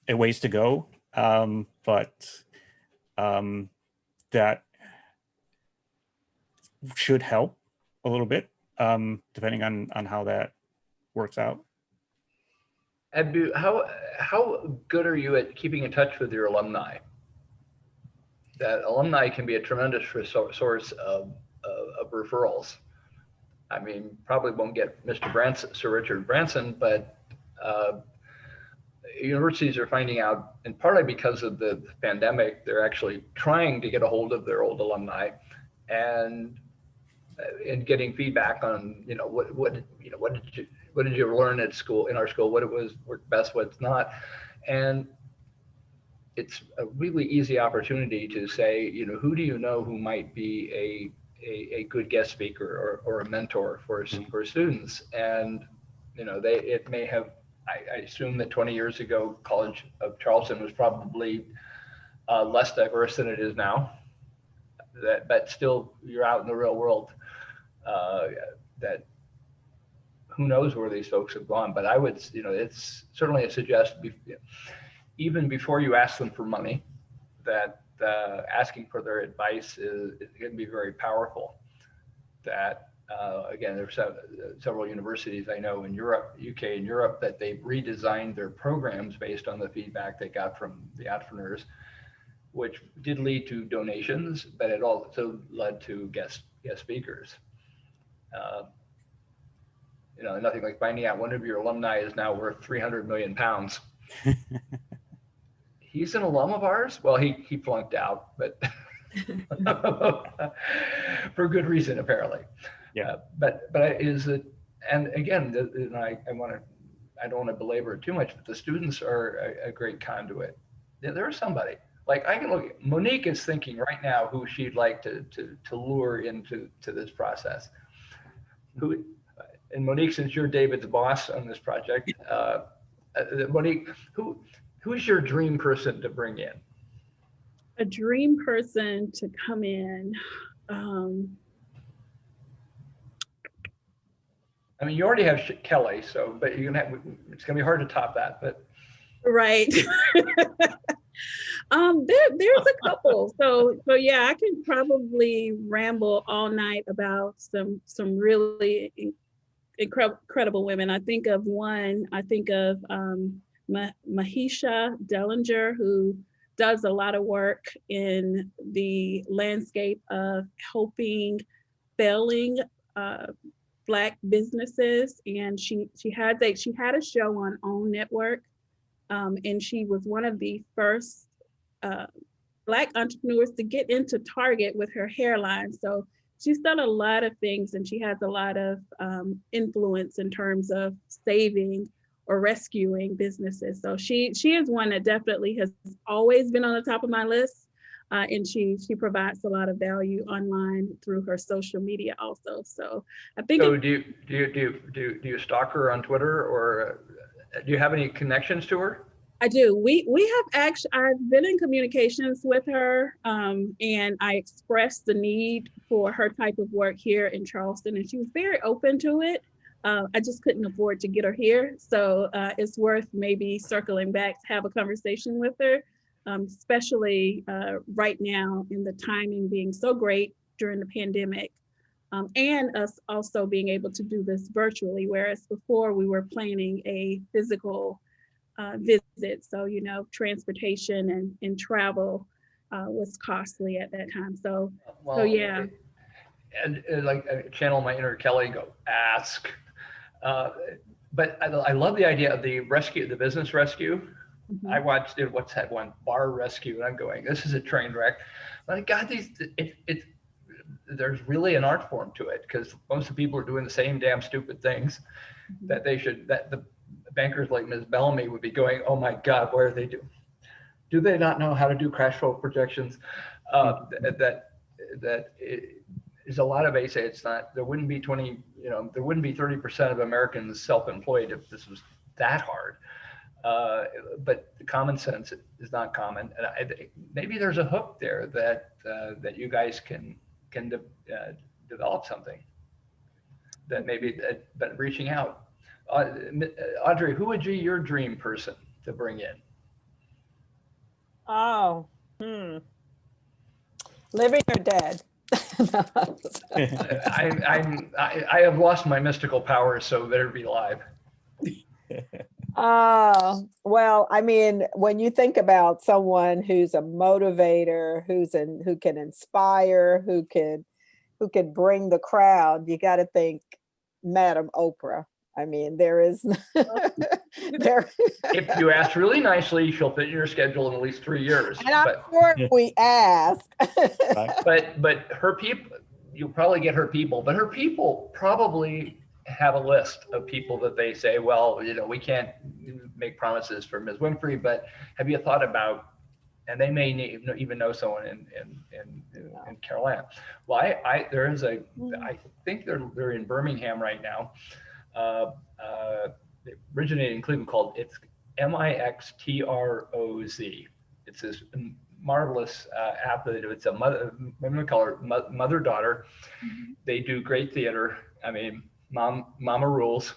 S1: ways to go, but that should help a little bit, depending on how that works out.
S17: Abdu, how good are you at keeping in touch with your alumni? That alumni can be a tremendous source of referrals. I mean, probably won't get Mr. Branson, Sir Richard Branson, but universities are finding out, and partly because of the pandemic, they're actually trying to get a hold of their old alumni and getting feedback on, what did you learn at school, in our school, what it was worked best, what's not. And it's a really easy opportunity to say, who do you know who might be a good guest speaker or a mentor for students? And, it may have, I assume that 20 years ago, College of Charleston was probably less diverse than it is now. But still, you're out in the real world. That who knows where these folks have gone. But I would, it's certainly a suggestion, even before you ask them for money, that asking for their advice is going to be very powerful. That again, there's several universities I know in Europe, UK and Europe, that they've redesigned their programs based on the feedback they got from the entrepreneurs, which did lead to donations, but it also led to guest speakers. Nothing like finding out one of your alumni is now worth 300 million pounds. He's an alum of ours. Well, he flunked out, but for good reason, apparently.
S1: Yeah.
S17: But is it, and again, and I don't want to belabor it too much, but the students are a great conduit. There's somebody, like I can look, Monique is thinking right now who she'd like to lure into this process. And Monique, since you're David's boss on this project, Monique, who's your dream person to bring in?
S20: A dream person to come in.
S17: I mean, you already have Kelly, so, but you're gonna have, it's gonna be hard to top that, but.
S20: Right. There's a couple. So yeah, I can probably ramble all night about some really incredible women. I think of one. I think of Mahisha Dellinger, who does a lot of work in the landscape of helping failing Black businesses, and she had a show on OWN Network, and she was one of the first Black entrepreneurs to get into Target with her hairline. So she's done a lot of things, and she has a lot of influence in terms of saving or rescuing businesses. So she is one that definitely has always been on the top of my list, and she provides a lot of value online through her social media also. So I think.
S17: So do you stalk her on Twitter, or do you have any connections to her?
S20: I do. We have actually, I've been in communications with her, and I expressed the need for her type of work here in Charleston, and she was very open to it. I just couldn't afford to get her here. So it's worth maybe circling back to have a conversation with her, especially right now in the timing being so great during the pandemic, and us also being able to do this virtually, whereas before we were planning a physical visit. So, transportation and travel was costly at that time. So yeah.
S17: And like channel my inner Kelly, go ask. But I love the idea of the rescue, the business rescue. Mm-hmm. I watched it. What's that one? Bar rescue. And I'm going, this is a train wreck. But God, there's really an art form to it, because most of the people are doing the same damn stupid things that the bankers like Ms. Bellamy would be going, oh my God, what are they doing? Do they not know how to do cash flow projections? That is a lot of ASA. It's not, there wouldn't be 30% of Americans self-employed if this was that hard. But the common sense is not common. And maybe there's a hook there that you guys can develop something that maybe, but reaching out. Audrey, who would be your dream person to bring in?
S19: Oh, living or dead?
S17: I have lost my mystical powers, so better be alive.
S19: Well, I mean, when you think about someone who's a motivator, who can inspire, who can bring the crowd, you got to think Madam Oprah. I mean, there is there.
S17: If you ask really nicely, she'll fit in your schedule in at least 3 years.
S19: And I'm sure we ask.
S17: But her people, you'll probably get her people, but her people probably have a list of people that they say, well, we can't make promises for Ms. Winfrey, but have you thought about, and they may even know someone in Carolina. Well, I think they're in Birmingham right now. It originated in Cleveland, it's MIXTROZ. It's this marvelous app that it's a mother-daughter. Mm-hmm. They do great theater. I mean, mama rules.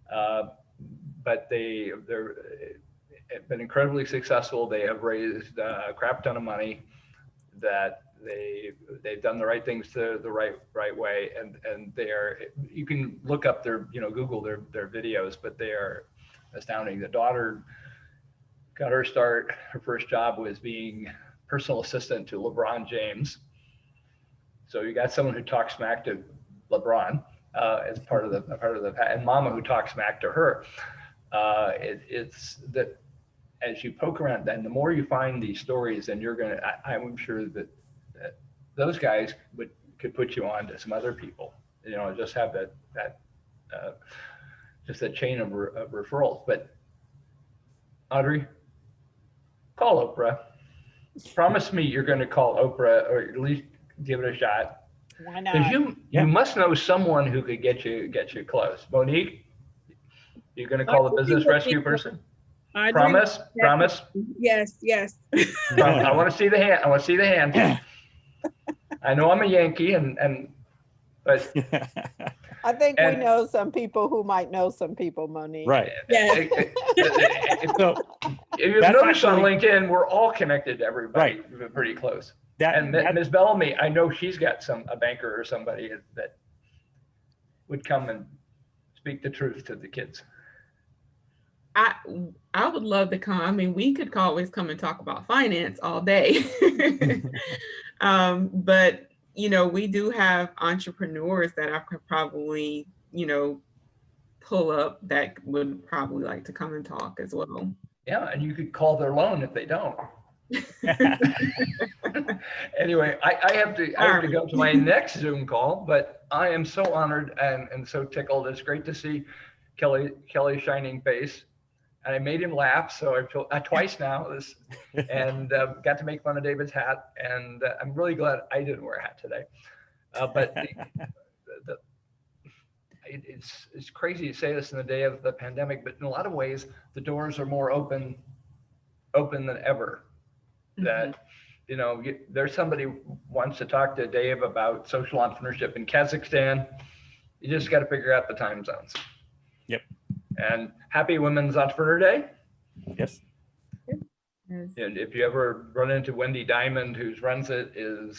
S17: But they've been incredibly successful. They have raised a crap ton of money. That they've done the right things the right way, and you can look up their Google their videos, but they are astounding. The daughter got her start. Her first job was being personal assistant to LeBron James. So you got someone who talks smack to LeBron as part of the and mama who talks smack to her. It's that as you poke around, then the more you find these stories, and I'm sure that those guys could put you on to some other people, you know, just have just that chain of referrals. But Audrey, call Oprah. Promise me you're going to call Oprah, or at least give it a shot.
S19: Why not?
S17: Because you must know someone who could get you close. Monique, you're going to call the business rescue person? Promise? Promise?
S20: Yes, yes.
S17: I want to see the hand. I want to see the hand. I know I'm a Yankee, but
S19: I think we
S17: and-
S19: know some people who might know some people, Monique.
S1: Right.
S20: Yeah.
S1: So
S17: if you've
S1: that's
S17: noticed on
S1: actually-
S17: LinkedIn, we're all connected to everybody pretty close. And Ms. Bellamy, I know she's got a banker or somebody that would come and speak the truth to the kids.
S13: I would love to come. I mean, we could always come and talk about finance all day. But, you know, we do have entrepreneurs that I could probably, you know, pull up that would probably like to come and talk as well.
S17: Yeah, and you could call their loan if they don't. Anyway, I have to go to my next Zoom call, but I am so honored and so tickled. It's great to see Kelly's shining face. And I made him laugh, so I feel twice now. And got to make fun of David's hat, and I'm really glad I didn't wear a hat today. But it's crazy to say this in the day of the pandemic, but in a lot of ways, the doors are more open than ever. That, you know, there's somebody who wants to talk to Dave about social entrepreneurship in Kazakhstan. You just got to figure out the time zones.
S1: Yep.
S17: And happy Women's Entrepreneur Day.
S1: Yes.
S17: And if you ever run into Wendy Diamond, who runs it, you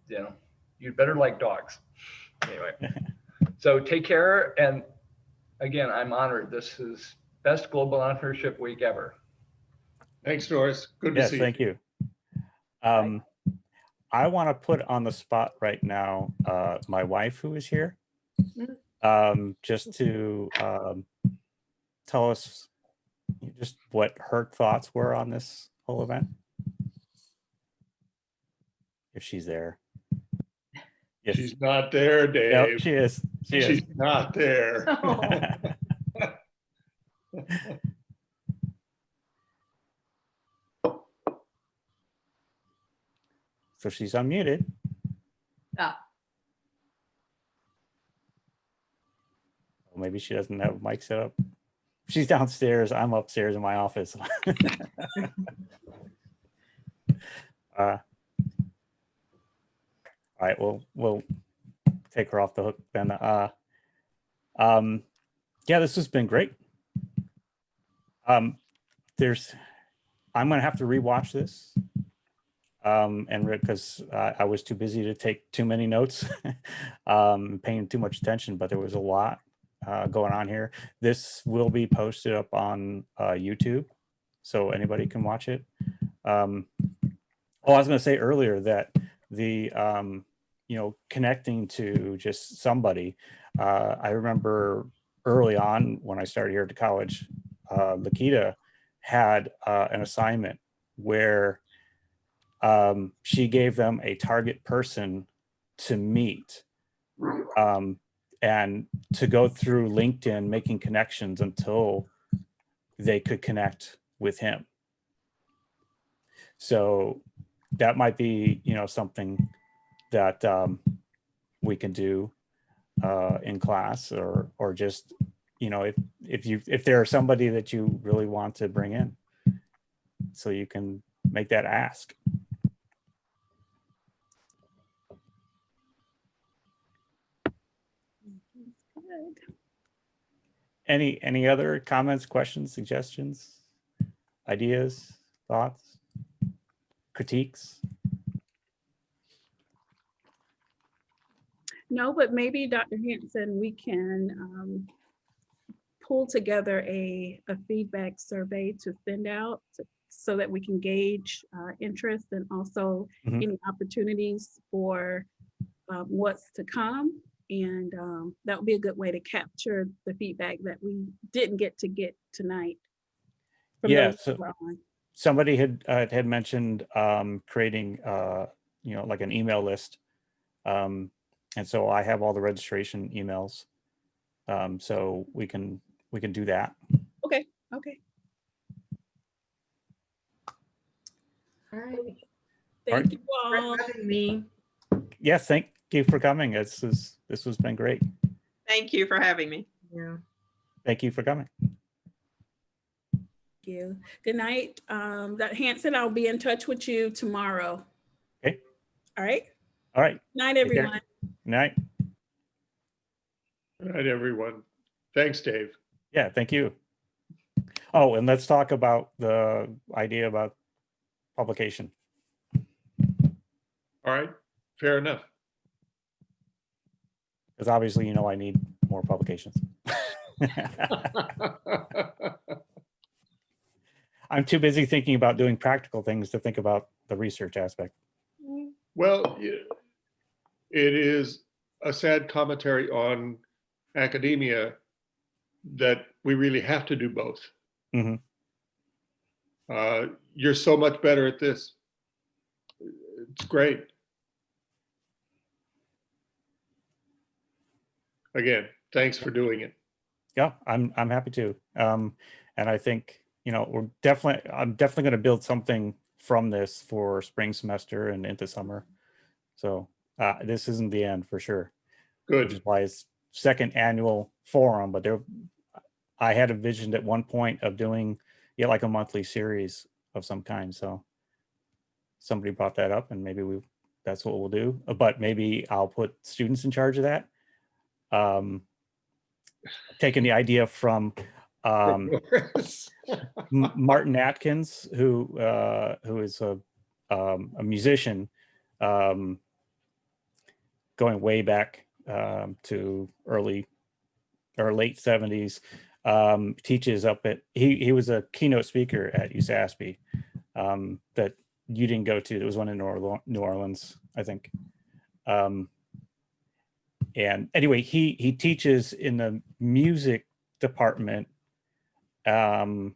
S17: know, you'd better like dogs. Anyway, so take care. And again, I'm honored. This is best Global Entrepreneurship Week ever.
S21: Thanks, Doris. Good to
S1: Yes,
S21: see you.
S1: thank you. I want to put on the spot right now my wife, who is here, just to tell us just what her thoughts were on this whole event. If she's there. Yes.
S21: She's not there, Dave.
S1: Nope, she is.
S21: She's not there.
S1: So she's unmuted.
S5: Oh.
S1: Well, maybe she doesn't have a mic set up. She's downstairs. I'm upstairs in my office. All right, we'll take her off the hook then. Yeah, this has been great. I'm gonna have to rewatch this. And because I was too busy to take too many notes, paying too much attention, but there was a lot going on here. This will be posted up on YouTube, so anybody can watch it. I was going to say earlier that the connecting to just somebody. I remember early on when I started here at the college, Lakita had an assignment where she gave them a target person to meet and to go through LinkedIn making connections until they could connect with him. So that might be, something that we can do in class or just, if there's somebody that you really want to bring in, so you can make that ask. Any other comments, questions, suggestions, ideas, thoughts, critiques?
S20: No, but maybe Dr. Hanson, we can pull together a feedback survey to send out so that we can gauge interest and also any opportunities for what's to come. And that would be a good way to capture the feedback that we didn't get tonight.
S1: Yeah, so somebody had mentioned creating like an email list. And so I have all the registration emails. So we can do that.
S20: Okay. Okay.
S8: All right.
S20: Thank you
S13: For
S20: all.
S13: having me.
S1: Yes, thank you for coming. This has been great.
S5: Thank you for having me.
S8: Yeah.
S1: Thank you for coming.
S20: Thank you. Good night. Dr. Hanson, I'll be in touch with you tomorrow.
S1: Okay.
S20: All right.
S1: All right.
S20: Night,
S1: Take care.
S20: everyone.
S1: Night.
S21: Good night, everyone. Thanks, Dave.
S1: Yeah, thank you. Oh, and let's talk about the idea about publication.
S21: All right, fair enough.
S1: Because obviously, I need more publications. I'm too busy thinking about doing practical things to think about the research aspect.
S21: Well, it is a sad commentary on academia that we really have to do both.
S1: Mm-hmm.
S21: You're so much better at this. It's great. Again, thanks for doing it.
S1: Yeah, I'm happy to. And I think, I'm definitely going to build something from this for spring semester and into summer. So this isn't the end for sure.
S21: Good.
S1: Which is why it's second annual forum, but I had a vision at one point of doing like a monthly series of some kind. So somebody brought that up, and maybe that's what we'll do. But maybe I'll put students in charge of that. Taking the idea from Martin Atkins, who is a musician, going way back to early or late 70s. Teaches up at he was a keynote speaker at USASP that you didn't go to. There was one in New Orleans, I think. And anyway, he teaches in the music department in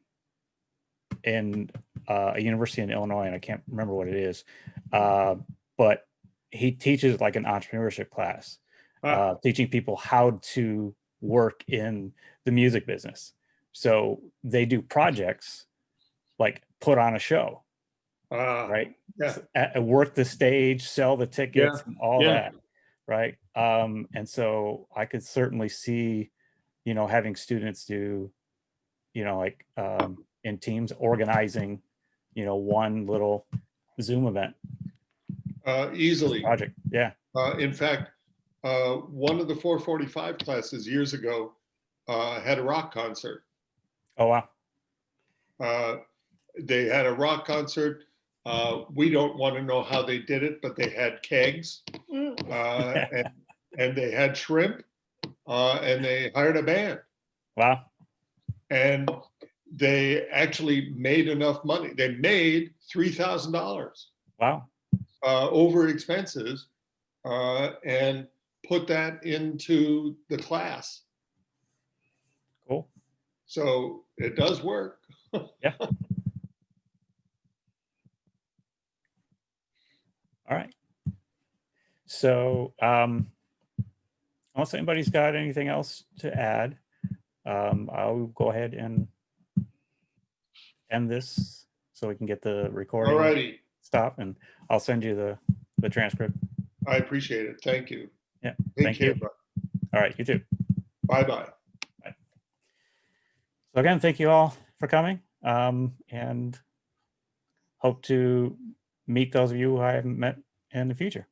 S1: a university in Illinois, and I can't remember what it is. But he teaches like an entrepreneurship class, teaching people how to work in the music business. So they do projects like put on a show, right?
S21: Yeah.
S1: Work the stage, sell the tickets, and all
S21: Yeah.
S1: that. Right. And so I could certainly see, having students do, like in teams organizing, one little Zoom event.
S21: Easily.
S1: Project. Yeah.
S21: In fact, one of the 445 classes years ago had a rock concert.
S1: Oh, wow.
S21: They had a rock concert. We don't want to know how they did it, but they had kegs and they had shrimp and they hired a band.
S1: Wow.
S21: And they actually made enough money. They made $3,000.
S1: Wow.
S21: Over expenses and put that into the class.
S1: Cool.
S21: So it does work.
S1: Yeah. All right. So unless anybody's got anything else to add, I'll go ahead and end this so we can get the recording.
S21: Alrighty.
S1: Stop, and I'll send you the transcript.
S21: I appreciate it. Thank you.
S1: Yeah.
S21: Take
S1: Thank
S21: care,
S1: you.
S21: bud.
S1: All right. You too.
S21: Bye-bye.
S1: Bye. So again, thank you all for coming, and hope to meet those of you who I haven't met in the future.